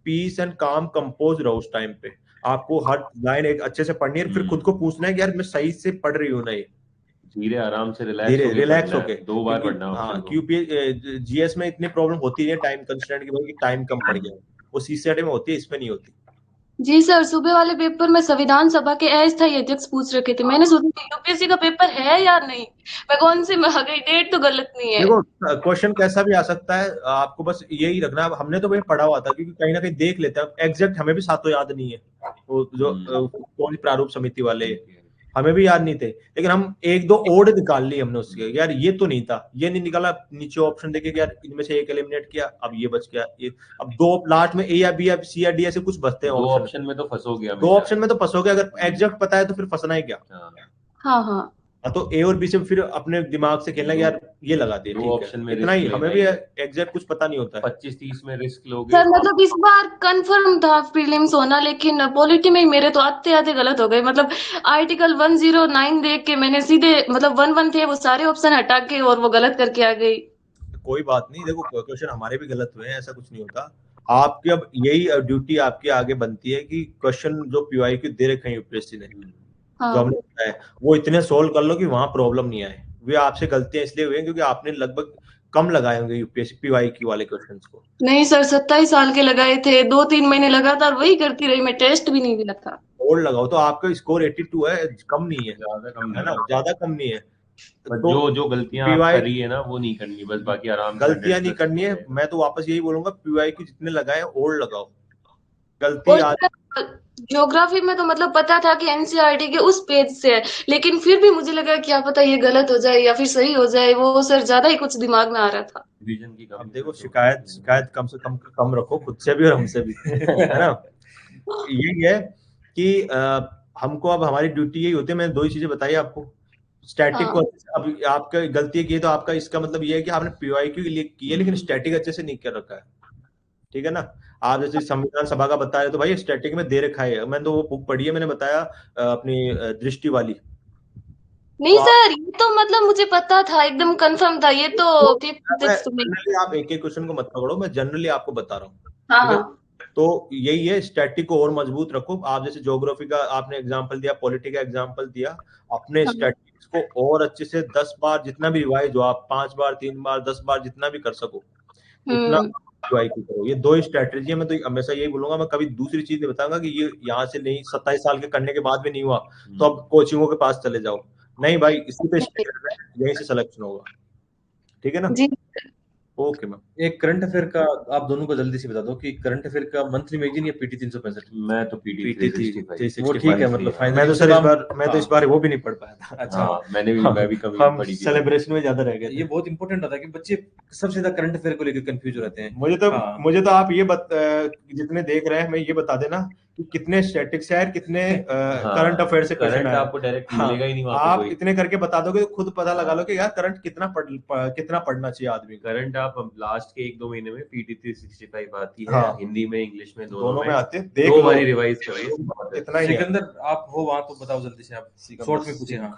पीस एंड काम कंपोज रहो उस टाइम पे। आपको हर लाइन एक अच्छे से पढ़नी है, फिर खुद को पूछना है कि यार मैं सही से पढ़ रही हूँ ना, ये धीरे आराम से धीरे रिलैक्स रिलैक्स होके होके। पढ़ना है, 2 बार क्योंकि पढ़ना है हाँ ऑप्शन को। क्यूपी जीएस में इतनी प्रॉब्लम होती है टाइम कंस्ट्रेंट की, भाई कि टाइम कम पड़ गया, वो सीसीआरटी में होती है, इसमें नहीं होती। जी सर, सुबह वाले पेपर में संविधान सभा के अस्थायी अध्यक्ष पूछ रखे थे, मैंने सोचा कि यूपीएससी का पेपर है या नहीं, मैं कौन से में आ गई, डेट तो गलत नहीं है। देखो क्वेश्चन कैसा भी आ सकता है, आपको बस यही रखना है। हमने तो भाई पढ़ा हुआ था, क्योंकि कहीं ना कहीं देख लेते हैं एग्जैक्ट, हमें भी सातों याद नहीं है। वो जो कौन सी प्रारूप समिति वाले हमें भी याद नहीं थे, लेकिन हम एक दो ओड निकाल ली हमने उसके, यार ये तो नहीं था, ये नहीं निकाला, नीचे ऑप्शन देखे कि यार इनमें से एक एलिमिनेट किया, अब ये बच गया, ये अब दो लास्ट में ए या बी या सी या डी ऐसे कुछ बचते हैं 2 ऑप्शन। ऑप्शन में तो फंसोगे दो हमेशा। ऑप्शन में तो फंसोगे, अगर एग्जैक्ट पता है तो फिर फंसना ही क्या। हाँ, हाँ हाँ हाँ, तो ए और बी से फिर अपने दिमाग से खेलना कि यार ये लगा दिए, दो ठीक ऑप्शन है, में इतना रिस्क ही। लेना हमें ही भी है। एग्जैक्ट कुछ पता नहीं होता है। 25-30 में रिस्क लोगे। सर, मतलब इस बार कंफर्म था प्रीलिम्स होना, लेकिन पॉलिटी में ही मेरे तो आते आते गलत हो गए। मतलब आर्टिकल 109 देख के मैंने सीधे, मतलब 11 थे वो सारे ऑप्शन हटा के और वो गलत करके आ गई। कोई बात नहीं, देखो क्वेश्चन हमारे भी गलत हुए हैं, ऐसा कुछ नहीं होता। आपकी अब यही ड्यूटी आपकी आगे बनती है कि क्वेश्चन जो पीवाईक्यू दे रखे हैं यूपीएससी ने, जो हाँ हमने बताया वो इतने सोल्व कर लो कि वहां प्रॉब्लम नहीं आए। वे आपसे गलतियां इसलिए हुई हैं क्योंकि आपने लगभग कम लगाए होंगे यूपीएससी पीवाईक्यू वाले क्वेश्चंस को। नहीं सर, 27 साल के लगाए थे, 2-3 महीने लगातार वही करती रही, मैं टेस्ट भी नहीं दिया था। और लगाओ तो आपका स्कोर 82 है, कम नहीं है, ज्यादा कम है नहीं ना, है। ज्यादा कम नहीं है। बस तो जो गलतियां आप पीवाई करी है ना वो नहीं करनी, बस बाकी आराम से गलतियां नहीं 100+ करनी है। हो जाएगा। मैं तो वापस यही बोलूंगा, पीवाईक्यू जितने लगाए और लगाओ। गलती और आज ज्योग्राफी में तो मतलब पता था कि एनसीईआरटी के उस पेज से है, लेकिन फिर भी मुझे लगा क्या पता ये गलत हो जाए या फिर सही हो जाए, वो सर ज्यादा ही कुछ दिमाग में आ रहा था। रिवीजन की अब कमी देखो से शिकायत शिकायत कम से कम रखो खुद से भी और हमसे भी, है ना। यही है कि हमको अब हमारी ड्यूटी यही होती है। मैंने दो ही चीजें बताई आपको। स्टैटिक को हाँ अब आपका गलती की है तो आपका इसका मतलब ये है कि आपने पीवाईक्यू के लिए की है लेकिन स्टैटिक अच्छे से नहीं कर रखा है, ठीक है ना। आप जैसे संविधान सभा का बता रहे तो भाई स्टैटिक में दे रखा है, मैंने तो वो बुक पढ़ी है, मैंने बताया अपनी दृष्टि वाली। तो नहीं सर, ये तो मतलब मुझे पता था, एकदम कंफर्म था ये तो। जनरली आप एक एक क्वेश्चन को मत पकड़ो, मैं जनरली आपको बता रहा हूँ, हाँ ठीक है। हाँ तो यही है, स्टैटिक को और मजबूत रखो। आप जैसे ज्योग्राफी का आपने एग्जांपल दिया, पॉलिटी का एग्जांपल दिया, अपने हाँ स्टैटिक्स को और अच्छे से 10 बार जितना भी रिवाइज हो, आप 5 बार 3 बार 10 बार जितना भी कर सको उतना हम्म रिवाइज करो। ये दो ही स्ट्रेटेजी है। मैं तो हमेशा यही बोलूंगा, मैं कभी दूसरी चीज नहीं बताऊंगा कि ये यहाँ से नहीं, 27 साल के करने के बाद भी नहीं हुआ तो अब कोचिंगों के पास चले जाओ। नहीं भाई, इसी पे यहीं से सिलेक्शन होगा, ठीक है ना। जी ओके मैम। एक करंट अफेयर का आप दोनों को जल्दी से बता दो कि करंट अफेयर का मंथली मैगजीन या पीटी 365। मैं तो पीटी पीटी 365। वो ठीक है, मतलब फाइनली मैं तो सर इस बार वो भी नहीं पढ़ पाया था। अच्छा हाँ, मैं भी कभी हम पढ़ी थी। सेलिब्रेशन में ज्यादा रह गए ये थे। बहुत इंपॉर्टेंट होता है कि बच्चे सबसे ज्यादा करंट अफेयर को लेकर कंफ्यूज रहते हैं। हाँ। मुझे तो आप ये जितने देख रहे हैं हमें ये बता देना कि कितने स्टैटिक्स है, कितने करंट अफेयर से क्वेश्चन करंट आए। आपको डायरेक्ट हाँ, मिलेगा ही नहीं वहां पे आप कोई। इतने करके बता दोगे तो खुद पता लगा लो हाँ। कि यार करंट कितना पढ़ना चाहिए आदमी को। करंट आप लास्ट के 1-2 महीने में पीटी 365 आती है, हाँ। हिंदी में इंग्लिश में दोनों दोनों में आते हैं, देख 2 लो। बारी रिवाइज करो, ये बहुत है। इतना ही है। सिकंदर आप हो वहां तो बताओ जल्दी से, आप शॉर्ट में पूछे। हाँ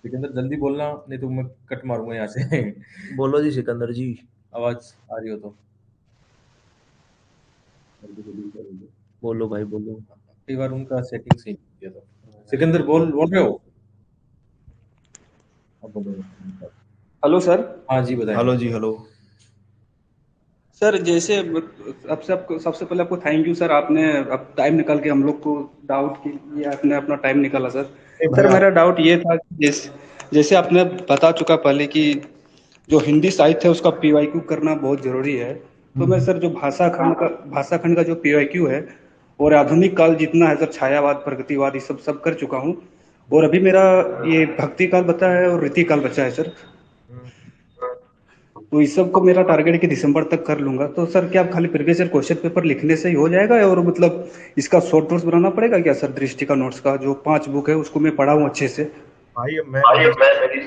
सिकंदर जल्दी बोलना, नहीं तो मैं कट मारूंगा यहाँ से। बोलो जी सिकंदर जी। आवाज आ रही हो तो बोलो भाई बोलो। कई बार उनका सेटिंग सही नहीं किया था। सिकंदर बोल बोल रहे हो? अब बोलो। Hello sir. हाँ जी बताएं। हेलो जी, हेलो सर जैसे सबसे पहले आपको थैंक यू सर, आपने अब टाइम निकाल के हम लोग को डाउट के लिए आपने अपना टाइम निकाला सर। ए सर भाई मेरा डाउट ये था कि जैसे आपने बता चुका पहले कि जो हिंदी साहित्य है उसका पीवाईक्यू करना बहुत जरूरी है। तो मैं सर जो भाषा खंड का जो पीवाईक्यू है और आधुनिक काल जितना है सर, छायावाद प्रगतिवाद ये सब कर चुका हूँ। और अभी मेरा ये भक्ति काल बचा है और रीति काल बचा है सर। तो इस सब को मेरा टारगेट है कि दिसंबर तक कर लूंगा। तो सर क्या खाली प्रीवियस ईयर क्वेश्चन पेपर लिखने से ही हो जाएगा, और मतलब इसका शॉर्ट नोट्स बनाना पड़ेगा क्या सर? दृष्टि का नोट्स का जो 5 बुक है उसको मैं पढ़ा हूँ अच्छे से। भाई, अब मैं मेरी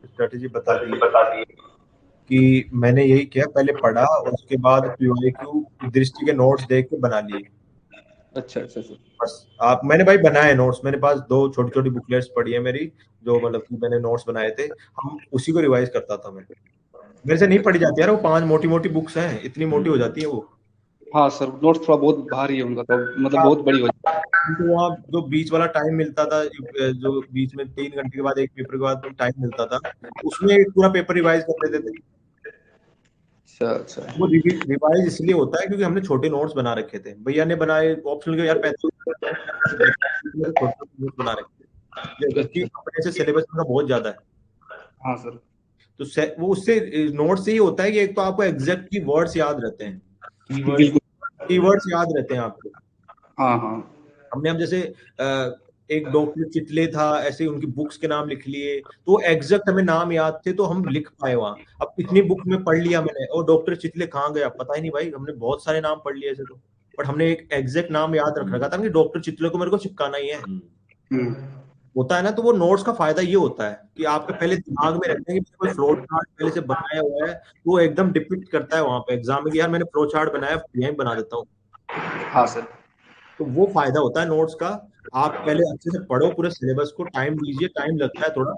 स्ट्रेटेजी बता दी है कि मैंने यही किया, पहले पढ़ा और उसके बाद पीवाईक्यू दृष्टि के नोट्स देख के बना लिए। अच्छा अच्छा सर। बस मैंने भाई बनाए नोट्स, मेरे पास 2 छोटी छोटी बुकलेट्स पड़ी है मेरी, जो मतलब कि मैंने नोट्स बनाए थे, हम उसी को रिवाइज करता था मैं। मेरे से नहीं पढ़ी जाती यार, वो 5 मोटी मोटी बुक्स हैं, इतनी मोटी हो जाती है वो। हाँ सर, नोट्स थोड़ा बहुत भारी है उनका, तो मतलब बहुत बड़ी हो जाती है। तो वहाँ जो बीच वाला टाइम मिलता था, जो बीच में 3 घंटे के बाद एक पेपर के बाद टाइम मिलता था, उसमें पूरा पेपर रिवाइज कर लेते थे। अच्छा अच्छा। वो रिवाइज इसलिए होता है क्योंकि हमने छोटे नोट्स बना रखे थे, भैया ने बनाए ऑप्शनल के, यार 35 छोटे नोट्स बना रखे थे, जबकि अपने से सिलेबस में बहुत ज्यादा है। हाँ सर। तो वो उससे नोट से ही होता है कि एक तो आपको एग्जैक्ट की वर्ड्स याद रहते हैं, बिल्कुल। कीवर्ड्स याद रहते हैं आपको। हाँ हाँ। हमने, हम जैसे एक डॉक्टर चितले था, ऐसे उनकी बुक्स के नाम लिख लिए, तो एग्जैक्ट हमें नाम याद थे तो हम लिख पाए वहां। अब इतनी बुक में पढ़ लिया मैंने, और डॉक्टर चितले कहाँ गया पता ही नहीं भाई, हमने बहुत सारे नाम पढ़ लिए ऐसे तो, बट हमने एक एग्जैक्ट नाम याद रख रखा था कि डॉक्टर चितले को मेरे को चिपकाना ही है। होता है ना, तो वो नोट्स का फायदा ये होता है कि आपके पहले दिमाग में रखते हैं कि कोई फ्लो चार्ट पहले से बनाया हुआ है, वो एकदम डिपिक्ट करता है वहां पे एग्जाम में कि यार मैंने फ्लो चार्ट बनाया, यहीं बना देता हूँ। हाँ सर। तो वो फायदा होता है नोट्स का। आप पहले अच्छे से पढ़ो पूरे सिलेबस को, टाइम दीजिए, टाइम लगता है थोड़ा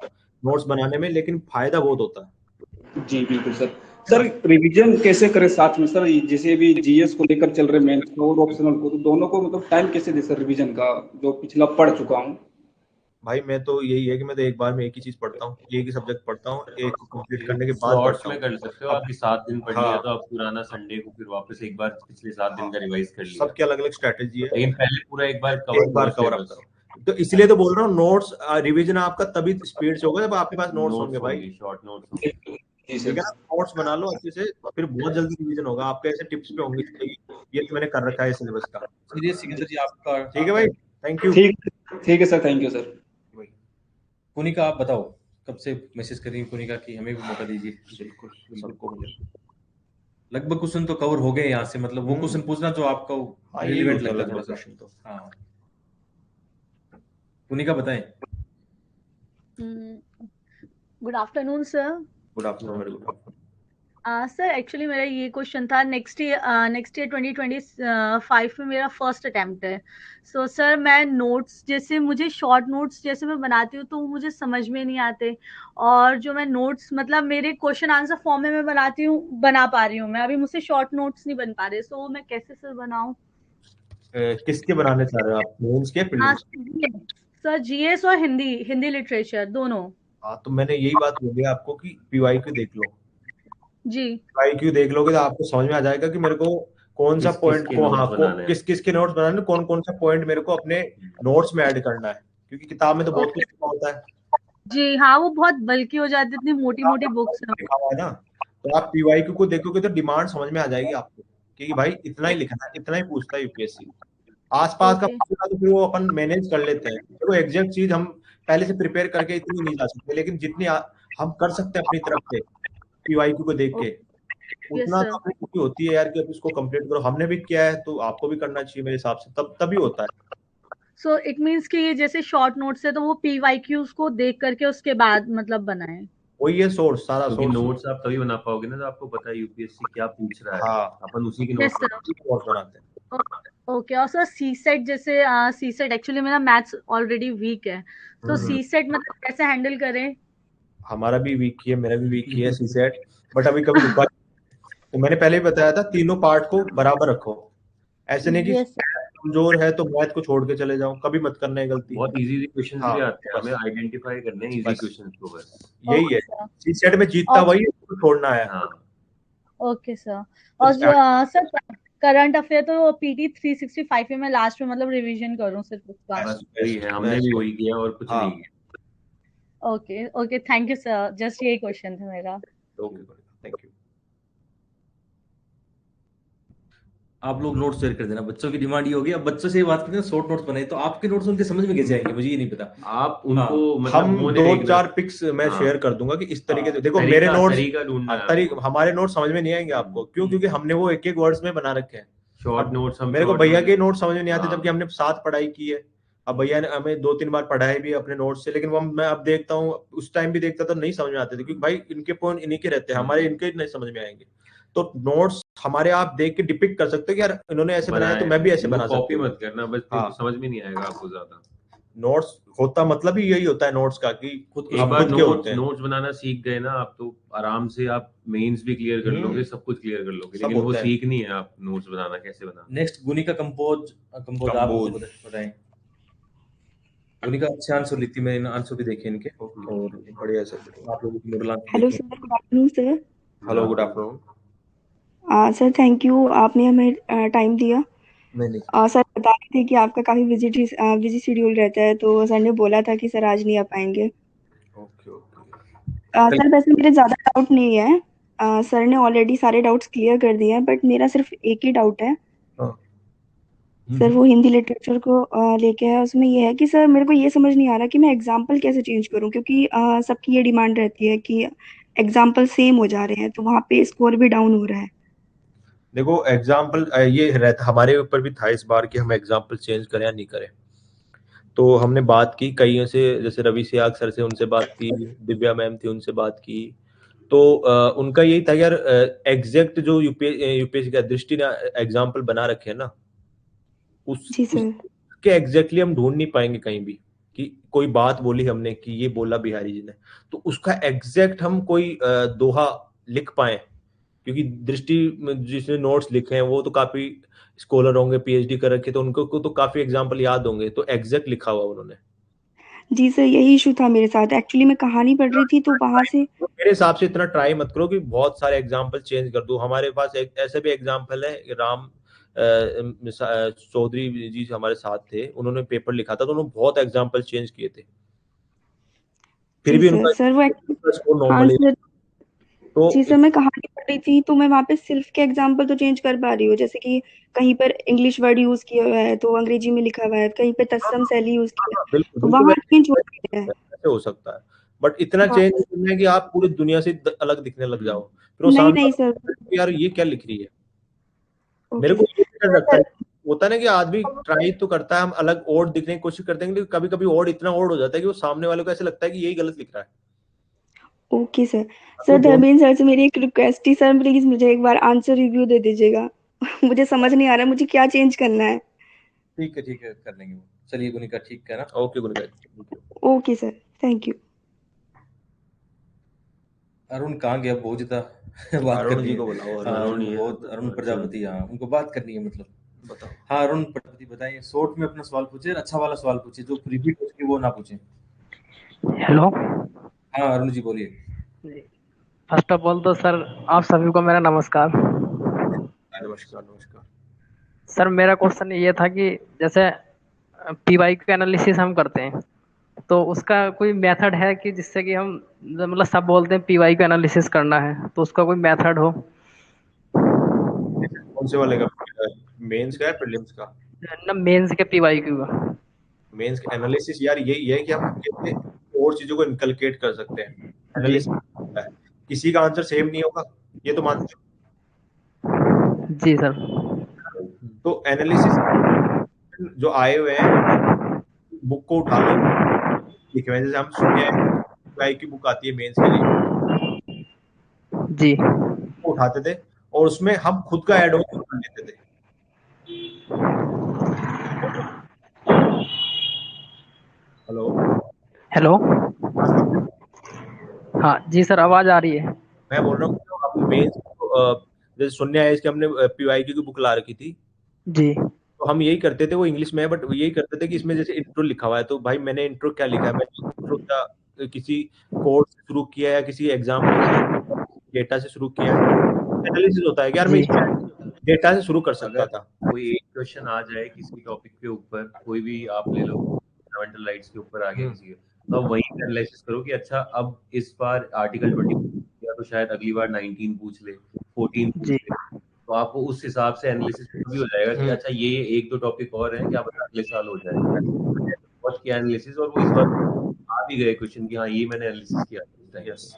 नोट्स बनाने में, लेकिन फायदा बहुत होता है। जी बिल्कुल सर। सर रिवीजन कैसे करें साथ में सर? जैसे अभी जीएस को लेकर चल रहे मेंस को और ऑप्शनल को, तो दोनों को मतलब टाइम कैसे दे सर रिवीजन का, जो पिछला पढ़ चुका हूँ? भाई मैं तो यही है कि मैं तो एक बार में एक ही चीज पढ़ता हूँ, एक ही सब्जेक्ट पढ़ता हूँ, एक को कंप्लीट करने के बाद स्लॉट्स पढ़ता में हूँ। कर सकते हो, आपकी 7 दिन पढ़ लिया हाँ, तो आप पुराना संडे को फिर वापस एक बार पिछले 7 दिन का रिवाइज कर लिया। सबकी अलग अलग स्ट्रेटेजी है, लेकिन पहले पूरा एक बार कवर एक बार करो कवर अप सिलेबस। करो। तो इसलिए तो बोल रहा हूँ, नोट्स रिवीजन आपका तभी स्पीड से होगा जब आपके पास नोट्स होंगे भाई। शॉर्ट नोट्स होंगे। जी ठीक है सर। ना, नोट्स बना लो अच्छे से, फिर बहुत जल्दी रिवीजन होगा आपके। ऐसे टिप्स पे होंगे कि ये तो मैंने कर रखा है सिलेबस का। चलिए सिकंदर जी आपका। ठीक है भाई, थैंक यू। ठीक है sir, thank you sir. Punika आप बताओ, कब से मैसेज कर रही है पुनिका कि हमें भी मौका दीजिए। बिल्कुल सबको मिले, लगभग क्वेश्चन तो कवर हो गए यहाँ से, मतलब वो क्वेश्चन पूछना जो आपका रिलेवेंट लगता है थोड़ा सा क्वेश्चन। तो हाँ पुनिका बताएं। Good afternoon sir. Good afternoon, very good afternoon. Sir actually मेरा ये क्वेश्चन था, नेक्स्ट ईयर 2025 में मेरा फर्स्ट अटेम्प्ट है। सो सर मैं नोट्स, जैसे मुझे शॉर्ट नोट्स जैसे मैं बनाती हूँ तो वो मुझे समझ में नहीं आते, और जो मैं नोट्स मतलब मेरे क्वेश्चन आंसर फॉर्म में मैं बनाती हूँ, बना पा रही हूँ मैं, अभी मुझसे शॉर्ट नोट्स नहीं बन पा रहे। सो मैं कैसे सर बनाऊँ? किसके बनाने चाह रहे हो आप, मेंस के प्रीलिम्स? सर जीएस और हिंदी, हिंदी लिटरेचर दोनों। हाँ, तो मैंने यही बात बोली आपको कि पीवाईक्यू देख लो। जी पीवाईक्यू देख लोगे तो आपको समझ में आ जाएगा कि मेरे को कौन सा पॉइंट को, हाँ, किस के नोट्स बनाने, कौन सा पॉइंट मेरे को अपने नोट्स में ऐड करना है, क्योंकि किताब में तो बहुत कुछ लिखा होता है। जी हाँ, वो बहुत बल्कि हो जाती है, इतनी मोटी मोटी बुक्स है। लिखा हुआ है ना, तो आप पीवाईक्यू को देखोगे तो डिमांड समझ में आ जाएगी आपको कि भाई इतना ही लिखना है, इतना ही पूछता है यूपीएससी। आसपास का पूछेगा तो फिर वो अपन मैनेज कर लेते हैं, तो एग्जैक्ट चीज हम पहले से प्रिपेयर करके इतनी नहीं जा सकते, लेकिन जितनी हम कर सकते हैं अपनी तरफ से पीवाईक्यू को देख के, उतना तो अपनी खुशी होती है यार कि अब इसको कंप्लीट करो। हमने भी किया है तो आपको भी करना चाहिए मेरे हिसाब से, तभी होता है। सो इट मीन्स कि ये जैसे शॉर्ट नोट्स है तो वो पीवाईक्यूज को देख करके उसके बाद मतलब बनाए, वही है सोर्स, सारा क्योंकि सोर्स। नोट्स आप तभी बना पाओगे ना तो आपको पता है यूपीएससी क्या पूछ रहा है। हाँ, अपन उसी के यस नोट्स बनाते हैं। ओके। और सर सी सेट, जैसे सी सेट एक्चुअली मेरा मैथ्स ऑलरेडी वीक है, तो सी सेट मतलब कैसे हैंडल करें? हमारा भी वीक ही है, मेरा भी वीक ही है सी सेट, बट अभी कभी रुका। तो मैंने पहले ही बताया था, तीनों पार्ट को बराबर रखो, ऐसे नहीं कि कमजोर है तो मैथ को छोड़ के चले जाओ, कभी मत करना है गलती। बहुत इजी क्वेश्चंस हाँ, भी आते हैं, बस। हमें आइडेंटिफाई करने हैं इजी बस। क्वेश्चंस को बस। यही है, सी सेट में जीतता वही है, उसको छोड़ना है। हाँ ओके सर। और सर करंट अफेयर तो पीटी 365 में मैं लास्ट में मतलब रिवीजन करूं सिर्फ उसका। बस वही है, हमने भी वही किया और कुछ हाँ। नहीं किया। Okay okay, thank you sir, just यही क्वेश्चन था मेरा। Okay, thank you. आप लोग नोट्स शेयर कर देना, बच्चों की डिमांड ये होगी। अब बच्चों से बात करते हैं, शॉर्ट नोट्स बनाए, तो आपके नोट्स उनके समझ में कैसे आएंगे, मुझे ये नहीं पता। आप उनको मतलब हम वो नहीं 2-4 पिक्स मैं हाँ। शेयर कर दूंगा कि इस तरीके से देखो तरीका- मेरे नोट्स, तरीका ढूंढना है आपको। हमारे नोट्स समझ में नहीं आएंगे आपको, क्यों? क्योंकि हमने वो एक वर्ड्स में बना रखे हैं। शॉर्ट अब नोट्स मेरे को भैया के नोट्स समझ में नहीं आते, जबकि हमने साथ पढ़ाई की है। अब भैया ने हमें 2-3 बार पढ़ाए भी अपने नोट्स से, लेकिन वो मैं अब देखता हूँ, उस टाइम भी देखता था नहीं समझ में आते थे, क्योंकि भाई इनके पॉइंट इन्हीं के रहते हैं, हमारे इनके नहीं समझ में आएंगे। तो नोट्स हमारे आप देख के डिपिक्ट कर सकते हो कि यार इन्होंने ऐसे बनाया तो मैं भी ऐसे बना सकता हूँ। कॉपी मत करना बस, हाँ। तो समझ में नहीं आएगा आपको ज्यादा। नोट्स होता मतलब ही यही होता है नोट्स का, कि एक बार नोट्स बनाना सीख गए ना आप, तो आराम से आप मेंस भी क्लियर कर लोगे, सब कुछ क्लियर कर लोगे। लेकिन वो सीख नहीं है आप नोट्स बनाना कैसे बनाना। नेक्स्ट गुनी का कंपोज आप बताएं। गुनी का अच्छा आंसर लिखती, मैंने आंसर भी देखे इनके और बढ़िया सर। आप लोगों की model hello sir, good afternoon sir. Hello, good afternoon sir, thank you, आपने हमें टाइम दिया। नहीं सर बता रहे थे कि आपका काफ़ी बिजी शेड्यूल रहता है, तो सर ने बोला था कि सर आज नहीं आ पाएंगे। सर वैसे मेरे ज़्यादा डाउट नहीं है, सर ने ऑलरेडी सारे डाउट्स क्लियर कर दिए हैं, बट मेरा सिर्फ एक ही डाउट है सर, वो हिंदी लिटरेचर को लेके है। उसमें ये है कि सर मेरे को ये समझ नहीं आ रहा कि मैं एग्जाम्पल कैसे चेंज करूं, क्योंकि सबकी ये डिमांड रहती है कि एग्जाम्पल सेम हो जा रहे हैं, तो वहाँ पे स्कोर भी डाउन हो रहा है। देखो एग्जाम्पल ये रहता हमारे ऊपर भी था इस बार कि हम एग्जाम्पल चेंज करें या नहीं करें। तो हमने बात की कईयों से, जैसे रवि सियाग सर से उनसे बात की, दिव्या मैम थी उनसे बात की। तो उनका यही था यार, एग्जैक्ट जो यूपीएससी का दृष्टि ने एग्जाम्पल बना रखे हैं ना, उसके एग्जैक्टली हम ढूंढ नहीं पाएंगे कहीं भी कि कोई बात बोली हमने कि ये बोला बिहारी जी ने, तो उसका एग्जैक्ट हम कोई दोहा लिख पाए, क्योंकि दृष्टि जिसने नोट्स लिखे हैं वो तो काफी स्कॉलर होंगे, पीएचडी कर रखे, तो उनको तो काफी एग्जाम्पल याद होंगे, तो एग्जैक्ट लिखा हुआ उन्होंने। जी सर, यही इशू था मेरे साथ। एक्चुअली मैं कहानी पढ़ रही थी, तो वहां से मेरे हिसाब से इतना ट्राई मत करो कि बहुत सारे एग्जाम्पल चेंज कर दो। हमारे पास एक ऐसे भी एग्जाम्पल है, राम चौधरी जी हमारे साथ थे, उन्होंने पेपर लिखा था तो उन्होंने बहुत एग्जाम्पल चेंज किए थे, फिर भी उनका सर वो स्कोर नॉर्मल है। तो जी सर, मैं कहानी पढ़ रही थी, तो मैं वहाँ पे सिर्फ के एग्जाम्पल तो चेंज कर पा रही हूँ, जैसे कि कहीं पर इंग्लिश वर्ड यूज किया हुआ है तो अंग्रेजी में लिखा हुआ है, कहीं पे तत्सम शैली यूज किया है, तो वहाँ चेंज हो गया है। ऐसे हो सकता है, बट इतना चेंज करना है कि आप पूरी दुनिया से अलग दिखने लग जाओ, फिर वो नहीं सर, यार ये क्या लिख रही है। मेरे को ये डर लगता है, होता है ना कि आदमी ट्राई तो करता है, हम अलग और दिखने की कोशिश करते हैं, लेकिन कभी कभी और इतना और हो जाता है कि वो सामने वाले को ऐसे लगता है कि यही गलत लिख रहा है। Okay sir. Sir Dharmendra sir से मेरी एक रिक्वेस्ट थी, सर प्लीज मुझे एक बार आंसर रिव्यू दे दीजिएगा। मुझे समझ नहीं आ रहा मुझे क्या चेंज करना है। ठीक है कर लेंगे वो। चलिए गुनिका, ठीक है ना? Okay गुनिका, okay sir, thank you. Arun कहाँ गया? बहुत ज्यादा बात अरुण करनी जी है। को बुलाओ। अरुण प्रजापति, हाँ उनको बात करनी है, मतलब बताओ। हाँ अरुण प्रजापति बताइए, शॉर्ट में अपना सवाल पूछे, अच्छा वाला सवाल पूछे, जो रिपीट हो सके वो ना पूछे। हेलो, हाँ अरुण जी बोलिए। फर्स्ट ऑफ ऑल तो सर आप सभी को मेरा नमस्कार। नमस्कार। सर मेरा क्वेश्चन ये था कि जैसे पीवाई का एनालिसिस हम करते हैं, तो उसका कोई मेथड है कि जिससे कि हम मतलब सब बोलते हैं पीवाई का एनालिसिस करना है, तो उसका कोई मेथड हो? कौन से वाले का? मेंस का या प्रीलिम्स का? ना, मेंस के पीवाई क्यू का। मेंस के एनालिसिस यार यही है कि हम कैसे और चीजों को इनकलकेट कर सकते हैं। एनालिसिस किसी का आंसर सेम नहीं होगा, ये तो मानते हैं। जी सर। तो एनालिसिस जो आए हुए हैं, बुक को उठा लो, लिखे हुए जैसे हम सुने की बुक आती है मेंस के लिए जी, उठाते थे और उसमें हम खुद का ऐड ऑन कर लेते थे। हेलो, हाँ जी सर, आवाज आ रही है। मैं बोल रहा हूँ हम मेंस जैसे सुनने आए कि हमने पीवाईक्यू की बुक ला रखी थी जी, तो हम यही करते थे, वो इंग्लिश में है बट यही करते थे कि इसमें जैसे इंट्रो लिखा हुआ है तो भाई मैंने इंट्रो क्या लिखा है, मैंने इंट्रो क्या किसी कोर्स से शुरू किया या किसी एग्जाम डेटा से शुरू किया है, एनालिसिस होता है कि यार मैं डेटा से शुरू कर सकता था। कोई एक क्वेश्चन आ जाए किसी टॉपिक के ऊपर, कोई भी आप ले लो, फंडामेंटल राइट्स के ऊपर आ गया किसी के, तो आप वहीं पे एनालिसिस करो कि अच्छा अब इस बार आर्टिकल 20 या तो शायद अगली बार 19 पूछ ले, 14 पूछ ले, तो आपको उस हिसाब से एनालिसिस भी हो जाएगा कि अच्छा ये एक दो टॉपिक और हैं, क्या पता अगले साल हो जाए। बहुत किया एनालिसिस और वो इस बार आ भी गए क्वेश्चन कि हाँ ये मैंने एनालिसिस किया। यस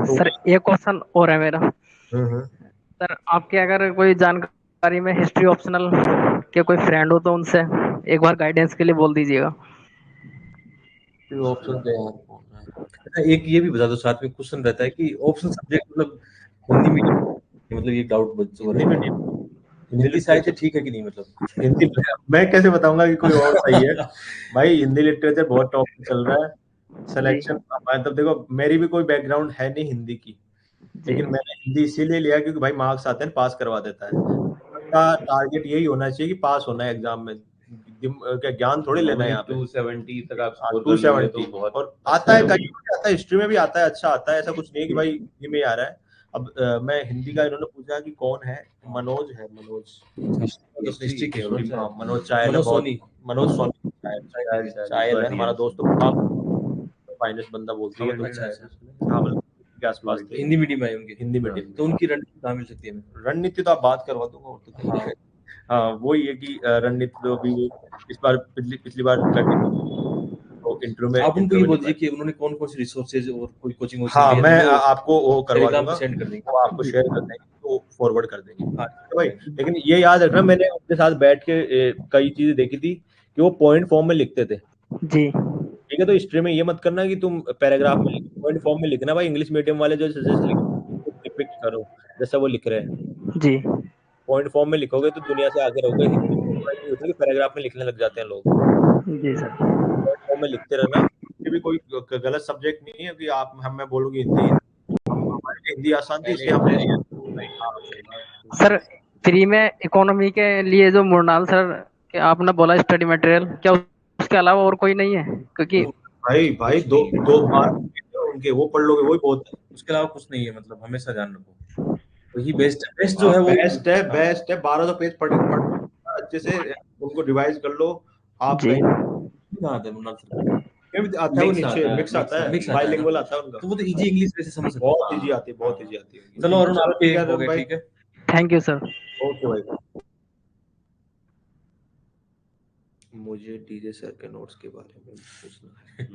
सर एक क्वेश्चन और है मेरा। सर आपके अगर कोई जानकारी में हिस्ट्री ऑप्शनल के कोई फ्रेंड हो तो उनसे एक बार गाइडेंस के लिए बोल दीजिएगा। ऑप्शन एक ये भी बता दो साथ में क्वेश्चन रहता है कि ऑप्शन सब्जेक्ट मतलब हिंदी मीडियम, मतलब ये डाउट हिंदी मीडियम हिंदी साहित्य ठीक है कि नहीं, मतलब हिंदी मैं कैसे बताऊंगा कि कोई और सही है। भाई हिंदी लिटरेचर बहुत टॉप पे चल रहा है सिलेक्शन। मतलब देखो मेरी भी कोई बैकग्राउंड है नहीं हिंदी की, लेकिन मैंने हिंदी इसीलिए लिया क्योंकि भाई मार्क्स आते हैं, पास करवा देता है। उनका टारगेट यही होना चाहिए कि पास होना है एग्जाम में, क्या ज्ञान थोड़ी लेना है यहाँ पे। 270 तक आप स्कोर 270 बहुत और आता है, कहीं आता है, हिस्ट्री में भी आता है, अच्छा आता है, ऐसा कुछ नहीं है कि भाई हिंदी में आ रहा है। अब मैं हिंदी का इन्होंने पूछा कि कौन है, मनोज है, हिस्ट्री के मनोज चायल, मनोज सोनी चायल है हमारा दोस्त, फाइनेंस बंदा बोलते हैं। हाँ के आसपास थे, हिंदी मीडियम है उनके, हिंदी मीडियम। तो उनकी रणनीति कहाँ मिल सकती है? रणनीति तो आप बात करवा दूंगा और तो कहीं नहीं। हाँ वही है कि रणनीति तो अभी इस बार पिछली बार तो इंटरव्यू में आप उनको ये बोल दीजिए कि उन्होंने कौन कौन सी रिसोर्सेज और कोई कोचिंग। हाँ मैं आपको वो करवा दूंगा, सेंड कर देंगे, वो आपको शेयर कर देंगे, तो फॉरवर्ड कर देंगे। हाँ भाई, लेकिन ये याद रखना मैंने उनके साथ बैठ के कई चीजें देखी थी कि वो पॉइंट फॉर्म में लिखते थे जी, ठीक है। तो हिस्ट्री में ये मत करना कि तुम पैराग्राफ में पॉइंट फॉर्म में लिखना। भाई इंग्लिश मीडियम वाले जो डिपिक्ट करो जैसा वो लिख रहे हैं जी, पॉइंट फॉर्म में लिखोगे तो दुनिया से आगे रहोगे। होता है कि पैराग्राफ में लिखने लग जाते हैं लोग। जी सर, पॉइंट फॉर्म में लिखते रहना। ये भी कोई गलत सब्जेक्ट नहीं है कि आप मैं बोलूंगी हिंदी, हमारे हिंदी आसान थी इसलिए हमने। सर फ्री में इकोनॉमी के लिए जो मुरनाल सर के आपने बोला स्टडी मटेरियल, क्या उसके अलावा और कोई नहीं है? क्योंकि भाई दो बार उनके वो पढ़ लोगे वही बहुत है, उसके अलावा कुछ नहीं है। मतलब हमेशा ध्यान रखो वही बेस्ट जो है, वो बेस्ट है 1200 पेज पढ़ अच्छे से उनको रिवाइज कर लो आप। आता है वो नीचे मिक्स आता है, बाइलिंगुअल आता है उनका, तो वो तो इजी इंग्लिश वैसे समझ सकते, बहुत इजी आती है, बहुत इजी आती है। चलो अरुण आप हो गए, ठीक है, थैंक यू सर। ओके भाई। मुझे डीजे सर के नोट्स के बारे में पूछना है।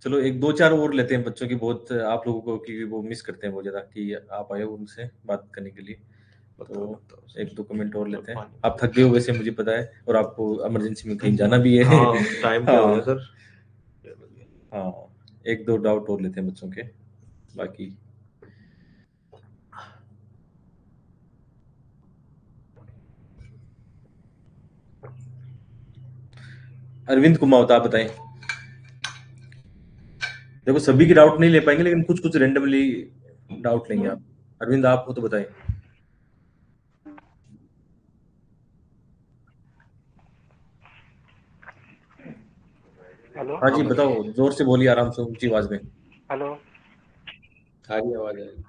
चलो एक दो चार और लेते हैं बच्चों की, बहुत आप लोगों को कि वो मिस करते हैं बहुत ज्यादा कि आप आए हो उनसे बात करने के लिए। तो एक दो कमेंट और लेते हैं। आप थक गए हो वैसे मुझे पता है, और आपको इमरजेंसी में कहीं जाना भी है। हाँ, टाइम क्या हो गया सर? हाँ एक दो डाउट और लेते हैं बच्चों के। बाकी अरविंद कुमावत आप बताएं। देखो सभी की डाउट नहीं ले पाएंगे, लेकिन कुछ कुछ रेंडमली डाउट लेंगे आप। अरविंद आप हो तो बताएं। हेलो, हाँ जी बताओ, जोर से बोलिए, आराम से, ऊंची आवाज में। हेलो, आ रही आवाज आ रही।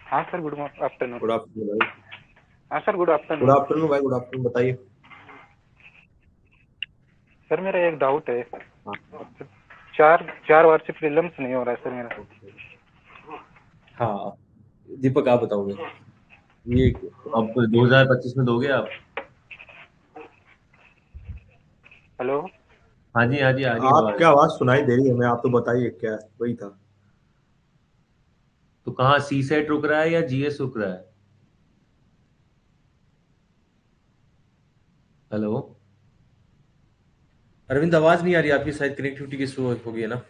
हाँ sir, good afternoon. Good afternoon भाई। हाँ sir, good afternoon. Good afternoon भाई, गुड आफ्टरनून, बताइए। सर मेरा एक डाउट है, चार बार से प्रीलिम्स नहीं हो रहा है सर मेरा। हाँ दीपक आप बताओगे। ये अब 2025 में दोगे आप? हेलो, हाँ जी आपकी आवाज सुनाई दे रही है, मैं आप तो बताइए क्या है, वही था। तो कहाँ सी सेट रुक रहा है या जीएस रुक रहा है? हेलो अरविंद आवाज नहीं आ रही आपकी, शायद कनेक्टिविटी की इशू हो गई है ना।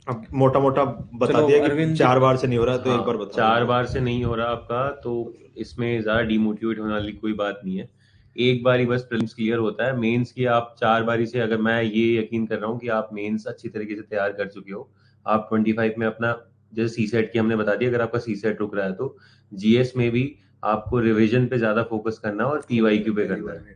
अब मोटा मोटा बता दिया कि 4 बार से नहीं हो रहा, तो एक बार बता। 4 बार से नहीं हो रहा आपका, तो इसमें ज्यादा डिमोटिवेट होने वाली कोई बात नहीं है। एक बार ही बस प्रीलिम्स क्लियर होता है। मेंस की आप 4 बारी से, अगर मैं ये यकीन कर रहा हूँ कि आप मेंस अच्छी तरीके से तैयार कर चुके हो, आप 25 में अपना, जैसे सी सेट की हमने बता दिया, अगर आपका सी सेट रुक रहा है तो जीएस में भी आपको रिवीजन पे ज्यादा फोकस करना है और पीवाईक्यू पे करना है,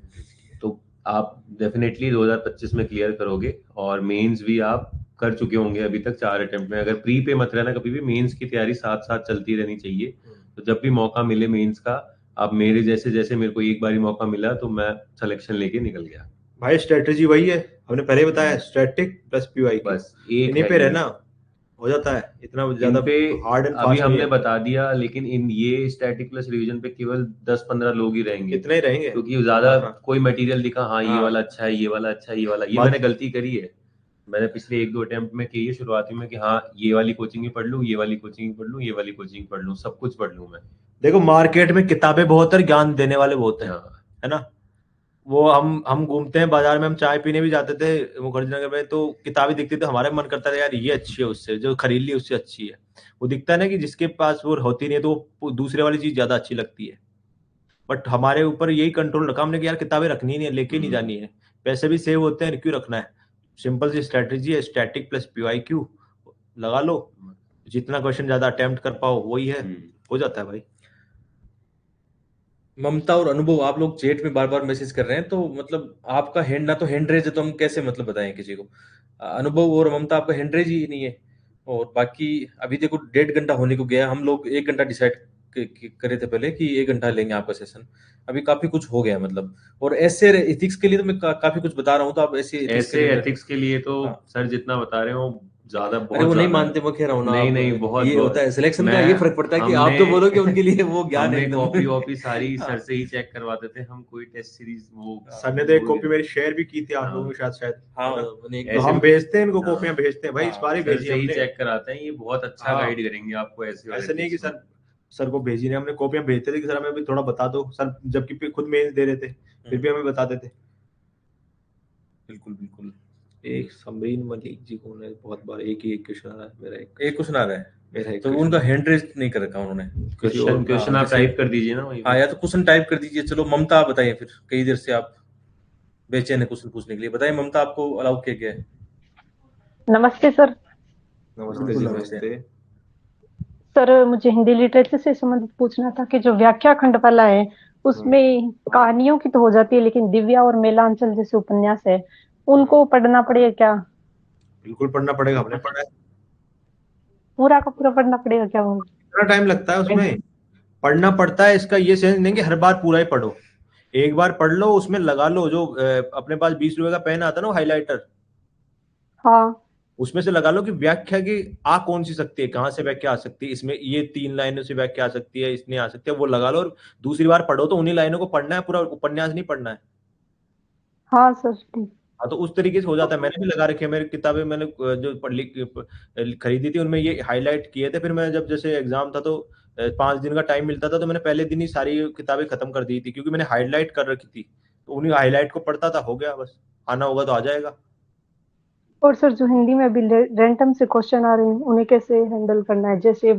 तो आप डेफिनेटली 2025 में क्लियर करोगे। और मेंस भी आप कर चुके होंगे अभी तक 4 अटेम्प्ट में। अगर प्री पे मत रहना कभी भी, मेंस की तैयारी साथ साथ चलती रहनी चाहिए। तो जब भी मौका मिले मेंस का, आप मेरे जैसे मेरे को एक बार ही मौका मिला तो मैं सिलेक्शन लेके निकल गया। भाई स्ट्रेटेजी वही है, हमने पहले ही बताया, स्टैटिक प्लस पीवाईक्यू, बस एक इन्हीं है पे ये। रहना हो जाता है, इतना इन ज्यादा पे हार्ड एंड अभी फास्ट नहीं हमने है। बता दिया, लेकिन इन ये स्टैटिक प्लस रिवीजन पे केवल 10-15 लोग ही रहेंगे, कितने ही रहेंगे, क्योंकि ज्यादा हाँ। कोई मटेरियल दिखा, हाँ ये हाँ। वाला अच्छा है, ये वाला अच्छा है, ये वाला, ये बात- मैंने गलती करी है। मैंने पिछले 1-2 अटेम्प्ट में की है शुरुआती में कि हाँ ये वाली कोचिंग भी पढ़ लूँ, ये वाली कोचिंग भी पढ़ लूँ, ये वाली कोचिंग पढ़ लूँ, सब कुछ पढ़ लूँ मैं। देखो मार्केट में किताबें बहुत है, ज्ञान देने वाले बहुत हैं, हाँ। है ना। वो हम घूमते हैं बाजार में, हम चाय पीने भी जाते थे मुखर्जी नगर में, तो किताबें दिखती थी, हमारा मन करता था यार ये अच्छी है, उससे जो खरीद ली उससे अच्छी है। वो दिखता है ना कि जिसके पास वो होती नहीं है तो वो दूसरे वाली चीज ज्यादा अच्छी लगती है। बट हमारे ऊपर यही कंट्रोल रखा हमने कि यार किताबें रखनी नहीं है, लेके नहीं जानी है, पैसे भी सेव होते हैं, क्यों रखना है। सिंपल सी स्ट्रेटेजी है, स्टैटिक प्लस पीवाईक्यू लगा लो, जितना क्वेश्चन ज्यादा अटेम्प्ट कर पाओ वही है, हो जाता है भाई। ममता और अनुभव, आप लोग चैट में बार बार मैसेज कर रहे हैं, तो मतलब आपका हैंड ना तो हैंड रेज है, तो हम कैसे मतलब बताएं किसी को। अनुभव और ममता आपका हैंड रेज ही नहीं है। और बाकी अभी देखो 1.5 घंटा होने को गया, हम लोग 1 घंटा डिसाइड करे थे पहले कि 1 घंटा लेंगे आपका सेशन, अभी काफी कुछ हो गया मतलब। और ऐसे एथिक्स के लिए तो मैं काफी कुछ बता रहा हूँ, तो आप ऐसे एथिक्स के लिए तो सर जितना बता रहे हो ज्यादा, बहुत अरे वो नहीं ज्यादा है। मानते, मैं कह रहा हूँ ना, नहीं आप नहीं, बहुत ये होता है सिलेक्शन का, ये फर्क पड़ता है कि आप हमने- जो बोलोगे उनके लिए वो ज्ञान हमने एकदम। कॉपी वॉपी सारी हाँ। सर से ही चेक करवाते थे, हम कोई टेस्ट सीरीज वो सर ने तो एक कॉपी मेरी शेयर भी की थी आप लोगों के साथ शायद, हाँ, है ना? मैंने तो हम भेजते हैं इनको, हाँ। कॉपियां भेजते हैं भाई, इस बार ही सर भेजी से ही हमने। चेक कराते हैं, ये बहुत अच्छा हाँ। गाइड करेंगे आपको ऐसे वाले ऐसे नहीं कि केस में। सर को भेजी नहीं, हमने कॉपियां भेजते थे कि सर हमें भी थोड़ा बता दो सर, जबकि खुद मेंस दे रहे थे, फिर भी हमें बताते थे। बिल्कुल बिल्कुल। एक समरीन मलिक जी को बहुत बार एक ही एक क्वेश्चन आ रहा है, मेरा एक क्वेश्चन आ रहा है, मेरा एक तो question उनका आ रहा है। हैंड रेज नहीं कर रखा उन्होंने। क्वेश्चन आप टाइप कर दीजिए ना वहीं पे। हाँ, या तो क्वेश्चन टाइप कर दीजिए। चलो ममता आप बताइए, फिर कई देर से आप बेचैन है क्वेश्चन पूछने के लिए, बताइए ममता, आपको अलाउ किया गया है। नमस्ते सर। नमस्ते जी, नमस्ते। सर मुझे हिंदी लिटरेचर से संबंधित पूछना था कि जो व्याख्या खंड वाला है उसमें कहानियों की तो हो जाती है, लेकिन दिव्या और मेलांचल जैसे उपन्यास है उनको पढ़ना पड़ेगा क्या? बिल्कुल पढ़ना पड़ेगा, हमने पढ़ा है। पूरा का पूरा पढ़ना पड़ेगा क्या वो? कितना टाइम लगता है उसमें? पढ़ना पड़ता है, इसका ये सेंस नहीं कि हर बार पूरा ही पढ़ो, एक बार पढ़ लो, उसमें लगा लो जो अपने पास 20 रुपए का पेन आता है ना, हाइलाइटर, हाँ, उसमें से लगा लो कि व्याख्या की आ कौन सी सकती है, कहाँ से व्याख्या आ सकती है, इसमें ये 3 लाइनों से व्याख्या आ सकती है, इसमें आ सकती है, वो लगा लो और दूसरी बार पढ़ो तो उन्हीं लाइनों को पढ़ना है, पूरा उपन्यास नहीं पढ़ना है। हाँ सर ठीक। हाँ, तो उस तरीके से हो जाता है। मैंने भी लगा रखी है, मेरी किताबें मैंने जो खरीदी थी उनमें ये हाईलाइट किए थे। फिर मैं जब जैसे एग्जाम था तो 5 दिन का टाइम मिलता था, तो मैंने पहले दिन ही सारी किताबें खत्म कर दी थी, क्योंकि मैंने हाईलाइट कर रखी थी, तो उन्हीं हाईलाइट को पढ़ता था, हो गया बस, आना होगा तो आ जाएगा। और सर जो हिंदी में अभी रैंडम से क्वेश्चन आ रहे हैं उन्हें कैसे हैंडल करना है, जैसे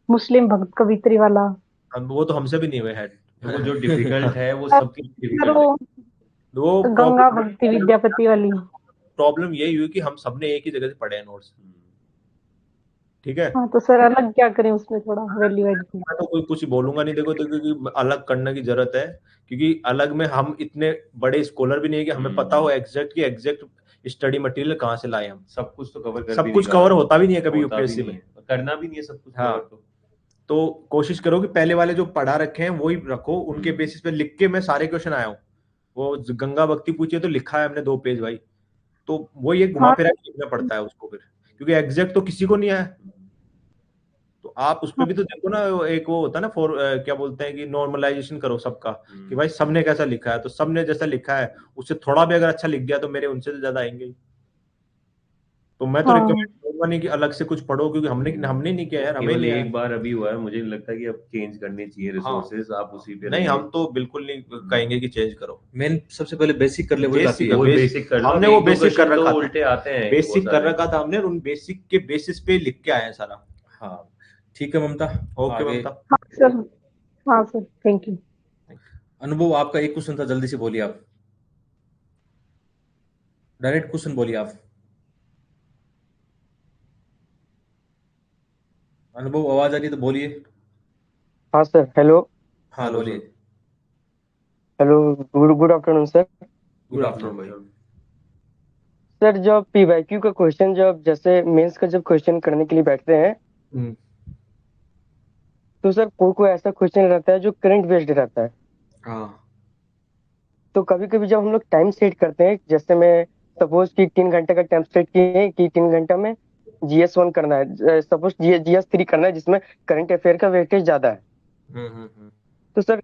मुस्लिम भक्त कवित्री वाला? वो तो हमसे भी नहीं हुए है, वो जो डिफिकल्ट है वो सबके डिफिकल्ट है। वो गंगा भक्ति विद्यापति वाली प्रॉब्लम यही हुई कि हम सबने एक ही जगह से पढ़े हैं नोट्स, ठीक है। हाँ, तो सर अलग क्या करें उसमें, थोड़ा वैल्यू ऐड करें? मैं तो कोई कुछ बोलूंगा नहीं, देखो, तो क्योंकि अलग करने की जरूरत है, क्योंकि अलग में हम इतने बड़े स्कॉलर भी नहीं है कि हमें पता हो एग्जैक्ट स्टडी मटेरियल कहाँ से लाए हम। सब कुछ तो कवर कर सब कुछ कवर होता भी नहीं है कभी होता भी यूपीएससी नहीं में, है, करना भी नहीं है सब कुछ हाँ। cover तो कोशिश करो कि पहले वाले जो पढ़ा रखे हैं वही रखो, उनके बेसिस पे लिख के मैं सारे क्वेश्चन आया हूँ। वो गंगा भक्ति पूछिए तो लिखा है हमने 2 पेज भाई, तो वो ये घुमा फिरा के लिखना पड़ता है उसको फिर, क्योंकि एग्जैक्ट तो किसी को नहीं आया। तो आप उस पे भी तो देखो ना, एक वो होता है ना क्या बोलते हैं कि नॉर्मलाइजेशन करो सबका, कि भाई सबने कैसा लिखा है, तो सबने जैसा लिखा है उससे थोड़ा भी अगर अच्छा लिख गया तो मेरे उनसे तो ज्यादा आएंगे ही। तो मैं तो रिकमेंड करूंगा नहीं कि अलग से कुछ पढ़ो, क्योंकि हमने नहीं किया यार, हमें केवल नहीं एक आया। बार अभी हुआ है, मुझे नहीं लगता कि अब चेंज करने चाहिए रिसोर्सेज, आप उसी पे नहीं, रहिए। हम तो बिल्कुल नहीं कहेंगे कि चेंज करो। मेन सबसे पहले बेसिक कर ले, वही काफी है। बेसिक कर लो, हमने अब वो एक दो बेसिक कर question तो रखा उल्टे आते हैं, था, बेसिक वो कर सारे। रखा था हमने, और उन बेसिक के बेसिस पे लिख के आए हैं सारा। हाँ ठीक है ममता, ओके आगे। ममता। हाँ सर, हाँ सर, थैंक यू। अनुभव, आपका एक क्वेश्चन था, जल्दी से बोलिए आप, डायरेक्ट क्वेश्चन बोलिए आप। अनुभव आवाज आ रही है तो बोलिए। हाँ सर, हेलो। हाँ बोलिए। Hello, good afternoon sir. Good afternoon भाई। सर जब पीवाईक्यू का क्वेश्चन जब जैसे मेंस का जब क्वेश्चन करने के लिए बैठते हैं तो सर कोई कोई ऐसा क्वेश्चन रहता है जो करंट बेस्ड रहता है। हाँ तो कभी कभी जब हम लोग टाइम सेट करते हैं, जैसे मैं सपोज कि 3 घंटे का टाइम सेट किए कि 3 घंटा में GS1 करना है, सपोज GS3 करना है जिसमें करंट अफेयर का वेटेज ज्यादा है। तो सर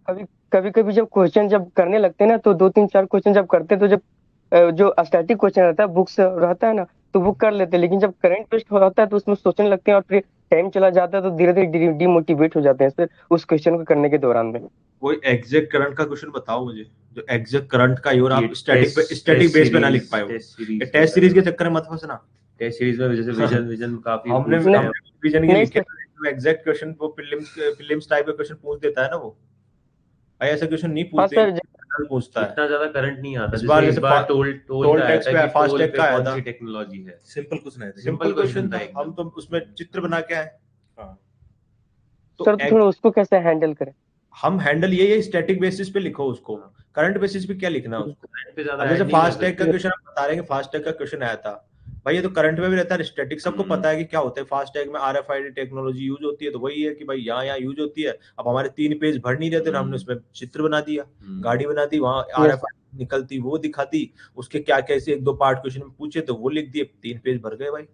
कभी कभी जब क्वेश्चन जब करने लगते हैं ना तो 2-3-4 क्वेश्चन जब करते हैं तो जब जो स्टैटिक क्वेश्चन रहता है बुक से रहता है ना तो वो कर लेते हैं, लेकिन जब करंट बेस्ड होता है तो उसमें सोचने लगते हैं और फिर टाइम चला जाता है तो धीरे धीरे डिमोटिवेट हो जाते हैं सर उस क्वेश्चन को करने के दौरान में। कोई एग्जैक्ट करंट का क्वेश्चन बताओ मुझे, जो एग्जैक्ट करंट का ही और आप स्टैटिक बेस पे ना लिख पाए हो। टेस्ट सीरीज के चक्कर में मत फंसना। टेस्ट सीरीज में जैसे विजन काफी हमने विजन के लिखे एग्जैक्ट क्वेश्चन वो प्रीलिम्स टाइप का क्वेश्चन पूछ देता है ना वो। भाई ऐसा क्वेश्चन नहीं पूछते, पूछता है। इतना ज्यादा करंट नहीं आता। इस बार टोल टैक्स पे फास्टैग का आया था, टेक्नोलॉजी है। सिंपल क्वेश्चन है, सिंपल क्वेश्चन था। हम तो उसमें चित्र बना के आए। तो सर थोड़ा उसको कैसे हैंडल करें? हम हैंडल ये स्टैटिक बेसिस पे लिखो उसको, करंट बेसिस पे क्या लिखना है उसको। अब जैसे फास्टैग का क्वेश्चन आप बता रहे हैं कि फास्टैग का क्वेश्चन आया था, भाई ये तो करंट में भी रहता है, स्टैटिक सबको पता है कि क्या होता है। फास्टैग में RFID टेक्नोलॉजी यूज होती है, तो वही है कि भाई यहाँ यूज होती है। अब हमारे 3 पेज भर नहीं रहते, हमने उसमें चित्र बना दिया, गाड़ी बना दी, वहाँ RFID निकलती वो दिखा दी, उसके क्या कैसे 1-2 पार्ट क्वेश्चन में पूछे तो वो लिख दिए, 3 पेज भर गए भाई।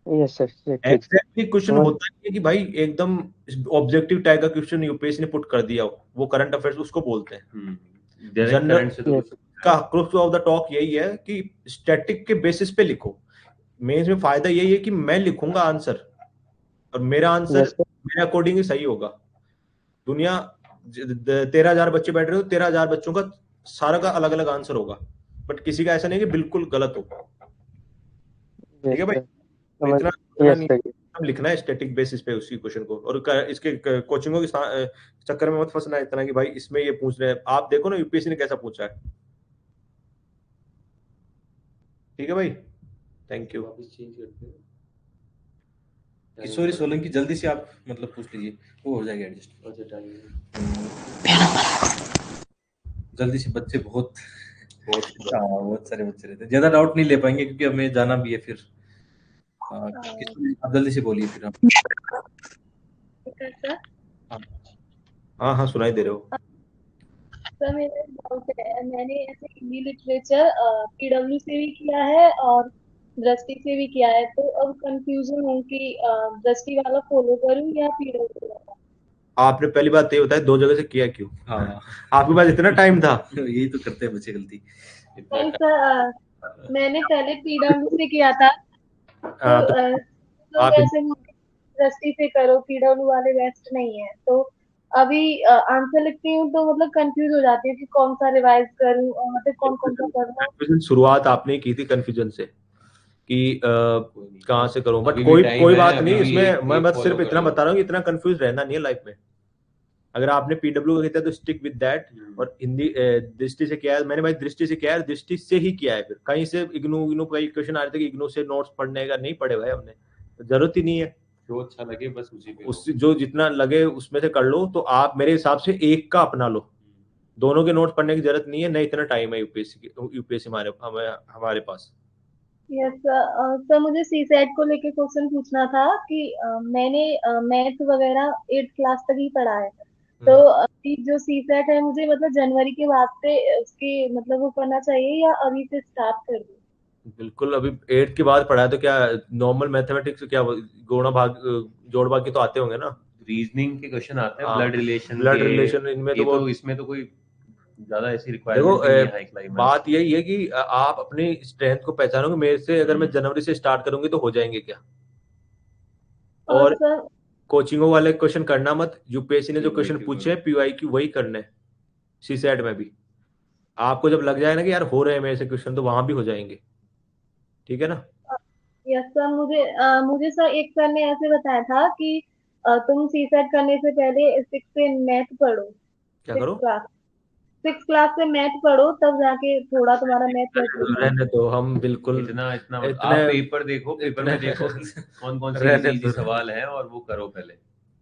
Yes sir. एग्जैक्टली क्वेश्चन होता है कि भाई एकदम ऑब्जेक्टिव टाइप का क्वेश्चन यूपीएससी ने पुट कर दिया, वो करंट अफेयर्स उसको बोलते हैं। जनरल का क्रूक्स ऑफ द टॉक यही है कि स्टैटिक के बेसिस पे लिखो। मेंस में फायदा यही है कि मैं लिखूंगा आंसर और मेरा आंसर मेरे अकॉर्डिंग ही सही होगा। दुनिया 13,000 बच्चे बैठ रहे हो, 13,000 बच्चों का सारा का अलग अलग आंसर होगा, बट किसी का ऐसा नहीं कि बिल्कुल गलत हो। ठीक है भाई, इतना लिखना है स्टैटिक बेसिस पे उसी क्वेश्चन को। और इसके कोचिंगों के चक्कर में मत फंसना इतना कि भाई इसमें ये पूछ रहे हैं। आप देखो ना यूपीएससी ने कैसा पूछा है। ठीक है भाई, थैंक यू। किशोरी सोलंकी जल्दी से आप मतलब पूछ लीजिए, वो हो जाएगा एडजस्ट। जल्दी से, बच्चे बहुत सारे बच्चे रहते हैं, ज्यादा डाउट नहीं ले पाएंगे क्योंकि हमें जाना भी है फिर। आप जल्दी से बोलिए फिर आप। हाँ सुनाई दे रहे हो। सर मेरा डाउट है, मैंने ऐसे हिंदी लिटरेचर PW से भी किया है और दृष्टि से भी किया है, तो अब कंफ्यूजन हूँ कि दृष्टि वाला फॉलो करूँ या PW वाला। आपने पहली बात ये बताया 2 जगह से किया क्यों? आपके पास इतना टाइम था? यही तो करते हैं बच्चे गलती। नहीं सर, मैंने पहले PW से किया था, तो जैसे दृष्टि से करो, PW वाले बेस्ट नहीं है, तो अभी आंसर लिखती हूँ तो मतलब कंफ्यूज हो जाती है कि कौन सा रिवाइज करूँ और मतलब कौन सा करूँ। शुरुआत आपने की थी कंफ्यूजन से कि कहाँ से करूँ, बट कोई बात नहीं इसमें। मैं बस सिर्फ इतना बता रहा हूँ कि इतना कंफ्यूज रहना नहीं है लाइफ में। अगर आपने PW का किया तो स्टिक विद दैट। और हिंदी दृष्टि से किया है मैंने, भाई दृष्टि से किया है, दृष्टि से ही किया है। फिर कहीं से इग्नू का क्वेश्चन आ रहे थे कि इग्नू से नोट्स पढ़ने का, नहीं पढ़े भाई हमने, तो जरूरत ही नहीं है। जो अच्छा लगे बस उसी पे, उससे जो जितना लगे उसमें से कर लो। तो आप मेरे हिसाब से एक का अपना लो, दोनों के नोट्स पढ़ने की जरूरत नहीं है, नहीं इतना टाइम है यूपीएससी हमारे पास। यस सर, मुझे सीसेट को लेके क्वेश्चन पूछना था कि मैंने मैथ वगैरह 8th क्लास तक ही पढ़ा है, तो अभी जो सीसेट है मुझे मतलब जनवरी के बाद से उसकी मतलब वो करना चाहिए या अभी से स्टार्ट कर दूं? बिल्कुल, अभी 8th के बाद पढ़ा है तो क्या नॉर्मल मैथमेटिक्स क्या गुणा भाग जोड़ भाग के तो आते होंगे ना। रीजनिंग के क्वेश्चन आते हैं, ब्लड रिलेशन इनमें तो इसमें तो कोई ज्यादा ऐसी रिक्वायरमेंट नहीं है हाई क्लास में। बात यही है कि आप अपनी स्ट्रेंथ को पहचानोगे। मेरे से अगर मैं जनवरी से स्टार्ट करूंगी तो हो जाएंगे क्या। और कोचिंगों वाले क्वेश्चन करना मत। यूपीएससी ने जो क्वेश्चन पूछे PYQ वही करने हैं सीसेट में भी। आपको जब लग जाए ना कि यार हो रहे हैं मेरे से क्वेश्चन, तो वहां भी हो जाएंगे। ठीक है ना। यस सर, मुझे सर एक सर ने ऐसे बताया था कि तुम सीसेट करने से पहले 6 से मैथ पढ़ो। क्या करो? 6 क्लास से मैथ पढ़ो, तब जाके थोड़ा तुम्हारा मैथ रहने दो। हम बिल्कुल इतना आप पेपर देखो, पेपर में देखो कौन कौन से सवाल है और वो करो पहले।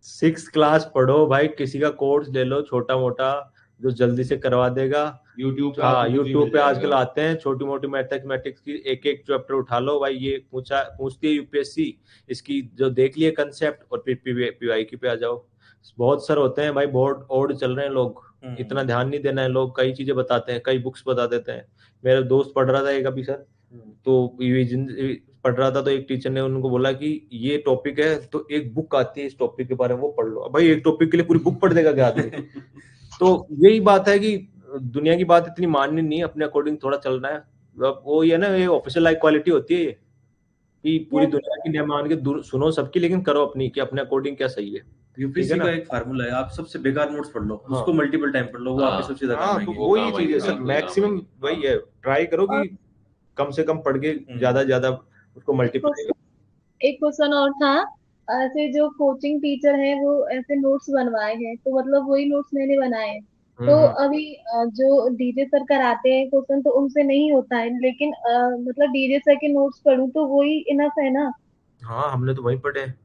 6 क्लास पढ़ो भाई, किसी का कोर्स ले लो छोटा मोटा जो जल्दी से करवा देगा। यूट्यूब पे हाँ, आपको कुछ भी यूट्यूब मिल पे आजकल जाएगा। आते हैं छोटी मोटी मैथमेटिक्स की, एक एक चैप्टर उठा लो भाई, ये पूछती है यूपीएससी, इसकी जो देख लिए कंसेप्ट और फिर पीवाईक्यू पे आ जाओ। बहुत सर होते हैं भाई, बोर्ड ओड चल रहे हैं लोग, इतना ध्यान नहीं देना है, लोग कई चीजें बताते हैं, कई बुक्स बता देते हैं। मेरा दोस्त पढ़ रहा था एक अभी सर, तो पढ़ रहा था, तो एक टीचर ने उनको बोला कि ये टॉपिक है तो एक बुक आती है इस टॉपिक के बारे में, वो पढ़ लो। अब भाई एक टॉपिक के लिए पूरी बुक पढ़ देगा क्या आदमी? तो यही बात है कि दुनिया की बात इतनी माननी नहीं, अपने अकॉर्डिंग थोड़ा चलना है। अब वो ये ना, ये ऑफिशियल लाइक क्वालिटी होती है ये, कि पूरी दुनिया की नहीं मान के सुनो सबकी, लेकिन करो अपनी, कि अपने अकॉर्डिंग क्या सही है। यूपीएससी का एक फार्मूला है, आप सबसे बेकार नोट्स पढ़ लो, उसको मल्टीपल टाइम पढ़ लो, वो आपके सबसे ज्यादा काम तो आएंगे। वही चीज है सर, मैक्सिमम वही है, ट्राई करो कि कम से कम पढ़ के ज्यादा ज्यादा उसको मल्टीप्लाई। एक क्वेश्चन और था, ऐसे जो कोचिंग टीचर है वो ऐसे नोट्स बनवाए हैं, तो मतलब वही नोट्स मैंने बनाए हैं, तो अभी जो डीजे सर कराते हैं क्वेश्चन तो उनसे नहीं होता है, लेकिन मतलब डीजे सर के नोट्स पढ़ूं तो वही इनफ है ना? हाँ, हमने तो वही पढ़े हैं।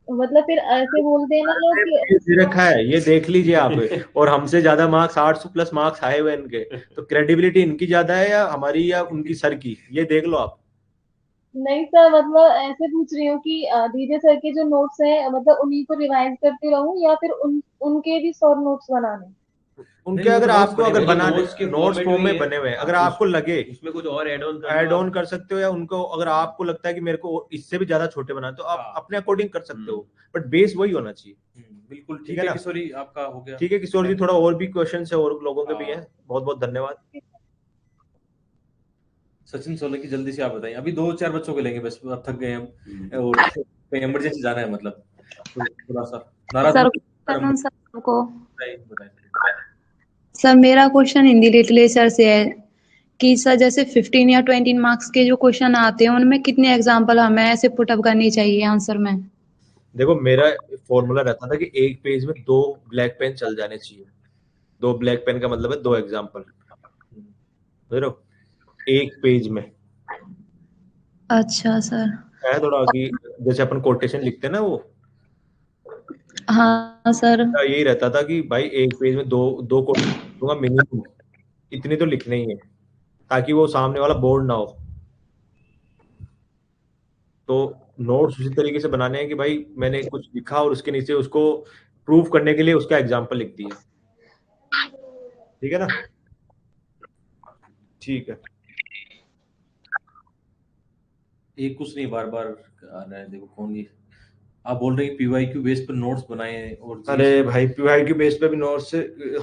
मतलब फिर ऐसे बोलते हैं ना लोग कि दे रखा है, ये देख लीजिए आप, और हमसे ज्यादा मार्क्स 800+ मार्क्स आए हुए इनके, तो क्रेडिबिलिटी इनकी ज्यादा है या हमारी या उनकी सर की, ये देख लो आप। नहीं सर, मतलब ऐसे पूछ रही हूँ कि डीजे सर के जो नोट्स हैं मतलब उन्हीं को रिवाइज करती रहूं या फिर उनके भी 100 नोट्स बनाने? उनके अगर आपको अगर बनाने नोट्स फॉर्म में बने हुए हैं, अगर आपको लगे उसमें कुछ और ऐड ऑन कर सकते हो, या उनको अगर आपको लगता है कि मेरे को इससे भी ज्यादा छोटे बनाए, तो आप अपने अकॉर्डिंग कर सकते हो, बट बेस वही होना चाहिए। बिल्कुल ठीक है किशोरी, आपका हो गया। ठीक है किशोर जी, थोड़ा और भी क्वेश्चन है और लोगों के भी हैं, बहुत बहुत धन्यवाद। सचिन सोलंकी जल्दी से आप बताइए, अभी 2-4 बच्चों को लेंगे बस, अब थक गए हम और कहीं इमरजेंसी जाना है, मतलब थोड़ा सा नाराज को। सर मेरा क्वेश्चन हिंदी लिटरेचर से है कि सर जैसे 15 या 20 मार्क्स के जो क्वेश्चन आते हैं उनमें कितने एग्जांपल हमें ऐसे पुटअप करनी चाहिए आंसर में? देखो, मेरा फॉर्मूला रहता था कि एक पेज में 2 ब्लैक पेन चल जाने चाहिए। 2 ब्लैक पेन का मतलब है 2 एग्जाम्पल, समझ रहे हो, एक पेज में। अच्छा सर, है थोड़ा कि जैसे अपन कोटेशन लिखते हैं ना, वो हाँ सर, यही रहता था कि भाई एक पेज में 2 कोटेशन दूंगा मिनिमम, इतनी तो लिखनी ही है, ताकि वो सामने वाला बोर्ड ना हो। तो नोट्स उसी तरीके से बनाने हैं कि भाई मैंने कुछ लिखा और उसके नीचे उसको प्रूफ करने के लिए उसका एग्जाम्पल लिख दिया, ठीक है ना? ठीक है, एक कुछ नहीं, बार बार आ रहा है, देखो कौन ये आप बोल रहे हैं पीवाईक्यू बेस पर नोट्स बनाए, और अरे भाई पीवाईक्यू बेस पे भी नोट्स,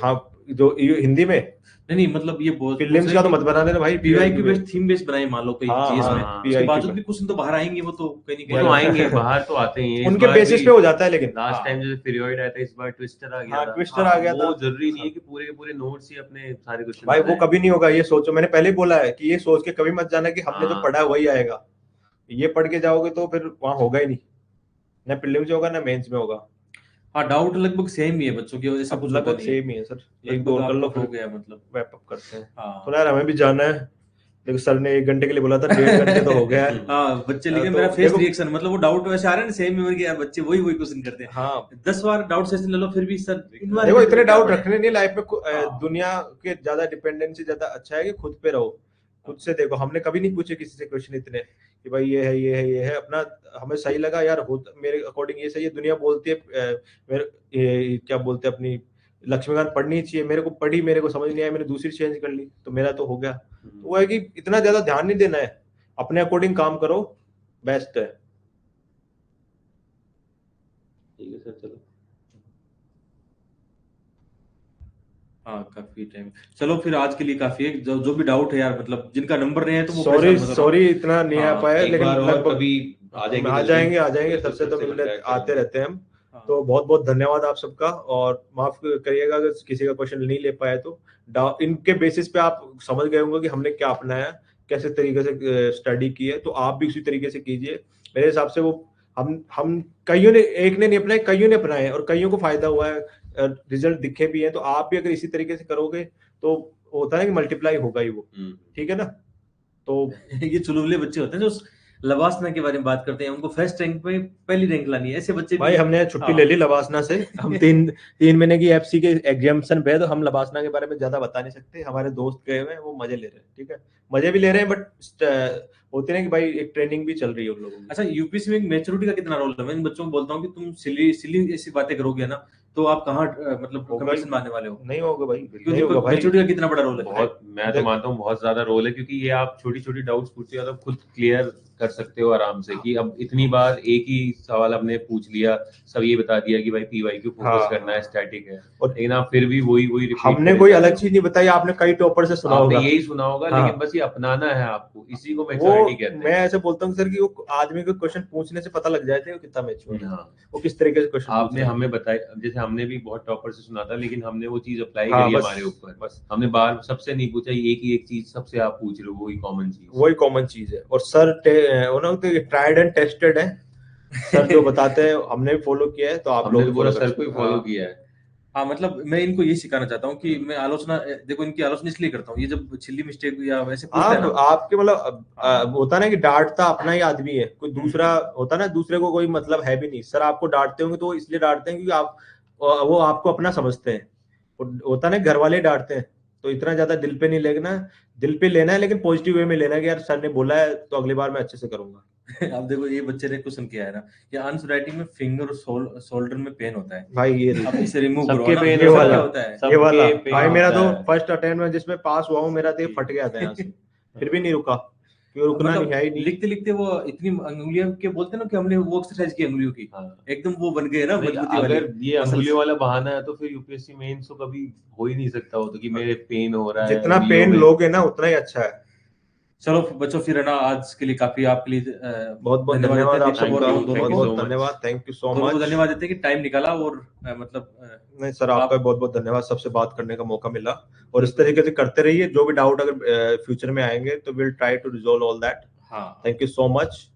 हाँ, जो हिंदी में नहीं मतलब ये बहुत फिल्म्स का तो मत बना देना भाई, पीवाईक्यू बेस थीम बेस बनाए, मान लो कोई चीज में, उसके बावजूद PYQ भी क्वेश्चन तो बाहर आएंगे, वो तो कहीं नहीं वो तो आएंगे बाहर, तो आते ही उनके बेसिस पे हो जाता है, लेकिन लास्ट टाइम जैसे पीरियड आया था, इस बार ट्विस्टर आ गया था। ट्विस्टर आ गया था। वो जरूरी नहीं है कि पूरे के पूरे नोट्स ही अपने सारे क्वेश्चन भाई, वो कभी नहीं होगा, ये सोचो, मैंने पहले ही बोला है कि ये सोच के कभी मत जाना कि हमने जो पढ़ा है वही आएगा। ये पढ़ के जाओगे तो फिर वहां होगा ही नहीं, ना प्रीलिम्स में होगा ना मेंस में होगा। हाँ, डाउट लगभग सेम ही है बच्चों की, ऐसा कुछ लगभग सेम ही है सर, एक दो कर लो हो गया, मतलब रैप अप करते हैं। तो यार हमें भी जाना है, देखो सर ने 1 घंटे के लिए बोला था, 1.5 घंटे तो हो गया है। हाँ, बच्चे लेकिन मेरा फेस रिएक्शन, मतलब वो डाउट वैसे आ रहे हैं ना, सेम मेमोरी के बच्चे वही क्वेश्चन करते हैं। हाँ, 10 बार डाउट सेशन ले लो फिर भी सर, देखो इतने डाउट रखने नहीं लाइफ में, दुनिया के ज्यादा डिपेंडेंसी ज्यादा अच्छा है कि खुद पे रहो, खुद से देखो। हमने कभी नहीं पूछे किसी से क्वेश्चन इतने कि भाई ये है ये है ये है, अपना हमें सही लगा यार, मेरे अकॉर्डिंग ये सही है। दुनिया बोलती है मेरे क्या बोलते हैं, अपनी लक्ष्मीकांत पढ़नी चाहिए, मेरे को पढ़ी, मेरे को समझ नहीं आया, मैंने दूसरी चेंज कर ली, तो मेरा तो हो गया। तो वो है कि इतना ज्यादा ध्यान नहीं देना है, अपने अकॉर्डिंग काम करो, बेस्ट है। ठीक है सर, चलो। हाँ, काफी टाइम, चलो फिर आज के लिए काफी है। जो भी डाउट है यार, मतलब जिनका नंबर नहीं है तो वो सॉरी इतना नहीं आ पाया, लेकिन लगभग आ जाएंगे सबसे तो मिलने आते रहते हैं हम। तो बहुत बहुत धन्यवाद आप सबका, और माफ करिएगा अगर किसी का क्वेश्चन नहीं ले पाया तो। इनके बेसिस पे आप समझ गए होंगे कि हमने क्या अपनाया, कैसे तरीके से स्टडी की है, तो आप भी उसी तरीके से कीजिए। मेरे हिसाब से वो हम कईयों ने, एक ने नहीं अपनाए, कईयों ने अपनाए और कईयों को फायदा हुआ है, रिजल्ट दिखे भी हैं। तो आप भी अगर इसी तरीके से करोगे तो होता है कि मल्टीप्लाई होगा ही वो, ठीक है ना? तो ये चुलबुले बच्चे होते हैं जो लवासना के बारे में बात करते हैं, उनको फर्स्ट रैंक पे पहली रैंक लानी है, ऐसे बच्चे भाई भी हमने छुट्टी हाँ। ले ली लवासना से, हम तीन महीने की एफसी के एग्जामिशन पे है, तो हम लवासना के बारे में ज्यादा बता नहीं सकते। हमारे दोस्त गए हुए हैं, वो मजे ले रहे हैं, ठीक है, मजे भी ले रहे हैं, बट होते ना कि भाई एक ट्रेनिंग भी चल रही है उन लोगों की। अच्छा, यूपीएससी में मैच्योरिटी का कितना रोल है? मैं इन बच्चों को बोलता हूँ कि तुम सिली ऐसी बातें करोगे ना, तो आप कहाँ मतलब कमीशन मारने वाले हो? नहीं होगा भाई, क्योंकि नहीं होगा भाई। मैच्योरिटी का कितना बड़ा रोल है? बहुत, मैं तो मानता हूँ बहुत ज्यादा रोल है, क्योंकि ये आप छोटी छोटी डाउट्स पूछते हो तो खुद क्लियर कर सकते हो आराम से, कि अब इतनी बार एक ही सवाल आपने पूछ लिया, सब ये बता दिया कि भाई पीवाईक्यू फोकस हाँ। करना है, स्टैटिक है, लेकिन आप फिर भी वही repeat हमने करे कोई जा रहे अलग हो। चीज नहीं बताई, आपने कई टॉपर से सुना आपने होगा, यही सुना होगा, हाँ। लेकिन बस ये अपनाना है आपको, इसी को वो मैच्योरिटी कहते हैं। मैं ऐसे बोलता हूँ सर कि वो आदमी को क्वेश्चन पूछने से पता लग जाते हैं कितना मैच्योर है, हाँ। वो किस तरीके से क्वेश्चन आपने हमें बताया, जैसे हमने भी बहुत टॉपर से सुना था, लेकिन हमने वो चीज अप्लाई हाँ, करी बस, हमारे ऊपर, बस हमने बार सबसे नहीं पूछा, एक ही एक चीज सबसे आप पूछ रहे हो, वही कॉमन चीज। वही कॉमन चीज है। और सर उन्होंने ट्राइड एंड टेस्टेड है, सर जो बताते हैं हमने भी फॉलो किया है, तो आप हमने लोग तो भी पूरा follow कर सर को ही सकते फॉलो हैं। किया है। हाँ, मतलब मैं इनको ये सिखाना चाहता हूँ कि मैं आलोचना, देखो इनकी आलोचना इसलिए करता हूँ, ये जब छिल्ली मिस्टेक या वैसे पूछते हैं आप ना, आपके मतलब होता ना कि डांटता अपना ही आदमी है, कोई दूसरा होता ना, दूसरे को कोई मतलब है भी नहीं। सर आपको डांटते होंगे तो वो इसलिए डांटते हैं क्योंकि आप वो आपको अपना समझते हैं। होता ना घर वाले डांटते हैं, तो इतना ज्यादा दिल पे नहीं लेना, दिल पे लेना है, लेकिन पॉजिटिव वे में लेना है कि यार सर ने बोला है तो अगली बार मैं अच्छे से करूंगा। अब देखो ये बच्चे ने क्वेश्चन किया है ना कि आंसर राइटिंग में फिंगर और शोल्डर में पेन होता है भाई ये अब इसे रिमूव करो सबके ना, पेन ये सबका वाला होता है। ये वाला सबके पेन भाई मेरा होता तो है। फर्स्ट अटेम्प्ट में जिसमें पास हुआ हूँ, मेरा तो ये फट गया था यहाँ से, फिर भी नहीं रुका, क्यों रुकना मतलब नहीं है ही नहीं। लिखते लिखते वो इतनी अंगुलियों के बोलते हैं ना कि हमने वो एक्सरसाइज की अंगुलियों की, एकदम वो बन गए ना नहीं, मजबूती वाली अगर ये muscles। अंगुलियों वाला बहाना है तो फिर यूपीएससी मेंस तो कभी हो ही नहीं सकता हो, तो कि मेरे पेन हो रहा है जितना अंगुलियों पेन में। लोगे ना उतना ही अच्छा है। चलो बच्चों, फिर है ना आज के लिए काफी, आपके लिए बहुत बहुत धन्यवाद देते हैं आप दीक्षक और सबका, मोहन दोनों बहुत को, बहुत धन्यवाद, थैंक यू सो दोनों को मच। धन्यवाद देते हैं कि टाइम निकाला, और मतलब नहीं सर, आपका बहुत बहुत धन्यवाद, सबसे बात करने का मौका मिला, और इस तरीके से करते रहिए। जो भी डाउट अगर फ्यूचर में आएंगे तो will try to resolve all that. हाँ, थैंक यू सो मच।